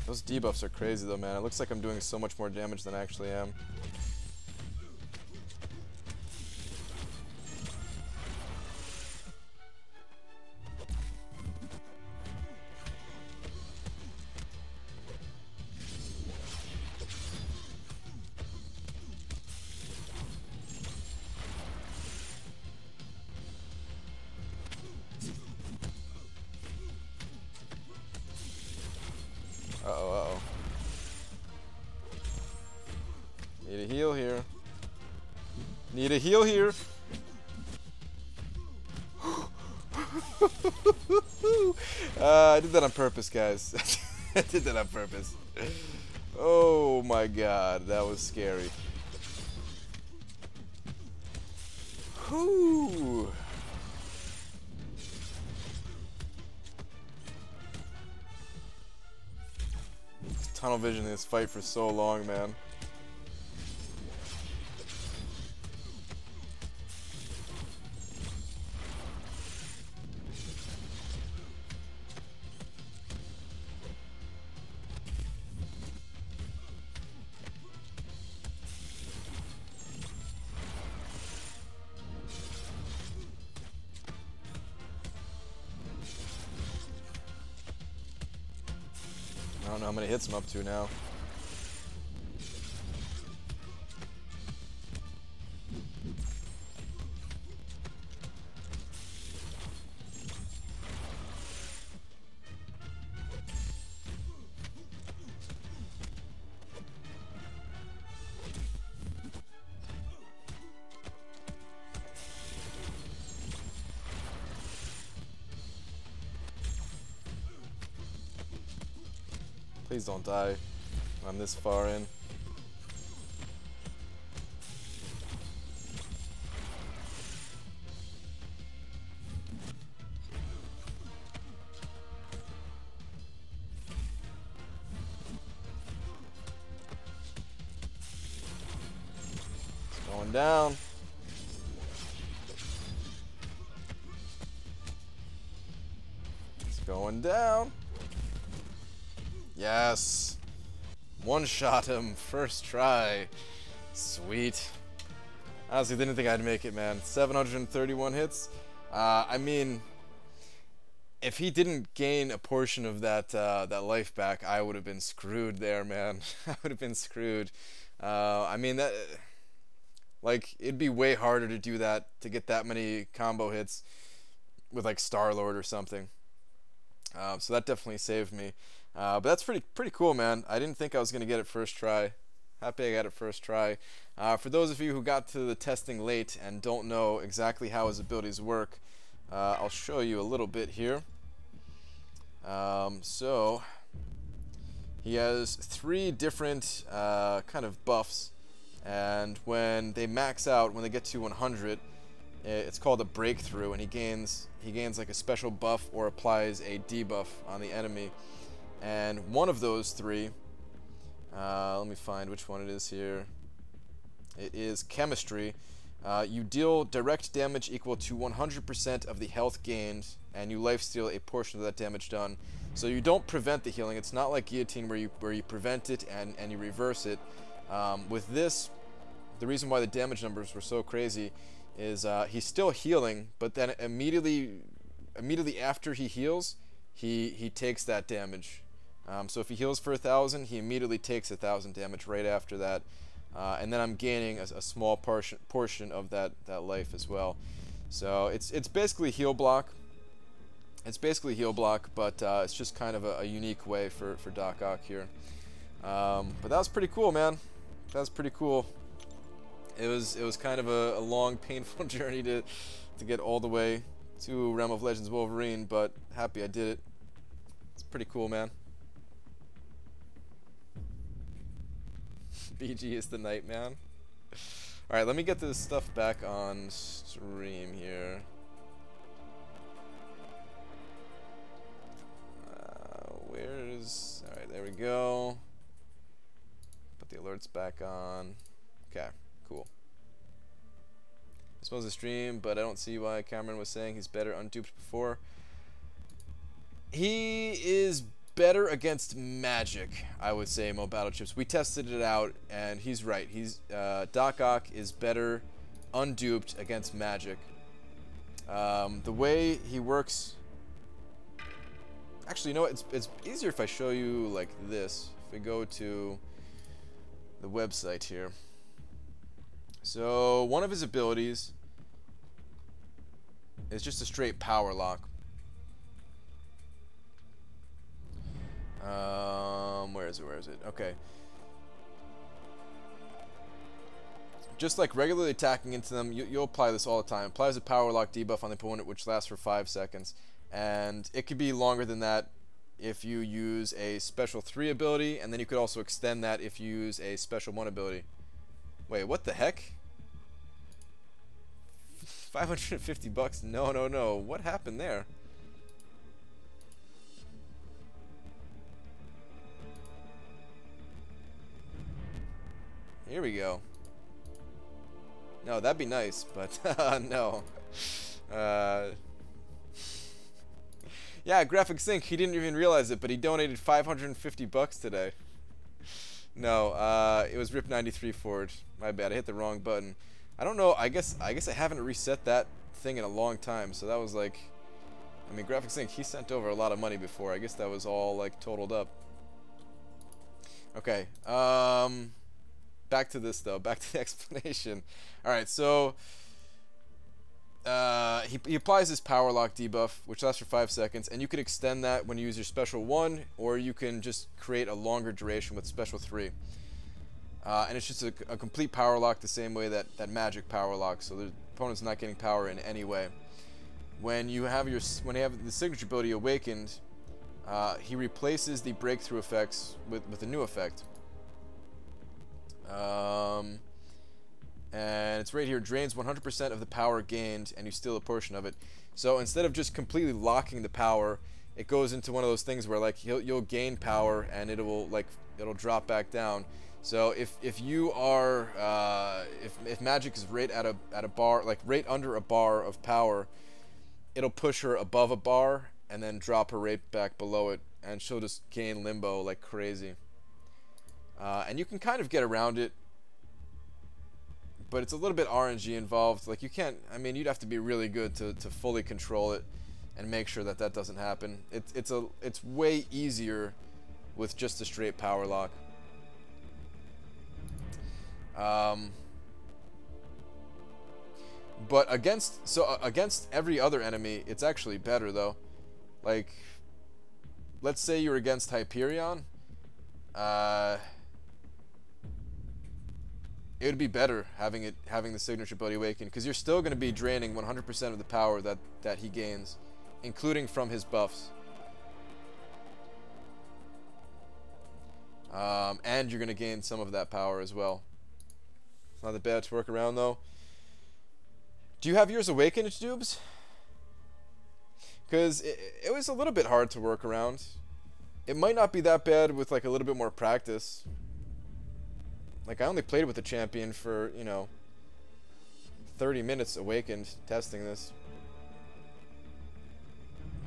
Those debuffs are crazy though, man. It looks like I'm doing so much more damage than I actually am. Uh-oh, uh-oh. Need a heal here. Need a heal here. I did that on purpose, guys. I did that on purpose. Oh my god, that was scary. Whew. tunnel vision in this fight for so long, man. I don't know how many hits I'm up to now. Please don't die. I'm this far in. It's going down. It's going down. Yes. One shot him first try. Sweet. Honestly, didn't think I'd make it, man. 731 hits. I mean, if he didn't gain a portion of that that life back, I would have been screwed there, man. I would have been screwed. I mean, that, like, it'd be way harder to do that, to get that many combo hits with like Star-Lord or something. So that definitely saved me. But that's pretty cool, man. I didn't think I was gonna get it first try. Happy I got it first try. For those of you who got to the testing late and don't know exactly how his abilities work, I'll show you a little bit here. So he has 3 different kind of buffs, and when they max out, when they get to 100, it's called a breakthrough, and he gains like a special buff or applies a debuff on the enemy. And one of those 3, let me find which one it is here. It is chemistry. You deal direct damage equal to 100% of the health gained, and you lifesteal a portion of that damage done. So you don't prevent the healing. It's not like guillotine where you prevent it and you reverse it. With this, the reason why the damage numbers were so crazy is he's still healing, but then immediately after he heals, he takes that damage. So if he heals for 1,000, he immediately takes 1,000 damage right after that, and then I'm gaining a small portion of that life as well. So it's basically heal block. It's basically heal block, but it's just kind of a unique way for Doc Ock here. But that was pretty cool, man. That was pretty cool. It was kind of a long, painful journey to get all the way to Realm of Legends Wolverine, but happy I did it. It's pretty cool, man. BG is the night, man. Alright, let me get this stuff back on stream here. Alright, there we go. Put the alerts back on. Okay, cool. I'm supposed to stream, but I don't see why Cameron was saying he's better unduped before. He is better against magic, I would say, Mo Battle Chips. We tested it out, and he's right. Doc Ock is better unduped against magic. The way he works... Actually, you know what? It's easier if I show you like this. If we go to the website here. So, one of his abilities is just a straight power lock. Where is it? Okay. Just like regularly attacking into them, you'll apply this all the time. Applies a power lock debuff on the opponent, which lasts for 5 seconds. And it could be longer than that if you use a special 3 ability, and then you could also extend that if you use a special 1 ability. Wait, what the heck? 550 bucks? No. What happened there? Here we go. No, that'd be nice, but no. Yeah, Graphic Sync, he didn't even realize it, but he donated 550 bucks today. No, it was RIP93 Forge. My bad, I hit the wrong button. I don't know, I guess I haven't reset that thing in a long time, so that was like, I mean, Graphic Sync, he sent over a lot of money before. I guess that was all like totaled up. Okay, back to this though, back to the explanation. Alright, so he applies his power lock debuff, which lasts for 5 seconds, and you can extend that when you use your special 1, or you can just create a longer duration with special 3. And it's just a complete power lock the same way that magic power locks, so the opponent's not getting power in any way. When you have the signature ability awakened, he replaces the breakthrough effects with a new effect. And it's right here, drains 100% of the power gained, and you steal a portion of it. So instead of just completely locking the power, it goes into one of those things where like you'll gain power and it'll drop back down. So if you are if magic is right at a bar, like right under a bar of power, it'll push her above a bar and then drop her right back below it, and she'll just gain limbo like crazy. And you can kind of get around it, but it's a little bit RNG involved. Like you can't, I mean, you'd have to be really good to fully control it and make sure that doesn't happen. It's way easier with just a straight power lock. But against every other enemy, it's actually better though. Like, let's say you're against Hyperion. It would be better having the signature ability awakened, because you're still going to be draining 100% of the power that he gains, including from his buffs. And you're going to gain some of that power as well. It's not that bad to work around though. Do you have yours awakened, Dubes? Because it was a little bit hard to work around. It might not be that bad with like a little bit more practice. Like, I only played with the champion for, you know, 30 minutes awakened testing this.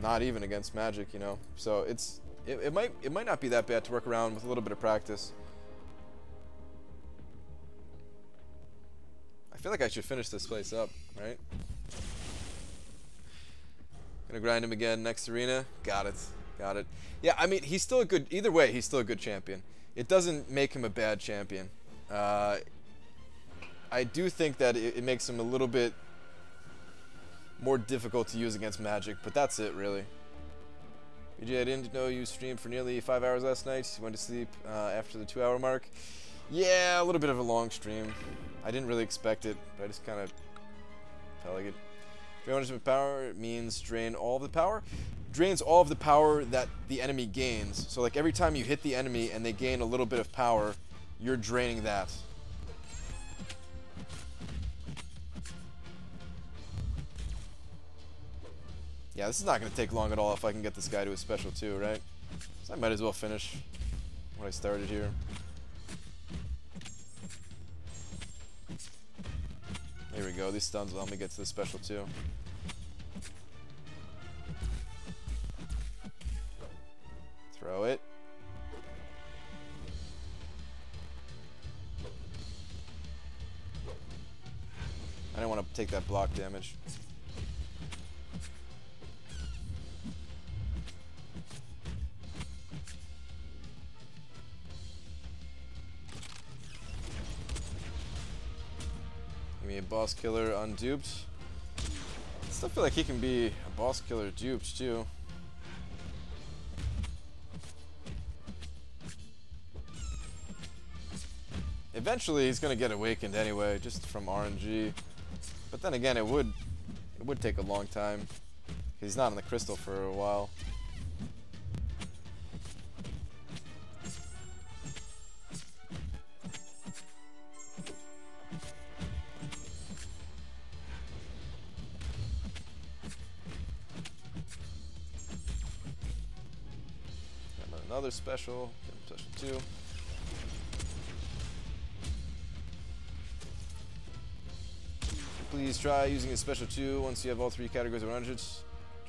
Not even against magic, you know. So it might not be that bad to work around with a little bit of practice. I feel like I should finish this place up, right? Gonna grind him again next arena. Got it. Got it. Yeah, I mean, he's still a good, either way, he's still a good champion. It doesn't make him a bad champion. I do think that it makes him a little bit more difficult to use against magic, but that's it, really. BJ, I didn't know you streamed for nearly 5 hours last night. You went to sleep after the 2-hour mark. Yeah, a little bit of a long stream. I didn't really expect it, but I just kind of felt like it. Drain 100% power means drain all of the power. Drains all of the power that the enemy gains. So like every time you hit the enemy and they gain a little bit of power, you're draining that. Yeah, this is not going to take long at all if I can get this guy to a special 2, right? So I might as well finish what I started here. Here we go. These stuns will help me get to the special 2. Throw it. I don't want to take that block damage. Give me a boss killer unduped. I still feel like he can be a boss killer duped too. Eventually he's gonna get awakened anyway, just from RNG. But then again, it would take a long time. He's not in the crystal for a while. Another special, special 2. Please try using a special 2 once you have all 3 categories of 100.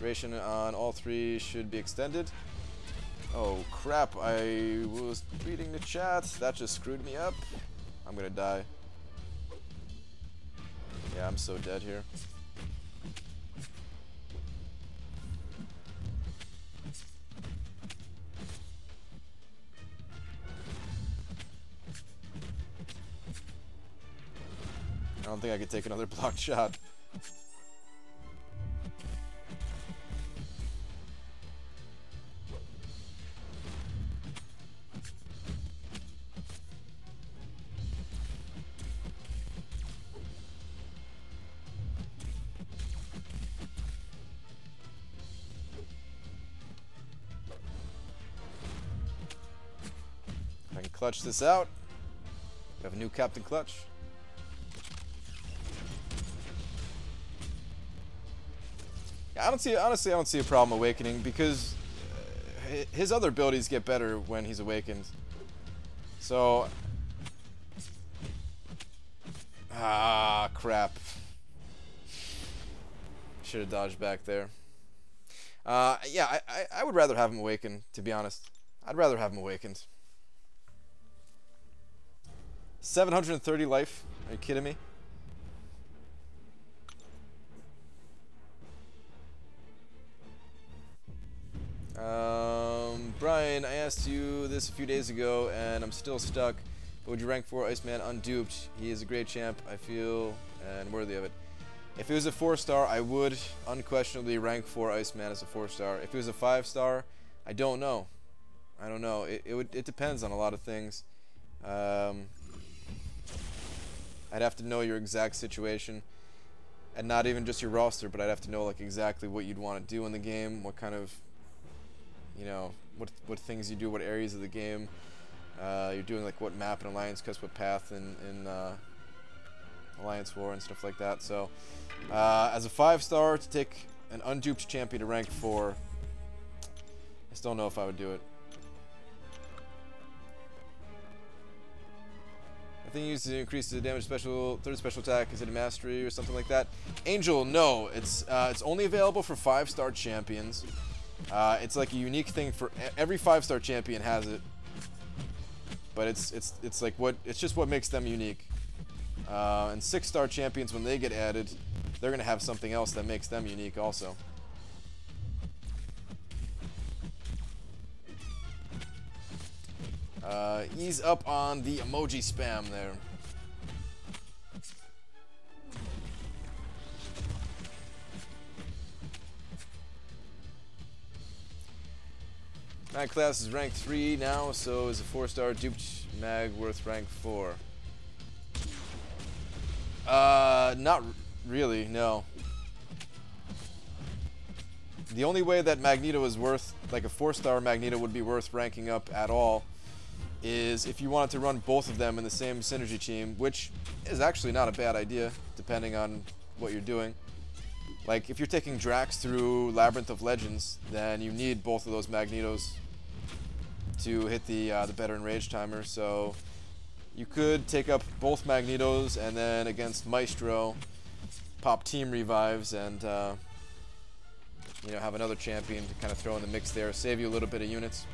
Duration on all 3 should be extended. Oh crap, I was reading the chat. That just screwed me up. I'm gonna die. Yeah, I'm so dead here. I don't think I could take another blocked shot. I can clutch this out. We have a new Captain Clutch. Yeah, honestly, I don't see a problem awakening because his other abilities get better when he's awakened. So, crap. Should have dodged back there. Yeah, I would rather have him awakened, to be honest. I'd rather have him awakened. 730 life. Are you kidding me? Brian, I asked you this a few days ago, and I'm still stuck. But would you rank 4 Iceman unduped? He is a great champ, I feel, and worthy of it. If it was a 4-star, I would unquestionably rank 4 Iceman as a 4-star. If it was a 5-star, I don't know. I don't know. It depends on a lot of things. I'd have to know your exact situation, and not even just your roster, but I'd have to know like exactly what you'd want to do in the game, what kind of, you know, what things you do, what areas of the game you're doing, like what map and alliance quest, what path in Alliance War and stuff like that. So as a 5-star to take an unduped champion to rank 4, I still don't know if I would do it. I think you used to increase the damage special, third special attack. Is it a mastery or something like that? Angel, no. It's only available for 5-star champions. It's like a unique thing for every 5-star champion has it, but it's like it's just what makes them unique. And 6-star champions, when they get added, they're gonna have something else that makes them unique also. Ease up on the emoji spam there. Mag class is rank 3 now, so is a 4-star duped mag worth rank 4? Not really, no. The only way that Magneto is worth, like a 4-star Magneto would be worth ranking up at all, is if you wanted to run both of them in the same synergy team, which is actually not a bad idea, depending on what you're doing. Like, if you're taking Drax through Labyrinth of Legends, then you need both of those Magnetos to hit the better enrage timer. So you could take up both Magnetos and then against Maestro pop team revives and you know, have another champion to kind of throw in the mix there, save you a little bit of units.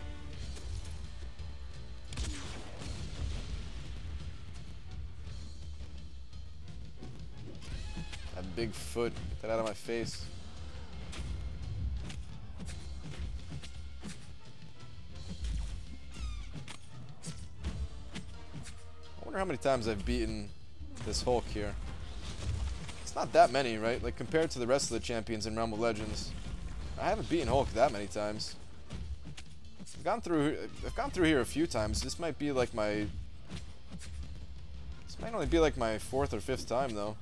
That big foot, get that out of my face. I wonder how many times I've beaten this Hulk here. It's not that many, right? Like, compared to the rest of the champions in Realm of Legends, I haven't beaten Hulk that many times. I've gone through here a few times. This might be like my... This might only be like my 4th or 5th time, though.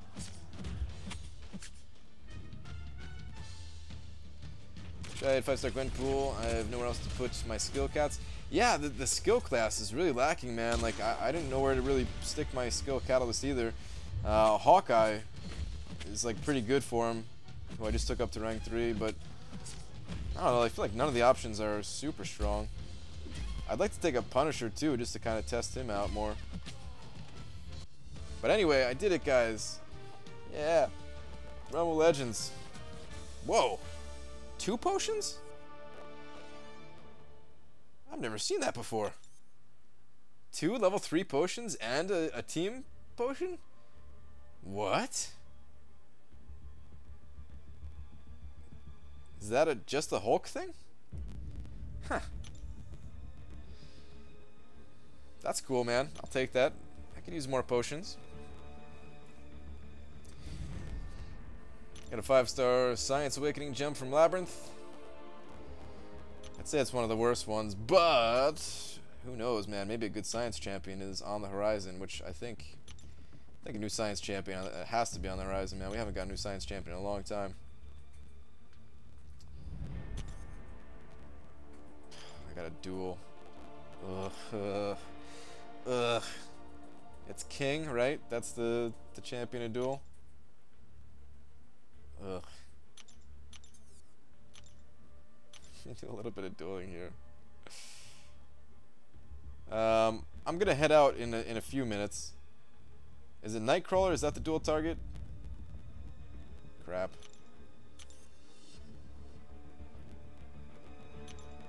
Tried 5-star Gwenpool. I have nowhere else to put my skill cats. Yeah, the skill class is really lacking, man. Like, I didn't know where to really stick my skill catalyst either. Hawkeye is like pretty good for him, who I just took up to rank 3, but I don't know, I feel like none of the options are super strong. I'd like to take up Punisher too, just to kind of test him out more. But anyway, I did it, guys. Yeah. Realm of Legends. Whoa. 2 potions? I've never seen that before. 2 level 3 potions and a team potion? What? Is that just a Hulk thing? Huh. That's cool, man. I'll take that. I could use more potions. Got a 5-star Science Awakening gem from Labyrinth. I'd say it's one of the worst ones, but who knows, man? Maybe a good Science Champion is on the horizon, which I think a new Science Champion has to be on the horizon, man. We haven't got a new Science Champion in a long time. I got a duel. Ugh. It's King, right? That's the champion of duel. Ugh. Do a little bit of dueling here. I'm gonna head out in a few minutes. Is it Nightcrawler? Is that the dual target? Crap.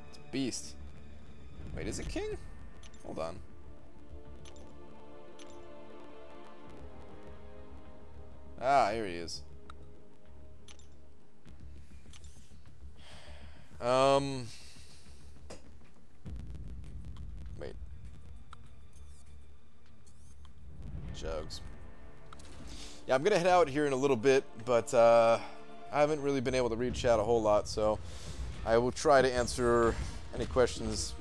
It's Beast. Wait, is it King? Hold on. Ah, here he is. Wait. Jugs. Yeah, I'm gonna head out here in a little bit, but I haven't really been able to read chat a whole lot, so I will try to answer any questions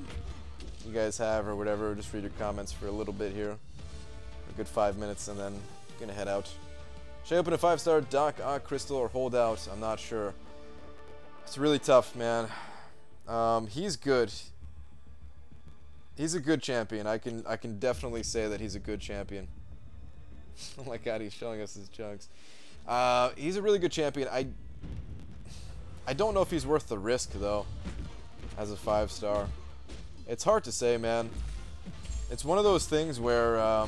you guys have or whatever. Just read your comments for a little bit here. A good 5 minutes, and then I'm gonna head out. Should I open a 5-star Doc Ock crystal or hold out? I'm not sure. It's really tough, man. He's good. He's a good champion. I can definitely say that he's a good champion. Oh my god, he's showing us his jugs. He's a really good champion. I don't know if he's worth the risk though, as a 5-star. It's hard to say, man. It's one of those things where,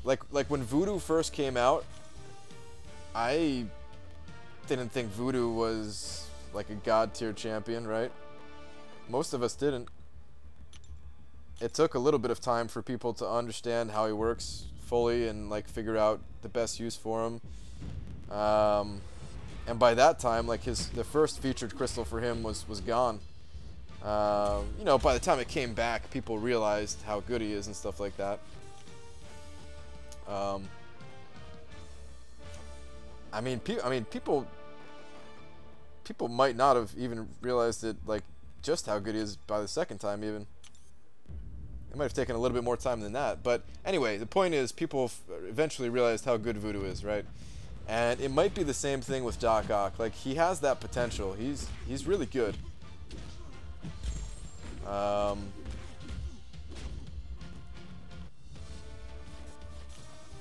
like when Voodoo first came out, I didn't think Voodoo was like a god tier champion, right? Most of us didn't. It took a little bit of time for people to understand how he works fully and like figure out the best use for him. And by that time, like the first featured crystal for him was gone. You know, by the time it came back, people realized how good he is and stuff like that. I mean, people might not have even realized it, like, just how good he is by the second time, even. It might have taken a little bit more time than that. But anyway, the point is, people eventually realized how good Voodoo is, right? And it might be the same thing with Doc Ock. Like, he has that potential. He's really good.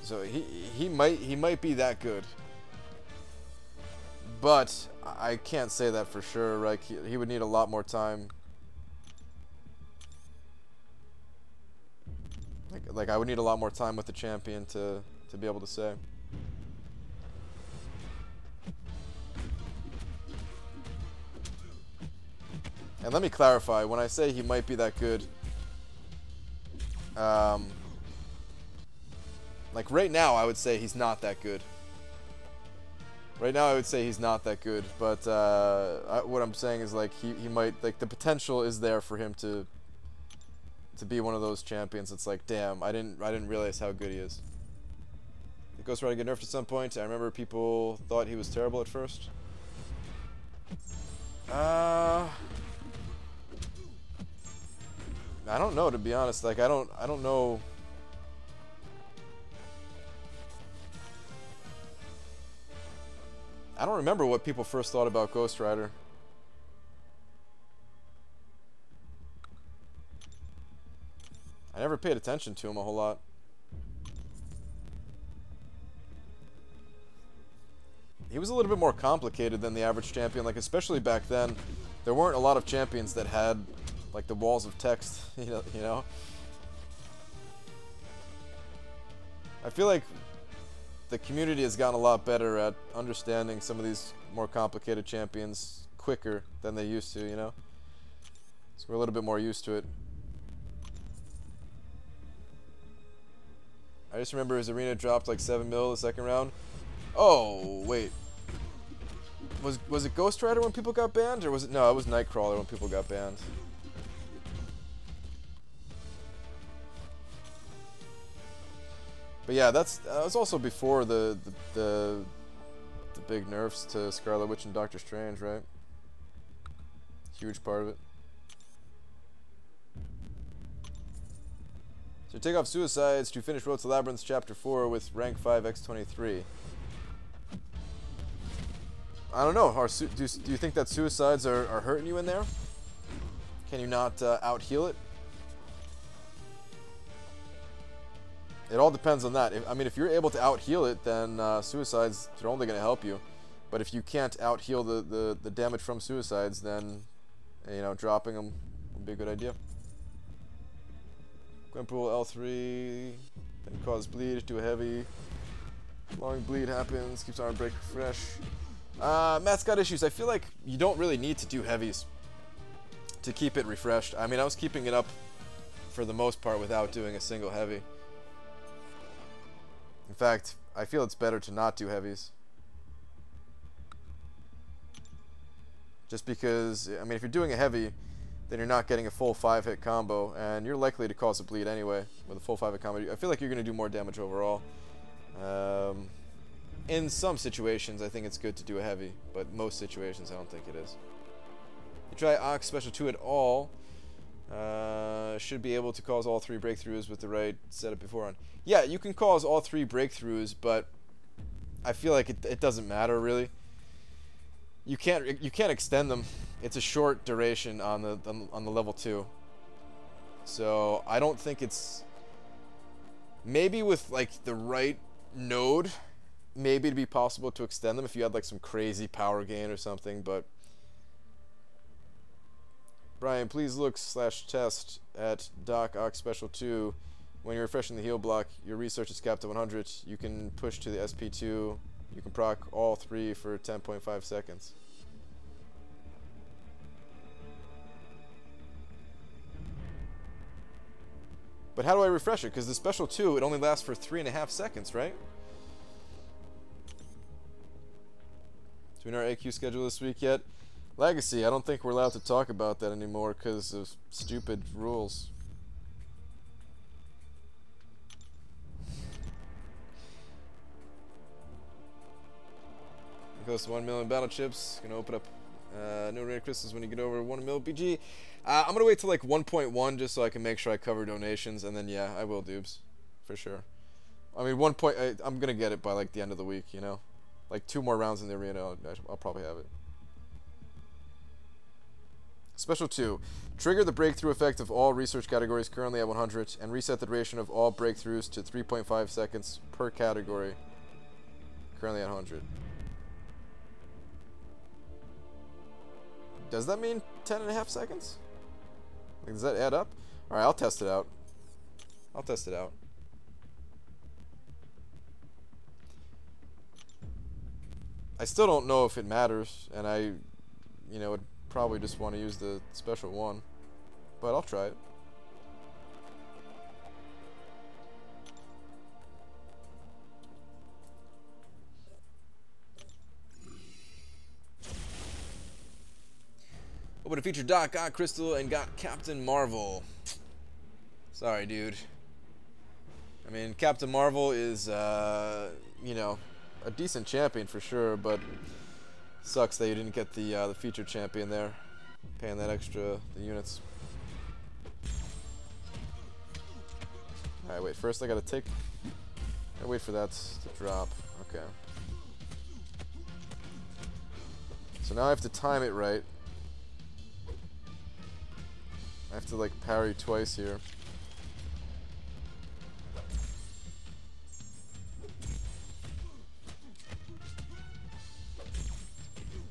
So he might be that good. But I can't say that for sure. Like, he would need a lot more time. Like I would need a lot more time with the champion to be able to say. And let me clarify, when I say he might be that good, like right now I would say he's not that good. Right now I would say he's not that good, but what I'm saying is, like, he might, like, the potential is there for him to be one of those champions. It's like, damn, I didn't realize how good he is. Did Ghost Rider get nerfed at some point? I remember people thought he was terrible at first. I don't know, to be honest. Like, I don't know. I don't remember what people first thought about Ghost Rider. I never paid attention to him a whole lot. He was a little bit more complicated than the average champion. Like, especially back then, there weren't a lot of champions that had, like, the walls of text, you know? I feel like the community has gotten a lot better at understanding some of these more complicated champions quicker than they used to, you know? So we're a little bit more used to it. I just remember his arena dropped like 7 mil the second round. Oh, wait. Was it Ghost Rider when people got banned? Or was it... No, it was Nightcrawler when people got banned. But yeah, that was also before the big nerfs to Scarlet Witch and Doctor Strange, right? Huge part of it. So take off Suicides to finish Road to Labyrinth Chapter 4 with rank 5 X23. I don't know. Do you think that Suicides are hurting you in there? Can you not out-heal it? It all depends on that. I mean, if you're able to out-heal it, then Suicides are only going to help you. But if you can't out-heal the damage from Suicides, then, you know, dropping them would be a good idea. Gwynpool L3, then cause bleed, do a heavy. Long bleed happens, keeps arm break fresh. Matt's got issues. I feel like you don't really need to do heavies to keep it refreshed. I mean, I was keeping it up for the most part without doing a single heavy. In fact, I feel it's better to not do heavies. Just because, I mean, if you're doing a heavy, then you're not getting a full 5-hit combo, and you're likely to cause a bleed anyway with a full 5-hit combo. I feel like you're going to do more damage overall. In some situations, I think it's good to do a heavy, but most situations, I don't think it is. You try Ox Special 2 at all, should be able to cause all 3 breakthroughs with the right setup before on. Yeah, you can cause all 3 breakthroughs, but I feel like it doesn't matter really. You can't extend them. It's a short duration on the level 2. So I don't think it's, maybe with like the right node, maybe it'd be possible to extend them if you had like some crazy power gain or something. But Brian, please look /test at Doc Ock Special 2. When you're refreshing the heal block, your research is capped at 100. You can push to the SP2. You can proc all 3 for 10.5 seconds. But how do I refresh it? Because the Special 2, it only lasts for 3.5 seconds, right? Do we know our AQ schedule this week yet? Legacy, I don't think we're allowed to talk about that anymore because of stupid rules. Goes to 1 million battle chips. Gonna open up new rare crystals when you get over 1 mil BG. I'm gonna wait till like 1.1 just so I can make sure I cover donations, and then yeah, I will dubs for sure. I mean, I'm gonna get it by like the end of the week, you know, like 2 more rounds in the arena. I'll probably have it. Special 2. Trigger the breakthrough effect of all research categories currently at 100 and reset the duration of all breakthroughs to 3.5 seconds per category currently at 100. Does that mean 10.5 seconds? Like, does that add up? Alright, I'll test it out. I'll test it out. I still don't know if it matters, and I, you know, would probably just want to use the special 1. But I'll try it. Open to feature Doc, got Crystal, and got Captain Marvel. Sorry, dude. I mean, Captain Marvel is, you know, a decent champion for sure, but sucks that you didn't get the featured champion there, paying that extra the units. All right, wait. First, I gotta wait for that to drop. Okay. So now I have to time it right. I have to like parry twice here.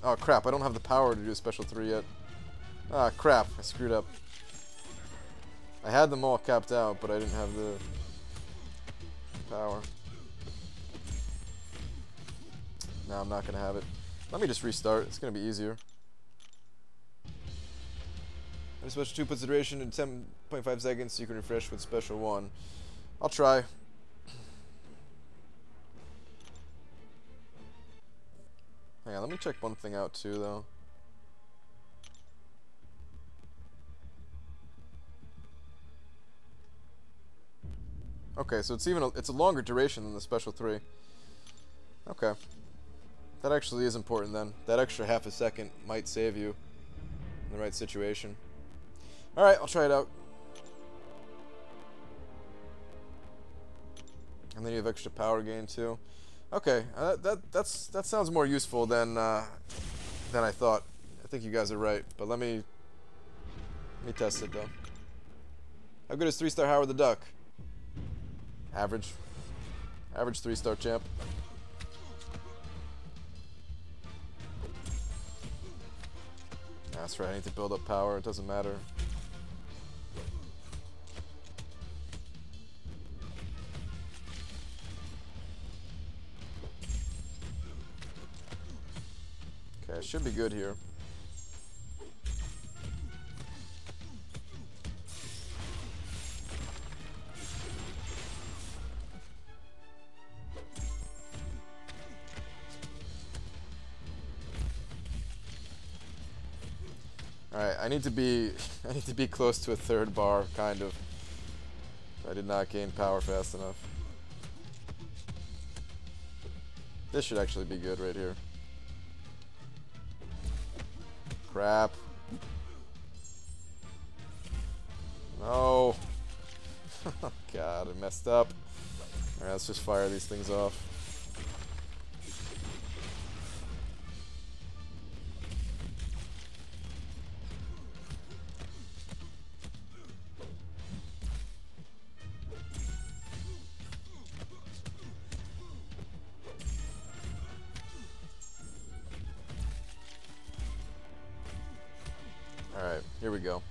Oh crap, I don't have the power to do a special 3 yet. Ah crap, I screwed up. I had them all capped out, but I didn't have the power. No, I'm not going to have it. Let me just restart. It's going to be easier. And special 2 puts the duration in 10.5 seconds, so you can refresh with special 1. I'll try. Hang on, let me check one thing out too, though. Okay, so it's a longer duration than the special 3. Okay. That actually is important then. That extra half a second might save you in the right situation. Alright, I'll try it out. And then you have extra power gain too. Okay, that sounds more useful than I thought. I think you guys are right, but let me test it though. How good is 3-star Howard the Duck? Average. Average 3-star champ. That's right, I need to build up power, it doesn't matter. Okay, should be good here. Alright, I need to be close to a 3rd bar, kind of. I did not gain power fast enough. This should actually be good right here. Crap. No. God, I messed up. Alright, let's just fire these things off. Alright, here we go.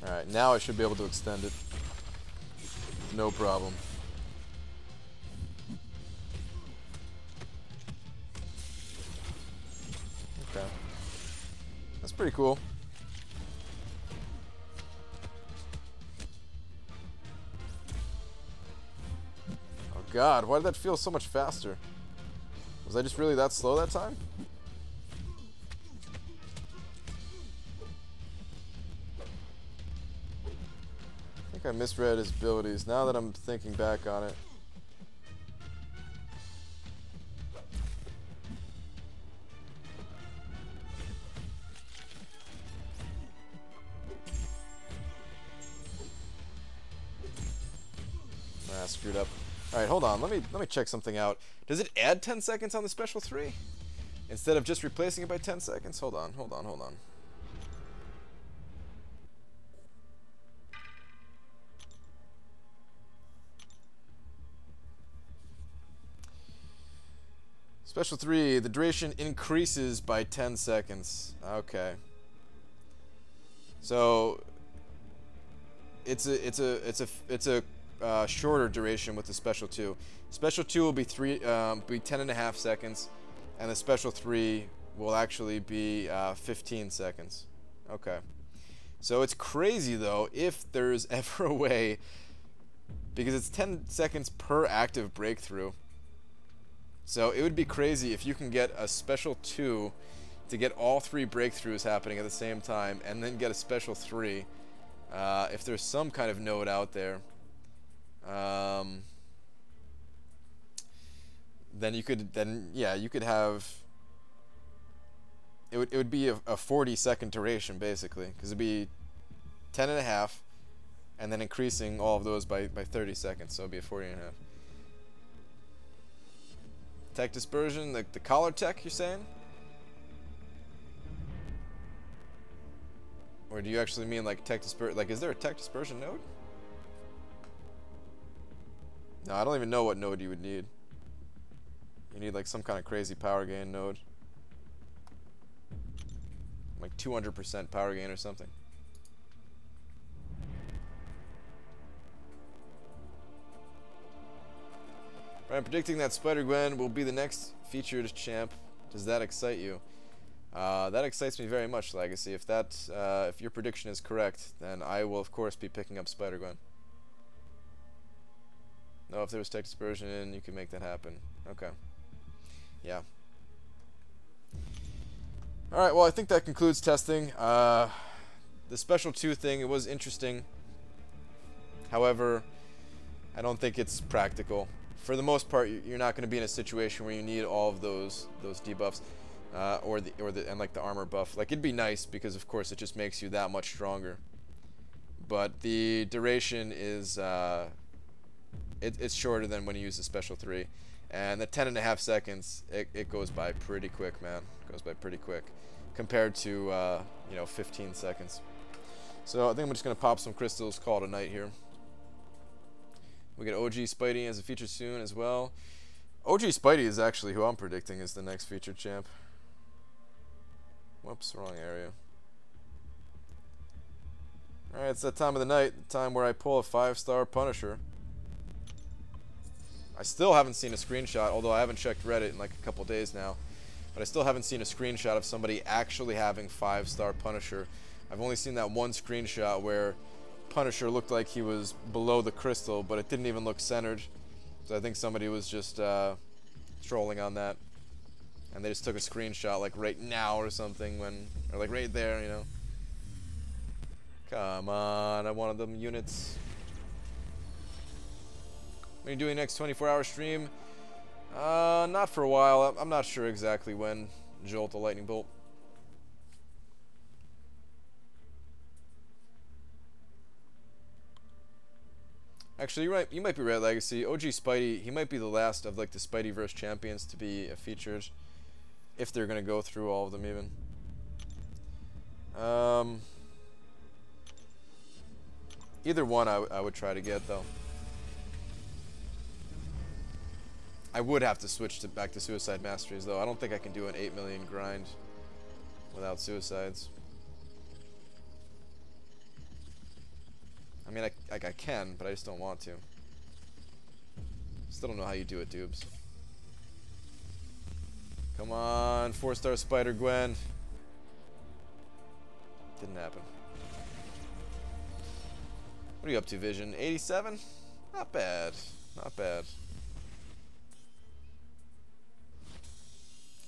Alright, now I should be able to extend it. No problem. Okay. That's pretty cool. Oh god, why did that feel so much faster? Was I just really that slow that time? I think I misread his abilities now that I'm thinking back on it. Ah, screwed up. Alright, hold on. Let me check something out. Does it add 10 seconds on the special 3? Instead of just replacing it by 10 seconds? Hold on. Special 3, the duration increases by 10 seconds. Okay. So it's a shorter duration with the special 2. Special 2 will be 10.5 seconds, and the special 3 will actually be 15 seconds. Okay. So it's crazy though if there's ever a way, because it's 10 seconds per active breakthrough. So it would be crazy if you can get a special 2 to get all 3 breakthroughs happening at the same time, and then get a special 3. If there's some kind of node out there, then you could have it would be a 40-second duration basically, because it'd be 10.5, and then increasing all of those by 30 seconds, so it'd be a 40.5. Tech dispersion, the collar tech, you're saying? Or do you actually mean like tech dispersion? Like, is there a tech dispersion node? No, I don't even know what node you would need. You need like some kind of crazy power gain node. Like 200% power gain or something. I'm predicting that Spider-Gwen will be the next featured champ. Does that excite you? That excites me very much, Legacy. If your prediction is correct, then I will of course be picking up Spider-Gwen. No, if there was tech dispersion, you can make that happen. Okay. Yeah. Alright, well I think that concludes testing. The special 2 thing, it was interesting. However, I don't think it's practical. For the most part, you're not going to be in a situation where you need all of those debuffs, and like the armor buff. Like, it'd be nice because of course it just makes you that much stronger. But the duration is it's shorter than when you use the special 3, and the 10.5 seconds it goes by pretty quick, man. It goes by pretty quick compared to you know, 15 seconds. So I think I'm just gonna pop some crystals, call it a night here. We get OG Spidey as a feature soon as well. OG Spidey is actually who I'm predicting is the next featured champ. Whoops, wrong area. Alright, it's that time of the night, the time where I pull a 5-star Punisher. I still haven't seen a screenshot, although I haven't checked Reddit in like a couple days now. But I still haven't seen a screenshot of somebody actually having 5-star Punisher. I've only seen that one screenshot where Punisher looked like he was below the crystal, but it didn't even look centered. So I think somebody was just trolling on that, and they just took a screenshot like right now or something, or like right there, you know. Come on, I wanted them units. When are you doing next 24-hour stream? Not for a while. I'm not sure exactly when. Jolt the lightning bolt. Actually, you're right. You might be right, Legacy. OG Spidey, he might be the last of like the Spideyverse champions to be featured, if they're gonna go through all of them even. Either one I would try to get though. I would have to switch back to Suicide Masteries though. I don't think I can do an 8 million grind without Suicides. I mean, I can, but I just don't want to. Still don't know how you do it, Dubes. Come on, 4-star Spider-Gwen. Didn't happen. What are you up to, Vision? 87? Not bad. Not bad.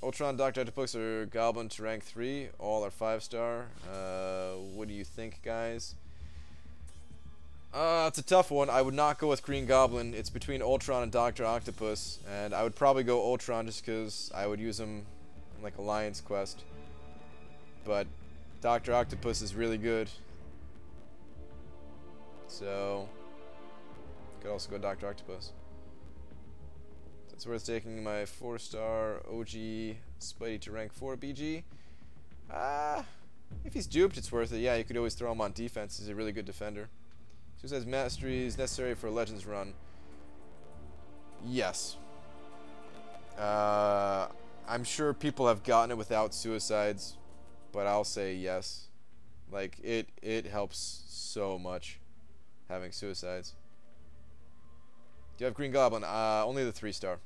Ultron, Dr. Octopus, or Goblin to rank 3. All are 5-star. What do you think, guys? It's a tough one. I would not go with Green Goblin. It's between Ultron and Dr. Octopus, and I would probably go Ultron just because I would use him in like Alliance quest. But Dr. Octopus is really good, so could also go Dr. Octopus. So it's worth taking my 4-star OG Spidey to rank 4 BG. If he's duped, it's worth it. Yeah, you could always throw him on defense. He's a really good defender. Suicide's Mastery is necessary for a Legends run. Yes. I'm sure people have gotten it without Suicides, but I'll say yes. Like, it helps so much having Suicides. Do you have Green Goblin? Only the 3-star.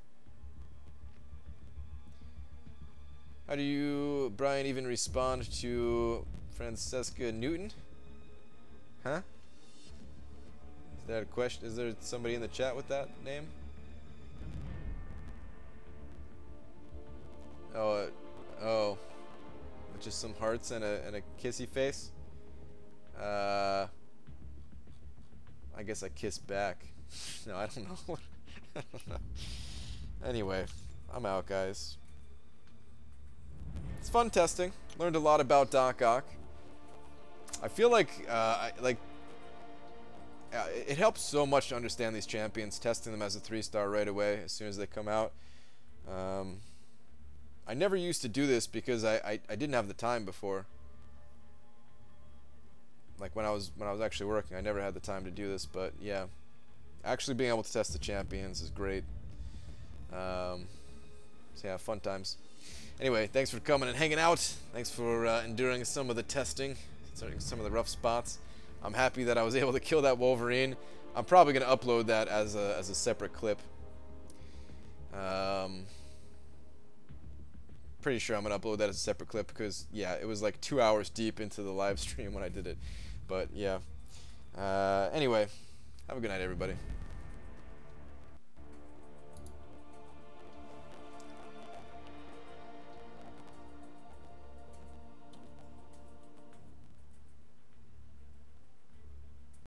How do you, Brian, even respond to Francesca Newton? Huh? Is that a question? Is there somebody in the chat with that name? Oh, with just some hearts and a kissy face. I guess I kiss back. No, I don't know. I don't know. Anyway, I'm out, guys. It's fun testing. Learned a lot about Doc Ock. I feel like it helps so much to understand these champions, testing them as a 3-star right away as soon as they come out. I never used to do this because I didn't have the time before. Like when I was actually working, I never had the time to do this. But yeah, actually being able to test the champions is great. So yeah, fun times. Anyway, thanks for coming and hanging out. Thanks for enduring some of the testing, some of the rough spots. I'm happy that I was able to kill that Wolverine. I'm probably going to upload that as a separate clip. Pretty sure I'm gonna upload that as a separate clip because yeah, it was like 2 hours deep into the live stream when I did it. But yeah. Anyway, have a good night, everybody.